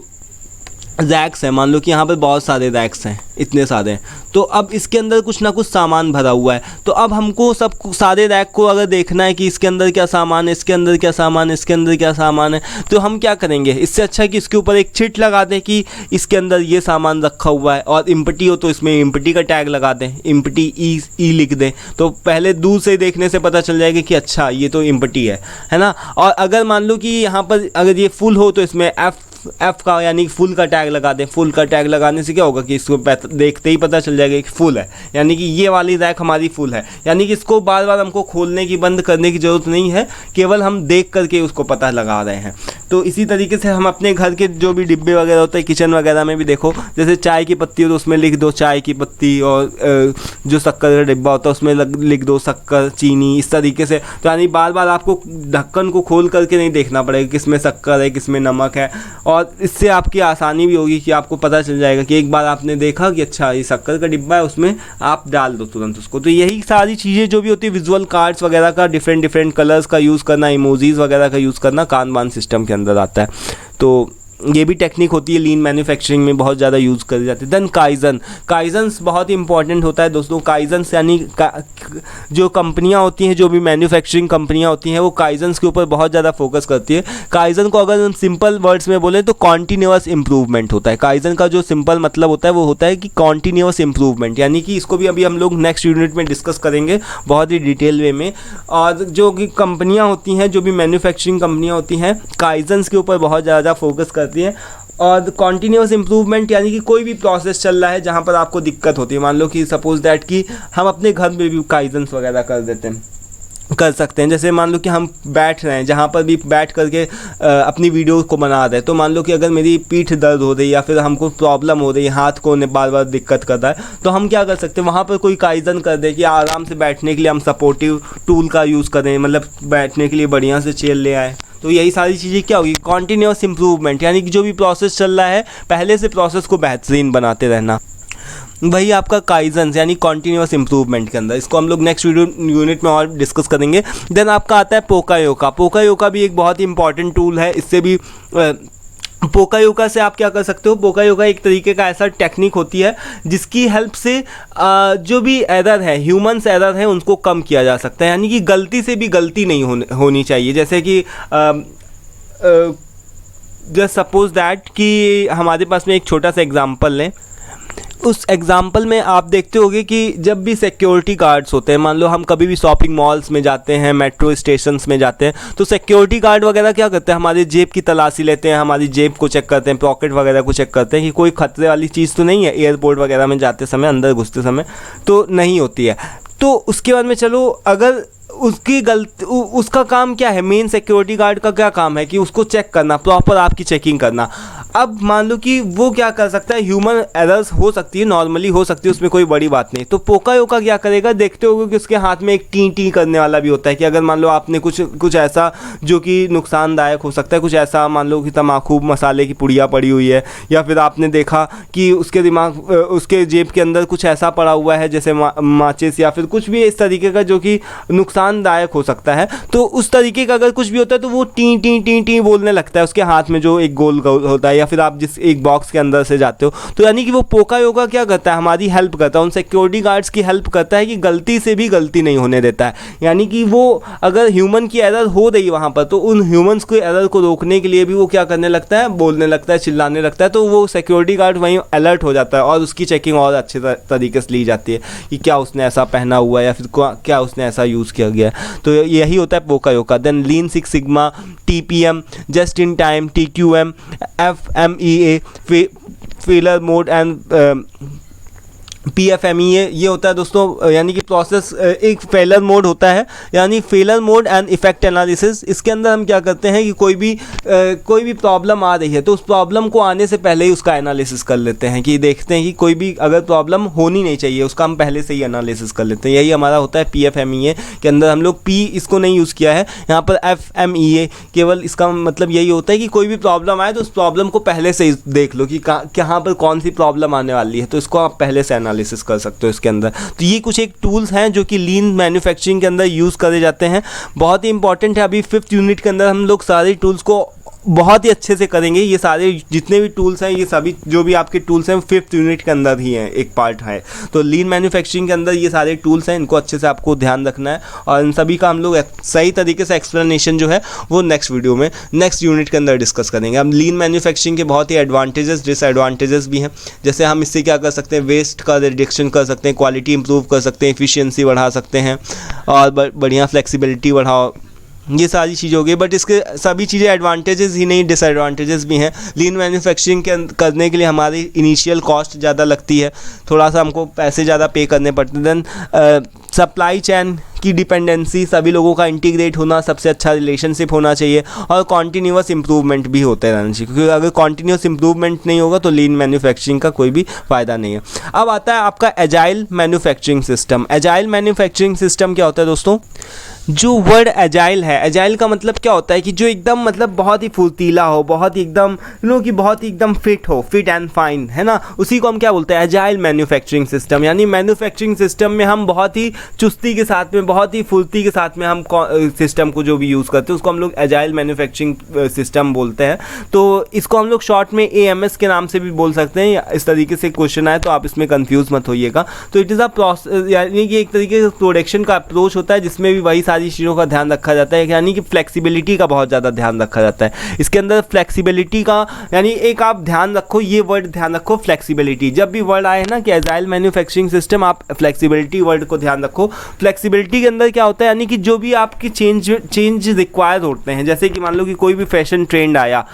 रैक्स हैं। मान लो कि यहाँ पर बहुत सारे रैक्स हैं, इतने सारे हैं, तो अब इसके अंदर कुछ ना कुछ सामान भरा हुआ है। तो अब हमको सब सारे रैक को अगर देखना है कि इसके अंदर क्या सामान है, इसके अंदर क्या सामान है, इसके अंदर क्या सामान है, तो हम क्या करेंगे, इससे अच्छा है कि इसके ऊपर एक चिट लगा दें कि इसके अंदर ये सामान रखा हुआ है, और इम्पटी हो तो इसमें इम्पटी का टैग लगा दें, इम्पटी ई लिख दें, तो पहले दूर से देखने से पता चल जाएगा कि अच्छा ये तो इम्पटी है ना। और अगर मान लो कि यहाँ पर अगर ये फुल हो तो इसमें एफ का यानी फुल का टैग लगा दें। फुल का टैग लगाने से क्या होगा कि इसको देखते ही पता चल जाएगा कि फुल है, यानी कि ये वाली रैक हमारी फुल है। यानी कि इसको बार बार हमको खोलने की, बंद करने की ज़रूरत नहीं है, केवल हम देख करके उसको पता लगा रहे हैं। तो इसी तरीके से हम अपने घर के जो भी डिब्बे वगैरह होते हैं किचन वगैरह में भी देखो, जैसे चाय की पत्ती हो तो उसमें लिख दो चाय की पत्ती, और जो शक्कर का डिब्बा होता है उसमें लिख दो शक्कर चीनी, इस तरीके से। तो यानी बार बार आपको ढक्कन को खोल करके नहीं देखना पड़ेगा किसमें शक्कर है किसमें नमक है, और इससे आपकी आसानी भी होगी कि आपको पता चल जाएगा कि एक बार आपने देखा कि अच्छा ये शक्कर का डिब्बा है, उसमें आप डाल दो तुरंत उसको। तो यही सारी चीज़ें जो भी होती है, विजुअल कार्ड्स वगैरह का डिफरेंट कलर्स का यूज़ करना, इमोजीज वगैरह का यूज़ करना कानबान सिस्टम के अंदर आता है। तो ये भी टेक्निक होती है, लीन मैन्युफैक्चरिंग में बहुत ज़्यादा यूज़ करी जाती है। देन काइजन्स बहुत ही इंपॉर्टेंट होता है दोस्तों। काइजन्स यानी जो कंपनियां होती हैं, जो भी मैन्युफैक्चरिंग कंपनियां होती हैं, वो काइजन्स के ऊपर बहुत ज़्यादा फोकस करती है। काइजन को अगर हम सिंपल वर्ड्स में बोलें तो कॉन्टीन्यूअस इंप्रूवमेंट होता है। काइजन का जो सिंपल मतलब होता है वो होता है कि कॉन्टीन्यूअस इंप्रूवमेंट, यानी कि इसको भी अभी हम लोग नेक्स्ट यूनिट में डिस्कस करेंगे बहुत ही डिटेल वे में। और जो कि कंपनियाँ होती हैं, जो भी मैन्युफैक्चरिंग कंपनियाँ होती हैं, काइजन्स के ऊपर बहुत ज़्यादा फोकस करती है। और कॉन्टीन्यूअस इंप्रूवमेंट यानी कि कोई भी प्रोसेस चल रहा है जहाँ पर आपको दिक्कत होती है, मान लो कि सपोज दैट कि हम अपने घर में भी काइजन्स वगैरह कर सकते हैं। जैसे मान लो कि हम बैठ रहे हैं, जहाँ पर भी बैठ करके अपनी वीडियो को बना रहे हैं, तो मान लो कि अगर मेरी पीठ दर्द हो रही है या फिर हमको प्रॉब्लम हो रही है, हाथ को बार बार दिक्कत कर रहा है, तो हम क्या कर सकते हैं, वहाँ पर कोई काइजन कर दे कि आराम से बैठने के लिए हम सपोर्टिव टूल का यूज़ करें, मतलब बैठने के लिए बढ़िया से चेयर ले आए। तो यही सारी चीज़ें क्या होगी, कॉन्टीन्यूअस इंप्रूवमेंट, यानी कि जो भी प्रोसेस चल रहा है पहले से प्रोसेस को बेहतरीन बनाते रहना, वही आपका काइजन्स यानी कॉन्टीन्यूअस इंप्रूवमेंट के अंदर। इसको हम लोग नेक्स्ट यूनिट में और डिस्कस करेंगे। देन आपका आता है पोकायोका। पोकायोका भी एक बहुत ही इंपॉर्टेंट टूल है। इससे भी पोकायोका से आप क्या कर सकते हो, पोकायोका एक तरीके का ऐसा टेक्निक होती है जिसकी हेल्प से जो भी एरर है, ह्यूमन्स एरर है, उनको कम किया जा सकता है। यानी कि गलती से भी गलती नहीं होनी चाहिए। जैसे कि जस्ट सपोज दैट कि हमारे पास में एक छोटा सा एग्जांपल लें। उस एग्जाम्पल में आप देखते होंगे कि जब भी सिक्योरिटी गार्ड्स होते हैं, मान लो हम कभी भी शॉपिंग मॉल्स में जाते हैं, मेट्रो स्टेशंस में जाते हैं, तो सिक्योरिटी गार्ड वगैरह क्या करते हैं, हमारी जेब की तलाशी लेते हैं, हमारी जेब को चेक करते हैं, पॉकेट वगैरह को चेक करते हैं कि कोई खतरे वाली चीज़ तो नहीं है एयरपोर्ट वगैरह में जाते समय, अंदर घुसते समय तो नहीं होती है। तो उसके बाद में चलो, अगर उसकी उसका काम क्या है, मेन सिक्योरिटी गार्ड का क्या काम है कि उसको चेक करना, प्रॉपर आपकी चेकिंग करना। अब मान लो कि वो क्या कर सकता है, ह्यूमन एरर्स हो सकती है, नॉर्मली हो सकती है, उसमें कोई बड़ी बात नहीं। तो पोकायोका क्या करेगा, देखते होगे कि उसके हाथ में एक टी टी करने वाला भी होता है कि अगर मान लो आपने कुछ ऐसा जो कि नुकसानदायक हो सकता है, कुछ ऐसा मान लो कि तम्बाकू मसाले की पुड़िया पड़ी हुई है, या फिर आपने देखा कि उसके जेब के अंदर कुछ ऐसा पड़ा हुआ है जैसे माचिस या फिर कुछ भी इस तरीके का जो कि नुकसानदायक हो सकता है, तो उस तरीके का अगर कुछ भी होता है तो वो टी टी टी टी बोलने लगता है उसके हाथ में जो एक गोल होता है, या फिर आप जिस एक बॉक्स के अंदर से जाते हो। तो यानी कि वो पोकायोका क्या करता है, हमारी हेल्प करता है, उन सिक्योरिटी गार्ड्स की हेल्प करता है कि गलती से भी गलती नहीं होने देता है। यानी कि वो अगर ह्यूमन की एरर हो रही है वहाँ पर, तो उन ह्यूमंस को एरर को रोकने के लिए भी वो क्या करने लगता है, बोलने लगता है, चिल्लाने लगता है। तो वो सिक्योरिटी गार्ड वहीं अलर्ट हो जाता है और उसकी चेकिंग और अच्छे तरीके से ली जाती है कि क्या उसने ऐसा पहना हुआ है या फिर क्या उसने ऐसा यूज़ किया गया है। तो यही होता है poka yoke. Then lean six sigma, TPM, just in time, TQM, FMEA, failure mode and PFMEA, ये होता है दोस्तों, यानी कि प्रोसेस एक फेलर मोड होता है, यानी failure mode and effect analysis. इसके अंदर हम क्या करते हैं कि कोई भी प्रॉब्लम आ रही है तो उस प्रॉब्लम को आने से पहले ही उसका एनालिसिस कर लेते हैं, कि देखते हैं कि कोई भी अगर प्रॉब्लम होनी नहीं चाहिए उसका हम पहले से ही एनालिसिस कर लेते हैं। यही हमारा होता है PFMEA के अंदर। हम लोग P इसको नहीं यूज़ किया है यहाँ पर, FMEA केवल इसका मतलब यही होता है कि कोई भी प्रॉब्लम आए तो उस प्रॉब्लम को पहले से ही देख लो कि कहाँ पर कौन सी प्रॉब्लम आने वाली है, तो इसको आप पहले से एनालिसिस कर सकते हो इसके अंदर। तो ये कुछ एक टूल्स हैं जो कि लीन मैन्युफैक्चरिंग के अंदर यूज़ करे जाते हैं, बहुत ही इंपॉर्टेंट है। अभी 5th यूनिट के अंदर हम लोग सारे टूल्स को बहुत ही अच्छे से करेंगे। ये सारे जितने भी टूल्स हैं, ये सभी जो भी आपके टूल्स हैं 5th यूनिट के अंदर ही हैं, एक पार्ट है। तो लीन मैन्युफैक्चरिंग के अंदर ये सारे टूल्स हैं, इनको अच्छे से आपको ध्यान रखना है और इन सभी का हम लोग सही तरीके से एक्सप्लेनेशन जो है वो नेक्स्ट वीडियो में नेक्स्ट यूनिट के अंदर डिस्कस करेंगे। अब लीन मैन्युफैक्चरिंग के बहुत ही एडवांटेजेस डिसएडवांटेजेस भी हैं। जैसे हम इससे क्या कर सकते हैं, वेस्ट का रिडक्शन कर सकते हैं, क्वालिटी इंप्रूव कर सकते हैं, एफिशिएंसी बढ़ा सकते हैं और बढ़िया फ्लेक्सिबिलिटी बढ़ाओ, ये सारी चीज़ें हो गई। बट इसके सभी चीज़ें एडवांटेजेस ही नहीं, डिसएडवांटेजेस भी हैं। लीन मैन्युफैक्चरिंग करने के लिए हमारी इनिशियल कॉस्ट ज़्यादा लगती है, थोड़ा सा हमको पैसे ज़्यादा पे करने पड़ते हैं। देन सप्लाई चेन की डिपेंडेंसी, सभी लोगों का इंटीग्रेट होना, सबसे अच्छा रिलेशनशिप होना चाहिए और कॉन्टीन्यूअस इंप्रूवमेंट भी होते रहना चाहिए, क्योंकि अगर कॉन्टीन्यूअस इंप्रूवमेंट नहीं होगा तो लीन मैन्युफैक्चरिंग का कोई भी फ़ायदा नहीं है। अब आता है आपका agile manufacturing system. Agile manufacturing system क्या होता है दोस्तों? जो वर्ड एजाइल है, एजाइल का मतलब क्या होता है कि जो एकदम मतलब बहुत ही फुर्तीला हो, बहुत ही एकदम कि बहुत ही एकदम फिट हो, फिट एंड फाइन, है ना, उसी को हम क्या बोलते हैं? Agile manufacturing system. यानी मैन्युफैक्चरिंग सिस्टम में हम बहुत ही चुस्ती के साथ में, बहुत ही फुर्ती के साथ में हम सिस्टम को जो भी यूज़ करते हैं उसको हम लोग एजाइल मैन्युफैक्चरिंग सिस्टम बोलते हैं। तो इसको हम लोग शॉर्ट में AMS के नाम से भी बोल सकते हैं। इस तरीके से क्वेश्चन आए तो आप इसमें कन्फ्यूज़ मत होइएगा। तो इट इज़ अ प्रोसेस, यानी कि एक तरीके से प्रोडक्शन का अप्रोच होता है जिसमें भी वही सारी चीज़ों का ध्यान रखा जाता है, यानी कि फ्लेक्सिबिलिटी का बहुत ज़्यादा ध्यान रखा जाता है। इसके अंदर फ्लेक्सिबिलिटी का, यानी एक आप ध्यान रखो, ये वर्ड ध्यान रखो, फ्लेक्सिबिलिटी। जब भी वर्ड आए ना कि एजाइल मैन्युफैक्चरिंग सिस्टम, आप फ्लेक्सिबिलिटी वर्ड को ध्यान रखो। फ्लेक्सिबिलिटी के अंदर क्या होता है? यानी कि जो भी आपकी चेंज रिक्वायर होते हैं, जैसे कि मान लो कि कोई भी फैशन ट्रेंड आया,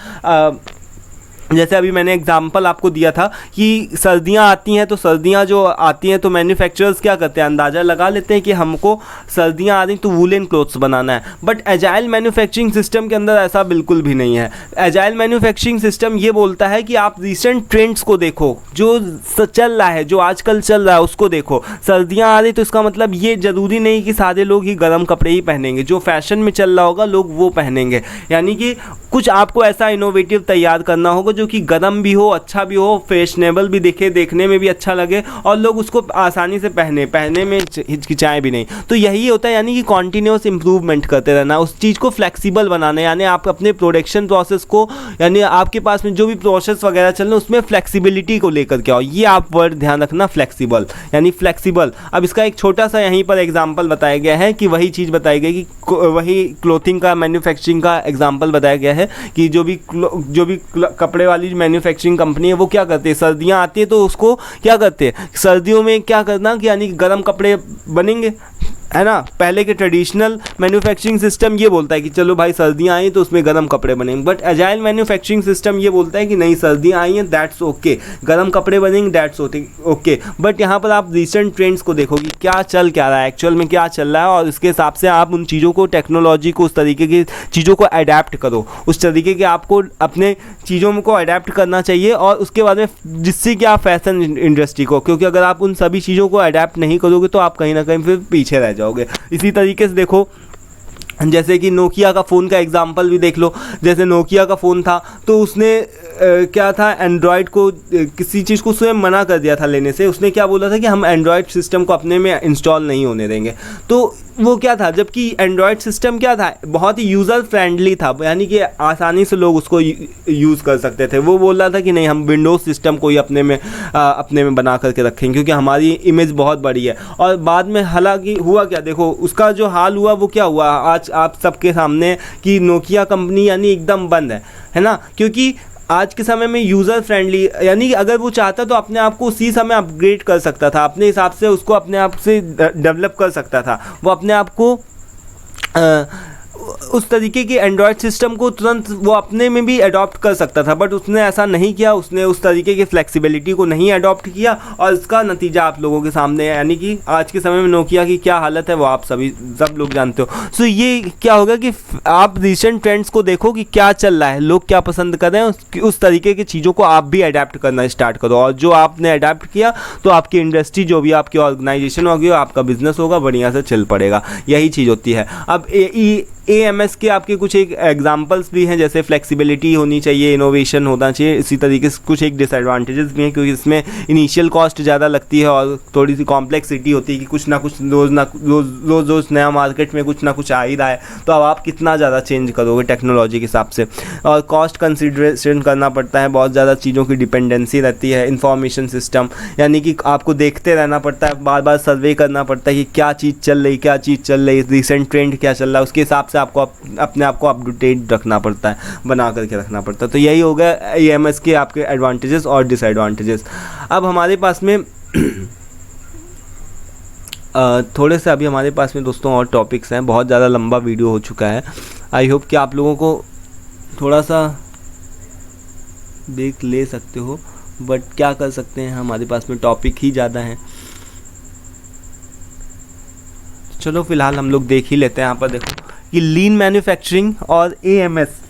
जैसे अभी मैंने एग्जांपल आपको दिया था कि सर्दियां आती हैं, तो सर्दियां जो आती हैं तो मैन्युफैक्चरर्स क्या करते हैं? अंदाज़ा लगा लेते हैं कि हमको सर्दियां आ रही तो वूलन क्लोथ्स बनाना है। बट एजाइल मैन्युफैक्चरिंग सिस्टम के अंदर ऐसा बिल्कुल भी नहीं है। एजाइल मैन्युफैक्चरिंग सिस्टम ये बोलता है कि आप रिसेंट ट्रेंड्स को देखो, जो चल रहा है, जो आजकल चल रहा है उसको देखो। सर्दियाँ आ रही तो इसका मतलब ये ज़रूरी नहीं कि सारे लोग ही गर्म कपड़े ही पहनेंगे, जो फैशन में चल रहा होगा लोग वो पहनेंगे। यानी कि कुछ आपको ऐसा इनोवेटिव तैयार करना होगा जो कि गर्म भी हो, अच्छा भी हो, फैशनेबल भी दिखे, देखने में भी अच्छा लगे और लोग उसको आसानी से पहने में हिचकिचाएं भी नहीं। तो यही होता है, यानी कि कॉन्टीन्यूअस इंप्रूवमेंट करते रहना, उस चीज़ को फ्लेक्सिबल बनाना। यानी आप अपने प्रोडक्शन प्रोसेस को, यानी आपके पास में जो भी प्रोसेस वगैरह चल रहे हैं उसमें फ्लेक्सिबिलिटी को लेकर के आओ। ये आप वर्ड ध्यान रखना, फ्लेक्सिबल, यानी फ्लेक्सिबल। अब इसका एक छोटा सा यहीं पर एग्जाम्पल बताया गया है कि वही चीज़ बताई गई कि वही क्लोथिंग का मैन्युफैक्चरिंग का एग्जाम्पल बताया गया है कि जो भी कपड़े वाली मैन्युफैक्चरिंग कंपनी है वो क्या करते हैं? सर्दियां आती है तो उसको क्या करते हैं? सर्दियों में क्या करना कि यानी गर्म कपड़े बनेंगे, है ना। पहले के ट्रेडिशनल मैन्युफैक्चरिंग सिस्टम ये बोलता है कि चलो भाई सर्दियाँ आई तो उसमें गर्म कपड़े बनेंगे। बट एजाइल मैन्युफैक्चरिंग सिस्टम ये बोलता है कि नहीं, सर्दियाँ आई हैं दैट्स ओके, गर्म कपड़े बनेंगे दैट्स ओके। बट यहाँ पर आप रिसेंट ट्रेंड्स को देखो कि क्या चल क्या रहा है, एक्चुअल में क्या चल रहा है, और इसके हिसाब से आप उन चीज़ों को, टेक्नोलॉजी को, उस तरीके की चीज़ों को अडेप्ट करो। उस तरीके के आपको अपने चीज़ों को अडेप्ट करना चाहिए और उसके बाद में जिससे कि आप फैशन इंडस्ट्री को, क्योंकि अगर आप उन सभी चीज़ों को अडेप्ट नहीं करोगे तो आप कहीं ना कहीं फिर पीछे रह जाओगे। इसी तरीके से देखो, जैसे कि नोकिया का फ़ोन का एग्जांपल भी देख लो। जैसे नोकिया का फ़ोन था तो उसने क्या था, एंड्रॉयड को, किसी चीज़ को स्वयं मना कर दिया था लेने से। उसने क्या बोला था कि हम एंड्रॉयड सिस्टम को अपने में इंस्टॉल नहीं होने देंगे। तो वो क्या था, जबकि एंड्रॉयड सिस्टम क्या था, बहुत ही यूज़र फ्रेंडली था, यानी कि आसानी से लोग उसको यूज़ कर सकते थे। वो बोल रहा था कि नहीं, हम विंडोज़ सिस्टम को ही अपने में बना करके रखेंगे क्योंकि हमारी इमेज बहुत बड़ी है। और बाद में हालांकि हुआ क्या, देखो उसका जो हाल हुआ वो क्या हुआ आज आप सबके सामने कि नोकिया कंपनी यानी एकदम बंद है ना। क्योंकि आज के समय में यूज़र फ्रेंडली, यानी कि अगर वो चाहता तो अपने आप को उसी समय अपग्रेड कर सकता था, अपने हिसाब से उसको अपने आप से डेवलप कर सकता था। वो अपने आप को उस तरीके के एंड्रॉयड सिस्टम को तुरंत वो अपने में भी अडॉप्ट कर सकता था, बट उसने ऐसा नहीं किया। उसने उस तरीके की फ्लेक्सिबिलिटी को नहीं अडॉप्ट किया और इसका नतीजा आप लोगों के सामने है। यानी कि आज के समय में नोकिया की क्या हालत है वो आप सब लोग जानते हो। सो ये क्या होगा कि आप रिसेंट ट्रेंड्स को देखो कि क्या चल रहा है, लोग क्या पसंद कर रहे हैं, उस तरीके की चीज़ों को आप भी अडेप्ट करना स्टार्ट करो। और जो आपने अडेप्ट किया तो आपकी इंडस्ट्री, जो भी आपकी ऑर्गेनाइजेशन होगी, आपका बिजनेस होगा, बढ़िया से चल पड़ेगा। यही चीज़ होती है। अब AMS के आपके कुछ एक एग्जांपल्स भी हैं, जैसे फ्लेक्सिबिलिटी होनी चाहिए, इनोवेशन होना चाहिए। इसी तरीके से कुछ एक डिसएडवांटेजेस भी हैं क्योंकि इसमें इनिशियल कॉस्ट ज़्यादा लगती है और थोड़ी सी कॉम्प्लेक्सिटी होती है कि कुछ ना कुछ रोज़ नया मार्केट में कुछ ना कुछ आ ही रहा है, तो अब आप कितना ज़्यादा चेंज करोगे टेक्नोलॉजी के हिसाब से। और कॉस्ट कंसिडरेशन करना पड़ता है, बहुत ज़्यादा चीज़ों की डिपेंडेंसी रहती है। इंफॉर्मेशन सिस्टम, यानी कि आपको देखते रहना पड़ता है, बार बार सर्वे करना पड़ता है कि क्या चीज़ चल रही, क्या चीज़ चल रही, रिसेंट ट्रेंड क्या चल रहा है, उसके हिसाब से आपको अपने आप को अपडेट रखना पड़ता है, बना करके रखना पड़ता है। तो यही हो गया AMS के आपके एडवांटेजेस और डिसएडवांटेजेस। अब हमारे पास में थोड़े से अभी हमारे पास में दोस्तों और टॉपिक्स हैं, बहुत ज़्यादा लंबा वीडियो हो चुका है। आई होप कि आप लोगों को थोड़ा सा देख ले सकते हो, बट क्या कर सकते हैं, हमारे पास में टॉपिक ही ज़्यादा हैं। चलो फिलहाल हम लोग देख ही लेते हैं। यहाँ पर देखो कि लीन मैन्युफैक्चरिंग और AMS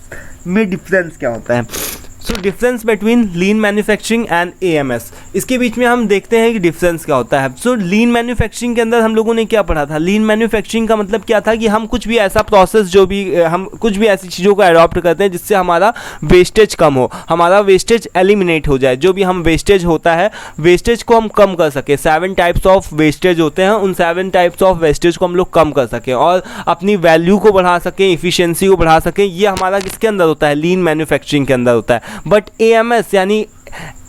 में डिफरेंस क्या होता है। So difference between lean manufacturing and AMS, इसके बीच में हम देखते हैं कि डिफरेंस क्या होता है। सो लीन मैन्युफैक्चरिंग के अंदर हम लोगों ने क्या पढ़ा था, लीन मैन्युफैक्चरिंग का मतलब क्या था कि हम कुछ भी ऐसा प्रोसेस जो भी हम कुछ भी ऐसी चीज़ों को अडॉप्ट करते हैं जिससे हमारा वेस्टेज कम हो, हमारा वेस्टेज एलिमिनेट हो जाए। जो भी हम वेस्टेज होता है, वेस्टेज को हम कम कर सके। 7 टाइप्स ऑफ वेस्टेज होते हैं, उन 7 टाइप्स ऑफ वेस्टेज को हम लोग कम कर सकें और अपनी वैल्यू को बढ़ा सकें, इफिशियंसी को बढ़ा सकें। ये हमारा किसके अंदर होता है, लीन मैन्युफैक्चरिंग के अंदर होता है। बट AMS यानी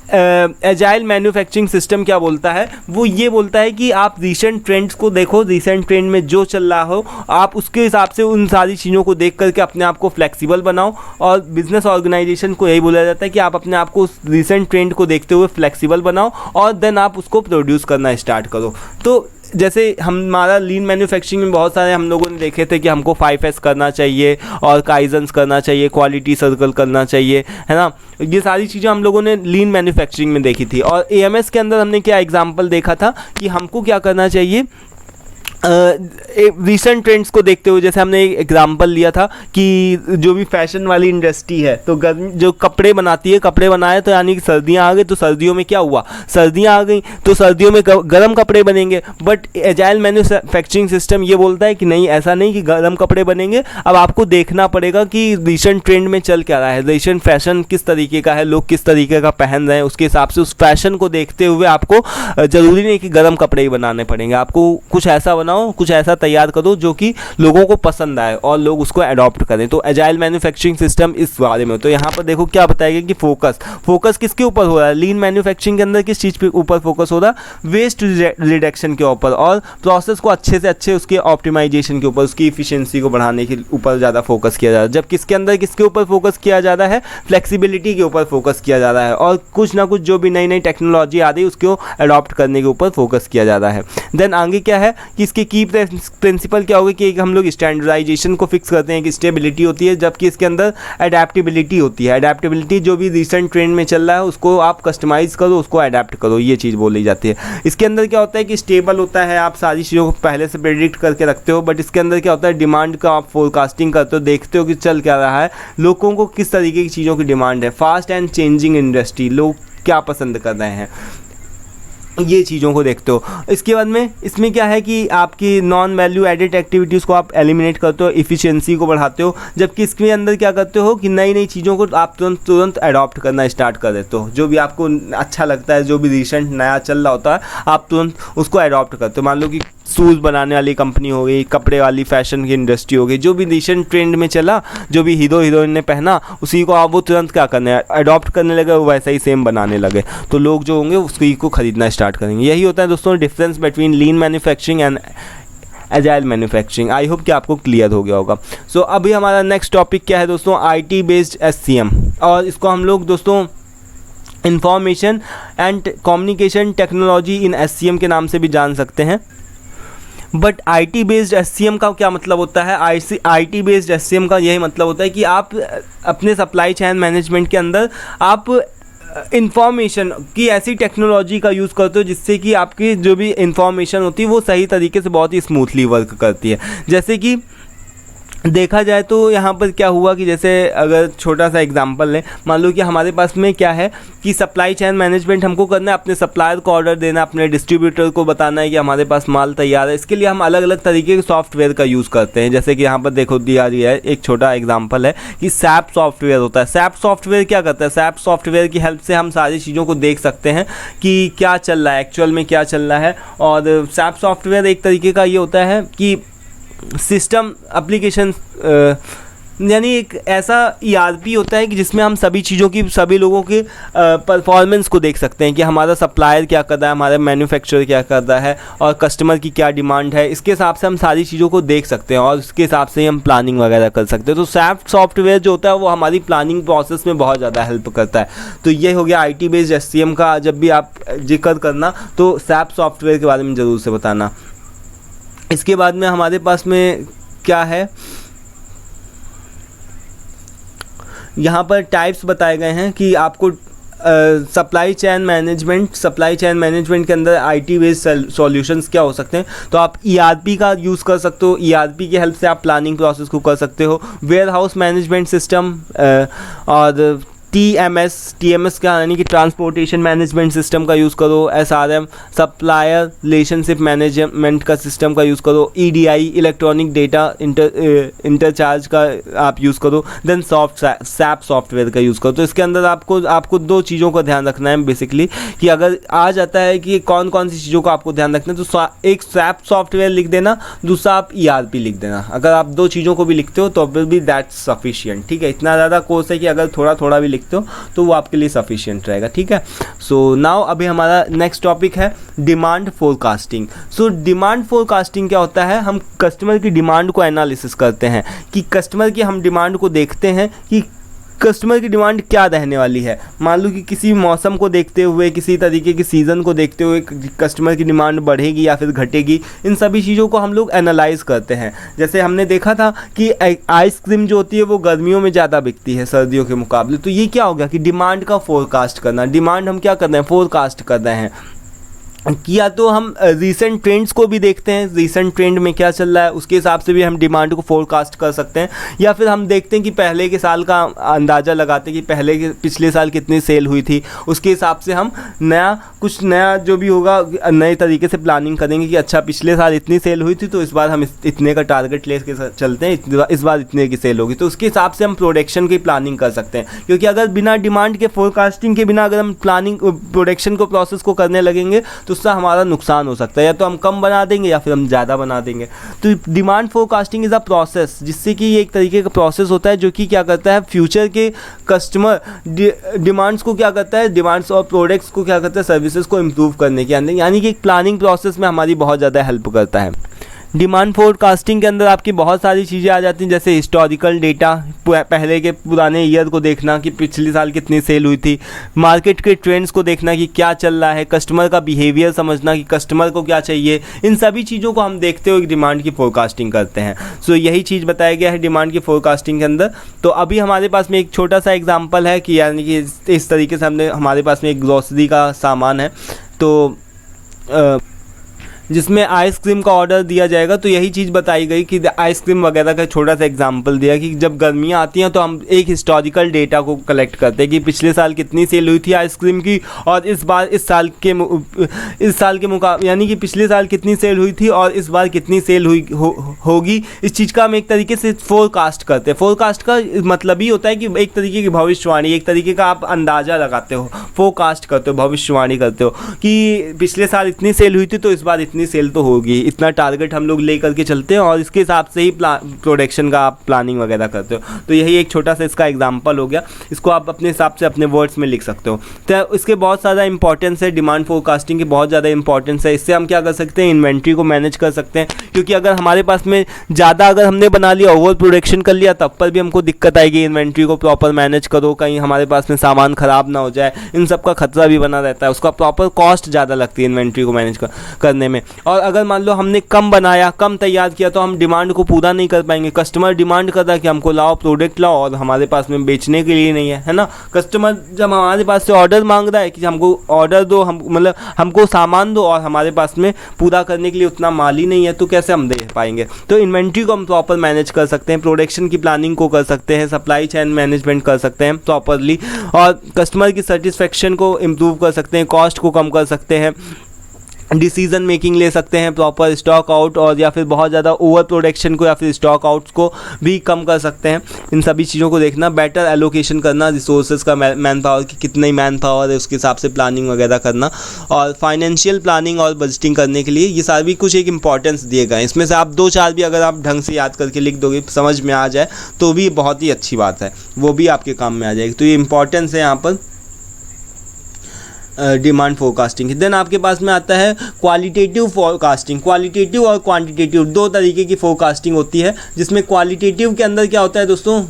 एजाइल मैन्युफैक्चरिंग सिस्टम क्या बोलता है, वो ये बोलता है कि आप रिसेंट ट्रेंड्स को देखो, रिसेंट ट्रेंड में जो चल रहा हो आप उसके हिसाब से उन सारी चीज़ों को देख करके अपने आप को फ्लेक्सिबल बनाओ। और बिजनेस ऑर्गेनाइजेशन को यही बोला जाता है कि आप अपने आप को उस रिसेंट ट्रेंड को देखते हुए फ्लेक्सिबल बनाओ और देन आप उसको प्रोड्यूस करना स्टार्ट करो। तो जैसे हमारा लीन मैन्युफैक्चरिंग में बहुत सारे हम लोगों ने देखे थे कि हमको 5S करना चाहिए और काइजन्स करना चाहिए, क्वालिटी सर्कल करना चाहिए, है ना। ये सारी चीज़ें हम लोगों ने लीन मैन्युफैक्चरिंग में देखी थी। और AMS के अंदर हमने क्या एग्जांपल देखा था कि हमको क्या करना चाहिए, रिसेंट ट्रेंड्स को देखते हुए। जैसे हमने एक एग्जांपल लिया था कि जो भी फैशन वाली इंडस्ट्री है, तो गर्मी जो कपड़े बनाती है, कपड़े बनाए तो यानी कि सर्दियाँ आ गई, तो सर्दियों में क्या हुआ, सर्दियाँ आ गई तो सर्दियों में गर्म कपड़े बनेंगे। बट एजाइल मैन्युफैक्चरिंग सिस्टम ये बोलता है कि नहीं, ऐसा नहीं कि गर्म कपड़े बनेंगे। अब आपको देखना पड़ेगा कि रिसेंट ट्रेंड में चल क्या रहा है, रिसेंट फैशन किस तरीके का है, लोग किस तरीके का पहन रहे हैं, उसके हिसाब से उस फैशन को देखते हुए आपको ज़रूरी नहीं कि गर्म कपड़े ही बनाने पड़ेंगे। आपको कुछ ऐसा बनाओ, कुछ ऐसा तैयार करो जो कि लोगों को पसंद आए और लोग उसको अडॉप्ट करें। तो एजाइल मैन्युफैक्चरिंग सिस्टम इस बारे में। तो यहाँ पर देखो क्या बताएगा कि फोकस किसके ऊपर हो रहा है, लीन मैन्युफैक्चरिंग के अंदर किस चीज़ पे ऊपर फोकस हो रहा है, वेस्ट रिडक्शन के ऊपर और प्रोसेस को अच्छे से अच्छे उसके ऑप्टिमाइजेशन के ऊपर, उसकी इफिशियंसी को बढ़ाने के ऊपर ज़्यादा फोकस किया जा रहा है। जब किसके अंदर किसके ऊपर फोकस किया जा रहा है, फ्लेक्सिबिलिटी के ऊपर फोकस किया जा रहा है और कुछ ना कुछ जो भी नई नई टेक्नोलॉजी आ रही है उसको अडॉप्ट करने के ऊपर फोकस किया जा रहा है। देन आगे क्या है कि इसके की प्रिंसिपल क्या होगा कि हम लोग स्टैंडर्डाइजेशन को फिक्स करते हैं कि स्टेबिलिटी होती है, जबकि इसके अंदर अडेप्टेबिलिटी होती है। अडेप्टेबिलिटी जो भी रिसेंट ट्रेंड में चल रहा है उसको आप कस्टमाइज करो, उसको अडेप्ट करो, ये चीज़ बोली जाती है। इसके अंदर क्या होता है कि स्टेबल होता है, आप सारी चीज़ों को पहले से प्रेडिक्ट करके रखते हो। बट इसके अंदर क्या होता है, डिमांड का आप फोरकास्टिंग करते हो, देखते हो कि चल क्या रहा है, लोगों को किस तरीके की चीज़ों की डिमांड है। फास्ट एंड चेंजिंग इंडस्ट्री, लोग क्या पसंद कर रहे हैं, ये चीज़ों को देखते हो। इसके बाद में इसमें क्या है कि आपकी नॉन वैल्यू एडेड एक्टिविटीज़ को आप एलिमिनेट करते हो, इफ़िशियंसी को बढ़ाते हो। जबकि इसके अंदर क्या करते हो कि नई नई चीज़ों को आप तुरंत अडॉप्ट करना स्टार्ट कर देते हो। जो भी आपको अच्छा लगता है, जो भी रिसेंट नया चल रहा होता है, आप तुरंत उसको अडॉप्ट करते हो। मान लो कि शूज़ बनाने वाली कंपनी हो गई, कपड़े वाली फैशन की इंडस्ट्री हो गई, जो भी रिसेंट ट्रेंड में चला, जो भी हीरो हीरोइन ने पहना, उसी को आप वो तुरंत क्या करने अडॉप्ट करने लगे, वो वैसा ही सेम बनाने लगे। तो लोग जो होंगे उसकी को खरीदना स्टार्ट करेंगे। यही होता है दोस्तों difference between lean manufacturing and agile manufacturing. I hope कि आपको क्लियर हो गया होगा। सो अभी हमारा नेक्स्ट टॉपिक क्या है दोस्तों, IT बेस्ड SCM, और इसको हम लोग दोस्तों information and communication technology in SCM के नाम से भी जान सकते हैं। बट IT बेस्ड SCM का क्या मतलब होता है, IT बेस्ड SCM का यही मतलब होता है कि आप अपने सप्लाई चेन मैनेजमेंट के अंदर आप इंफॉर्मेशन की ऐसी टेक्नोलॉजी का यूज़ करते हो जिससे कि आपकी जो भी इंफॉर्मेशन होती है वो सही तरीके से बहुत ही स्मूथली वर्क करती है। जैसे कि देखा जाए तो यहाँ पर क्या हुआ कि जैसे अगर छोटा सा एग्जांपल लें, मान लो कि हमारे पास में क्या है कि सप्लाई चेन मैनेजमेंट हमको करना है, अपने सप्लायर को ऑर्डर देना, अपने डिस्ट्रीब्यूटर को बताना है कि हमारे पास माल तैयार है। इसके लिए हम अलग अलग तरीके के सॉफ्टवेयर का यूज़ करते हैं। जैसे कि यहाँ पर देखो दिया गया है, एक छोटा एग्जाम्पल है कि SAP सॉफ्टवेयर होता है। SAP सॉफ्टवेयर क्या करता है, SAP सॉफ्टवेयर की हेल्प से हम सारी चीज़ों को देख सकते हैं कि क्या चल रहा है, एक्चुअल में क्या चल रहा है। और SAP सॉफ्टवेयर एक तरीके का ये होता है कि सिस्टम एप्लीकेशन यानी एक ऐसा ERP होता है कि जिसमें हम सभी चीज़ों की, सभी लोगों के परफॉर्मेंस को देख सकते हैं कि हमारा सप्लायर क्या कर रहा है, हमारा मैन्युफैक्चरर क्या कर रहा है और कस्टमर की क्या डिमांड है। इसके हिसाब से हम सारी चीज़ों को देख सकते हैं और उसके हिसाब से हम प्लानिंग वगैरह कर सकते हैं। तो SAP सॉफ्टवेयर जो होता है वो हमारी प्लानिंग प्रोसेस में बहुत ज़्यादा हेल्प करता है। तो ये हो गया IT बेस्ड SCM का। जब भी आप जिक्र करना तो SAP सॉफ्टवेयर के बारे में ज़रूर से बताना। इसके बाद में हमारे पास में क्या है, यहाँ पर टाइप्स बताए गए हैं कि आपको सप्लाई चैन मैनेजमेंट के अंदर IT बेस्ड सॉल्यूशंस क्या हो सकते हैं, तो आप ERP का यूज़ कर सकते हो। ERP की हेल्प से आप प्लानिंग प्रोसेस को कर सकते हो। वेयर हाउस मैनेजमेंट सिस्टम और TMS का यानी कि ट्रांसपोर्टेशन मैनेजमेंट सिस्टम का यूज़ करो। SRM सप्लायर रिलेशनशिप मैनेजमेंट का सिस्टम का यूज़ करो। EDI इलेक्ट्रॉनिक डेटा इंटरचार्ज का आप यूज़ करो। देन SAP सॉफ्टवेयर का यूज़ करो। तो इसके अंदर आपको दो चीज़ों का ध्यान रखना है बेसिकली, कि अगर आ जाता है कि कौन कौन सी चीज़ों को आपको ध्यान रखना है, तो एक SAP सॉफ्टवेयर लिख देना, दूसरा आप ERP लिख देना। अगर आप दो चीज़ों को भी लिखते हो तो विल बी दैट्स सफिशिएंट। ठीक है, इतना ज़्यादा कोर्स है कि अगर थोड़ा थोड़ा भी लिखते हो तो वो आपके लिए सफिशिएंट रहेगा। ठीक है, सो नाउ अभी हमारा नेक्स्ट टॉपिक है demand forecasting. So demand forecasting क्या होता है, हम कस्टमर की डिमांड को एनालिसिस करते हैं, कि कस्टमर की हम डिमांड को देखते हैं कि कस्टमर की डिमांड क्या रहने वाली है। मान लो कि किसी मौसम को देखते हुए, किसी तरीके की सीज़न को देखते हुए कस्टमर की डिमांड बढ़ेगी या फिर घटेगी, इन सभी चीज़ों को हम लोग एनालाइज करते हैं। जैसे हमने देखा था कि आइसक्रीम जो होती है वो गर्मियों में ज़्यादा बिकती है सर्दियों के मुकाबले। तो ये क्या हो गया कि डिमांड का फोरकास्ट करना। डिमांड हम क्या कर रहे हैं, फोरकास्ट कर रहे हैं। किया तो हम रीसेंट ट्रेंड्स को भी देखते हैं, रीसेंट ट्रेंड में क्या चल रहा है उसके हिसाब से भी हम डिमांड को फोरकास्ट कर सकते हैं। या फिर हम देखते हैं कि पहले के साल का अंदाज़ा लगाते हैं कि पिछले साल कितनी सेल हुई थी, उसके हिसाब से हम कुछ नया जो भी होगा नए तरीके से प्लानिंग करेंगे कि अच्छा पिछले साल इतनी सेल हुई थी तो इस बार हम इतने का टारगेट ले के चलते हैं, इस बार इतने की सेल होगी। तो उसके हिसाब से हम प्रोडक्शन की प्लानिंग कर सकते हैं, क्योंकि अगर बिना डिमांड के फोरकास्टिंग के बिना अगर हम प्रोडक्शन को प्रोसेस को करने लगेंगे तो उससे हमारा नुकसान हो सकता है, या तो हम कम बना देंगे या फिर हम ज़्यादा बना देंगे। तो demand forecasting is a process, जिससे कि ये एक तरीके का प्रोसेस होता है जो कि क्या करता है, फ्यूचर के कस्टमर डिमांड्स को क्या करता है, डिमांड्स और प्रोडक्ट्स को क्या करता है, सर्विसेज को इम्प्रूव करने के अंदर, यानी कि एक प्लानिंग प्रोसेस में हमारी बहुत ज़्यादा हेल्प करता है। डिमांड फोरकास्टिंग के अंदर आपकी बहुत सारी चीज़ें आ जाती हैं, जैसे हिस्टोरिकल डेटा, पहले के पुराने ईयर को देखना कि पिछले साल कितनी सेल हुई थी, मार्केट के ट्रेंड्स को देखना कि क्या चल रहा है, कस्टमर का बिहेवियर समझना कि कस्टमर को क्या चाहिए। इन सभी चीज़ों को हम देखते हुए डिमांड की फोरकास्टिंग करते हैं। सो यही चीज़ बताया गया है डिमांड की फोरकास्टिंग के अंदर। तो अभी हमारे पास में एक छोटा सा एग्जाम्पल है कि यानी कि इस तरीके से हमारे पास में एक ग्रोसरी का सामान है, तो जिसमें आइसक्रीम का ऑर्डर दिया जाएगा। तो यही चीज़ बताई गई कि आइसक्रीम वगैरह का छोटा सा एग्जांपल दिया कि जब गर्मियाँ आती हैं तो हम एक हिस्टोरिकल डेटा को कलेक्ट करते हैं कि पिछले साल कितनी सेल हुई थी आइसक्रीम की, और इस साल के मुकाबले यानी कि पिछले साल कितनी सेल हुई थी और इस बार कितनी सेल होगी। इस चीज़ का हम एक तरीके से फोरकास्ट करते हैं। फोरकास्ट का मतलब ही होता है कि एक तरीके की भविष्यवाणी, एक तरीके का आप अंदाज़ा लगाते हो, फोरकास्ट करते हो, भविष्यवाणी करते हो कि पिछले साल इतनी सेल हुई थी तो इस बार इतनी सेल तो होगी। इतना टारगेट हम लोग ले करके चलते हैं और इसके हिसाब से ही प्रोडक्शन का आप प्लानिंग वगैरह करते हो। तो यही एक छोटा सा इसका एग्जांपल हो गया, इसको आप अपने हिसाब से अपने वर्ड्स में लिख सकते हो। तो इसके बहुत ज़्यादा इंपॉर्टेंस है, डिमांड फोरकास्टिंग की बहुत ज़्यादा इंपॉर्टेंस है। इससे हम क्या कर सकते हैं, इन्वेंट्री को मैनेज कर सकते हैं, क्योंकि अगर हमारे पास में ज़्यादा अगर हमने बना लिया, ओवर प्रोडक्शन कर लिया, तब पर भी हमको दिक्कत आएगी। इन्वेंट्री को प्रॉपर मैनेज करो, कहीं हमारे पास में सामान ख़राब ना हो जाए, इन सब का खतरा भी बना रहता है। उसका प्रॉपर कॉस्ट ज़्यादा लगती है इन्वेंट्री को मैनेज करने में। और अगर मान लो हमने कम बनाया, कम तैयार किया, तो हम डिमांड को पूरा नहीं कर पाएंगे। कस्टमर डिमांड कर रहा है कि हमको लाओ प्रोडक्ट लाओ, और हमारे पास में बेचने के लिए नहीं है ना। कस्टमर जब हमारे पास से ऑर्डर मांग रहा है कि हमको ऑर्डर दो, हमको सामान दो, और हमारे पास में पूरा करने के लिए उतना माल ही नहीं है, तो कैसे हम दे पाएंगे। तो इन्वेंट्री को हम प्रॉपर मैनेज कर सकते हैं, प्रोडक्शन की प्लानिंग को कर सकते हैं, सप्लाई चेन मैनेजमेंट कर सकते हैं प्रॉपरली, और कस्टमर की सेटिस्फेक्शन को इम्प्रूव कर सकते हैं, कॉस्ट को कम कर सकते हैं, डिसीजन मेकिंग ले सकते हैं, प्रॉपर स्टॉक आउट और या फिर बहुत ज़्यादा ओवर प्रोडक्शन को या फिर स्टॉक आउट्स को भी कम कर सकते हैं। इन सभी चीज़ों को देखना, बेटर एलोकेशन करना रिसोर्सेज का, मैन पावर की कितनी मैन पावर है उसके हिसाब से प्लानिंग वगैरह करना, और फाइनेंशियल प्लानिंग और बजटिंग करने के लिए ये सारी कुछ एक इंपॉर्टेंस दिए गए हैं। इसमें से आप 2-4 भी अगर आप ढंग से याद करके लिख दोगे, समझ में आ जाए, तो भी बहुत ही अच्छी बात है, वो भी आपके काम में आ जाएगी। तो ये इंपॉर्टेंस है यहाँ पर डिमांड फोरकास्टिंग। देन आपके पास में आता है क्वालिटेटिव फोरकास्टिंग। क्वालिटेटिव और क्वांटिटेटिव दो तरीके की फोरकास्टिंग होती है, जिसमें क्वालिटेटिव के अंदर क्या होता है दोस्तों,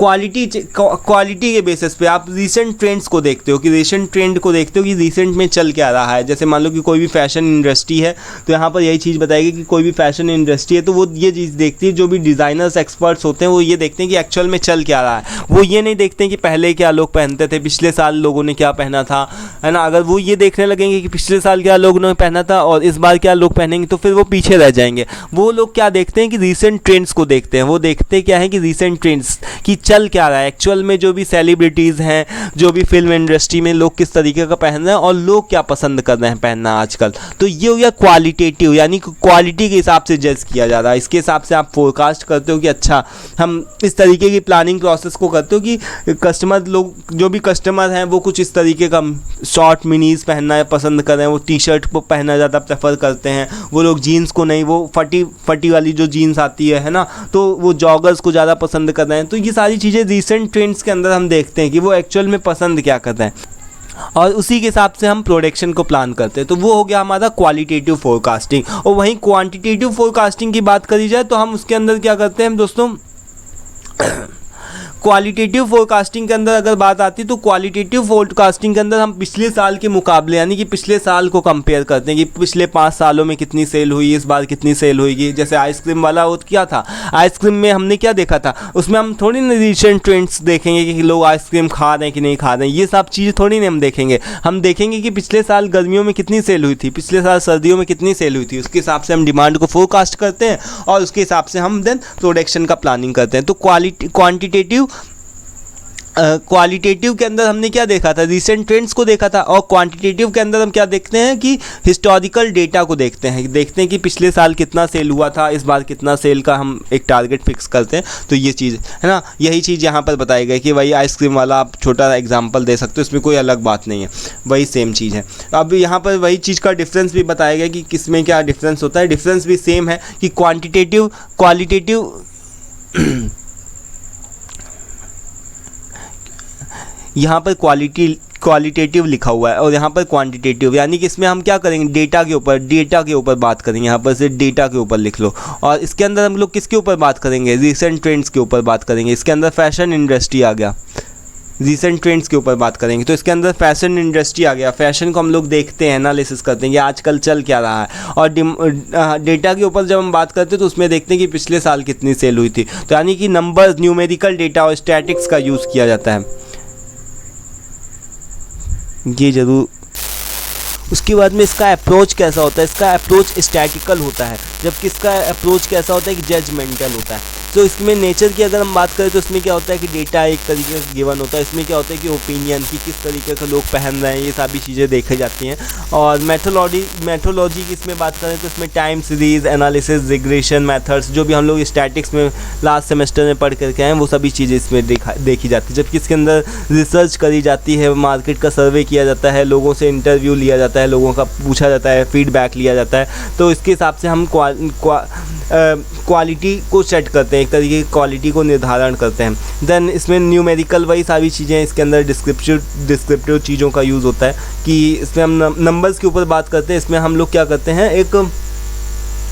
क्वालिटी के बेसिस पे आप रीसेंट ट्रेंड्स को देखते हो कि रीसेंट ट्रेंड को देखते हो कि रीसेंट में चल क्या रहा है। जैसे मान लो कि कोई भी फैशन इंडस्ट्री है तो यहाँ पर यही चीज़ बताएगी कि कोई भी फैशन इंडस्ट्री है तो वो ये चीज़ देखती है, जो भी डिज़ाइनर्स एक्सपर्ट्स होते हैं वो ये देखते हैं कि एक्चुअल में चल क्या रहा है। वो ये नहीं देखते हैं कि पहले क्या लोग पहनते थे, पिछले साल लोगों ने क्या पहना था, है ना। अगर वो ये देखने लगेंगे कि पिछले साल क्या लोगों ने पहना था और इस बार क्या लोग पहनेंगे तो फिर वो पीछे रह जाएंगे। वो लोग क्या देखते हैं कि रीसेंट ट्रेंड्स को देखते हैं। वो देखते क्या है कि रीसेंट ट्रेंड्स कि चल क्या रहा है एक्चुअल में, जो भी सेलिब्रिटीज़ हैं, जो भी फिल्म इंडस्ट्री में लोग किस तरीके का पहन रहे हैं और लोग क्या पसंद कर रहे हैं पहनना आजकल। तो ये हो गया क्वालिटेटिव, यानी क्वालिटी के हिसाब से जज किया जा रहा है। इसके हिसाब से आप फोरकास्ट करते हो कि अच्छा हम इस तरीके की प्लानिंग प्रोसेस को करते हो कि कस्टमर लोग, जो भी कस्टमर हैं वो कुछ इस तरीके का शॉर्ट मिनीज पहनना पसंद कर रहे हैं, वो टी शर्ट को पहनना ज़्यादा प्रेफर करते हैं, वो लोग जीन्स को नहीं, वो फटी वाली जो जीन्स आती है ना, तो वो जॉगर्स को ज़्यादा पसंद कर रहे हैं। तो ये सारी चीज़ें रीसेंट ट्रेंड्स के अंदर हम देखते हैं कि वो एक्चुअल में पसंद क्या कर रहे हैं और उसी के हिसाब से हम प्रोडक्शन को प्लान करते हैं। तो वो हो गया हमारा क्वालिटेटिव फोरकास्टिंग। और वहीं क्वांटिटेटिव फोरकास्टिंग की बात करी जाए तो हम उसके अंदर क्या करते हैं दोस्तों, क्वालिटेटिव फोरकास्टिंग के अंदर अगर बात आती है तो क्वालिटेटिव फोरकास्टिंग के अंदर हम पिछले साल के मुकाबले, यानी कि पिछले साल को कंपेयर करते हैं कि पिछले 5 सालों में कितनी सेल हुई, इस बार कितनी सेल होगी। जैसे आइसक्रीम वाला वो क्या था, आइसक्रीम में हमने क्या देखा था, उसमें हम थोड़ी ना रिसेंट ट्रेंड्स देखेंगे कि लोग आइसक्रीम खा रहे हैं कि नहीं खा रहे हैं, ये सब चीज़ें थोड़ी ना हम देखेंगे। हम देखेंगे कि पिछले साल गर्मियों में कितनी सेल हुई थी, पिछले साल सर्दियों में कितनी सेल हुई थी, उसके हिसाब से हम डिमांड को फोरकास्ट करते हैं और उसके हिसाब से हम देन प्रोडक्शन का प्लानिंग करते हैं। तो क्वालिटेटिव के अंदर हमने क्या देखा था, रीसेंट ट्रेंड्स को देखा था। और क्वांटिटेटिव के अंदर हम क्या देखते हैं कि हिस्टोरिकल डेटा को देखते हैं कि पिछले साल कितना सेल हुआ था, इस बार कितना सेल का हम एक टारगेट फिक्स करते हैं। तो ये चीज़ है ना, यही चीज़ यहाँ पर बताई गई कि वही आइसक्रीम वाला आप छोटा एग्जाम्पल दे सकते हो, इसमें कोई अलग बात नहीं है, वही सेम चीज़ है। अब यहाँ पर वही चीज़ का डिफरेंस भी बताया गया कि किसमें क्या डिफरेंस होता है। डिफरेंस भी सेम है कि क्वालिटेटिव यहाँ पर क्वालिटेटिव लिखा हुआ है और यहाँ पर क्वांटिटेटिव, यानी कि इसमें हम क्या करेंगे, डेटा के ऊपर बात करेंगे। यहाँ पर से डेटा के ऊपर लिख लो। और इसके अंदर हम लोग किसके ऊपर बात करेंगे, रीसेंट ट्रेंड्स के ऊपर बात करेंगे। इसके अंदर फैशन इंडस्ट्री आ गया, रीसेंट ट्रेंड्स के ऊपर बात करेंगे तो इसके अंदर फैशन इंडस्ट्री आ गया। फैशन को हम लोग देखते हैं, एनालिसिस करते हैं कि आजकल चल क्या रहा है। और डेटा के ऊपर जब हम बात करते हैं तो उसमें देखते हैं कि पिछले साल कितनी सेल हुई थी। तो यानी कि नंबर्स, न्यूमेरिकल डेटा और स्टैटिक्स का यूज़ किया जाता है, ये जरूर। उसके बाद में इसका अप्रोच कैसा होता है, इसका अप्रोच स्टैटिकल होता है, जबकि इसका अप्रोच कैसा होता है कि जजमेंटल होता है। तो इसमें नेचर की अगर हम बात करें तो इसमें क्या होता है कि डेटा एक तरीके से गिवन होता है, इसमें क्या होता है कि ओपिनियन की किस तरीके से लोग पहन रहे हैं, ये सभी चीज़ें देखी जाती हैं। और मेथोलॉजी की इसमें बात करें तो इसमें time series, analysis, regression methods, जो भी हम लोग स्टैटिक्स में लास्ट सेमेस्टर में पढ़ करके आए हैं वो सभी चीज़ें इसमें देखी जाती है। जबकि इसके अंदर रिसर्च करी जाती है, मार्केट का सर्वे किया जाता है, लोगों से इंटरव्यू लिया जाता है, लोगों का पूछा जाता है, फीडबैक लिया जाता है। तो इसके हिसाब से हम क्वालिटी को सेट करते हैं, एक तरीके की क्वालिटी को निर्धारण करते हैं। देन इसमें न्यूमेरिकल वही सारी चीज़ें, इसके अंदर डिस्क्रिप्टिव चीज़ों का यूज़ होता है कि इसमें हम नंबर्स के ऊपर बात करते हैं। इसमें हम लोग क्या करते हैं, एक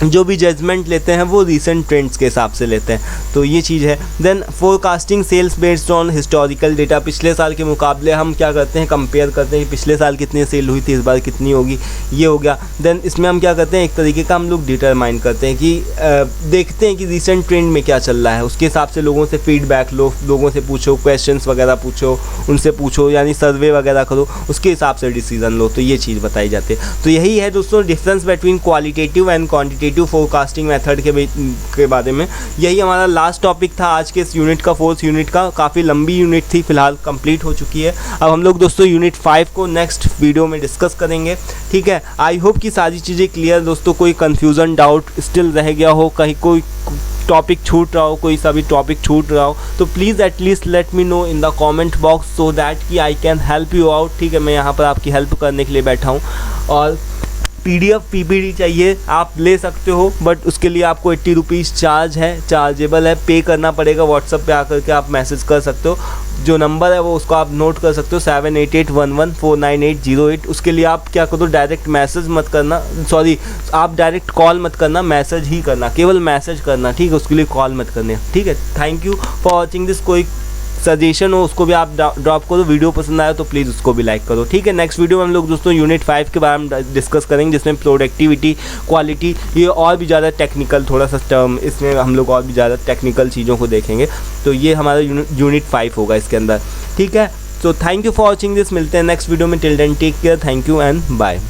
जो भी जजमेंट लेते हैं वो रीसेंट ट्रेंड्स के हिसाब से लेते हैं। तो ये चीज़ है। Then forecasting sales based on historical data, पिछले साल के मुकाबले हम क्या करते हैं, कंपेयर करते हैं कि पिछले साल कितनी सेल हुई थी, इस बार कितनी होगी, ये हो गया। देन इसमें हम क्या करते हैं, एक तरीके का हम लोग डिटरमाइन करते हैं कि देखते हैं कि रीसेंट ट्रेंड में क्या चल रहा है, उसके हिसाब से लोगों से फीडबैक लो, लोगों से पूछो, क्वेश्चंस वगैरह पूछो, उनसे पूछो, यानी सर्वे वगैरह करो, उसके हिसाब से डिसीजन लो। तो ये चीज़ बताई जाती है। तो यही है दोस्तों difference between qualitative and quantitative forecasting method के बारे में। यही हमारा लास्ट टॉपिक था आज के इस यूनिट का, 4th यूनिट का। काफ़ी लंबी यूनिट थी, फिलहाल कंप्लीट हो चुकी है। अब हम लोग दोस्तों यूनिट 5 को नेक्स्ट वीडियो में डिस्कस करेंगे, ठीक है। आई होप कि सारी चीज़ें क्लियर दोस्तों, कोई कन्फ्यूज़न डाउट स्टिल रह गया हो, कहीं कोई टॉपिक छूट रहा हो, कोई सा भी टॉपिक छूट रहा हो तो please at least let me know in the comment box so that कि I can help you out, ठीक है। मैं यहाँ पर आपकी हेल्प करने के लिए बैठा हूँ। और PDF PPT चाहिए आप ले सकते हो, बट उसके लिए आपको 80 रुपीज़ चार्जेबल है, पे करना पड़ेगा। व्हाट्सअप पे आकर के आप मैसेज कर सकते हो, जो नंबर है वो उसको आप नोट कर सकते हो, 7881149808। उसके लिए आप क्या करो, डायरेक्ट मैसेज मत करना, सॉरी आप डायरेक्ट कॉल मत करना, मैसेज ही करना, केवल मैसेज करना, ठीक है। उसके लिए कॉल मत करने, ठीक है। Thank you for watching this. कोई सजेशन हो उसको भी आप ड्रॉप करो। वीडियो पसंद आया तो प्लीज़ उसको भी लाइक करो, ठीक है। नेक्स्ट वीडियो में हम लोग दोस्तों यूनिट 5 के बारे में डिस्कस करेंगे, जिसमें प्रोडक्टिविटी, क्वालिटी, ये और भी ज़्यादा टेक्निकल थोड़ा सा टर्म, इसमें हम लोग और भी ज़्यादा टेक्निकल चीज़ों को देखेंगे। तो ये हमारा यूनिट 5 होगा इसके अंदर, ठीक है। So thank you for watching this, मिलते हैं नेक्स्ट वीडियो में। Till then take care, thank you and bye.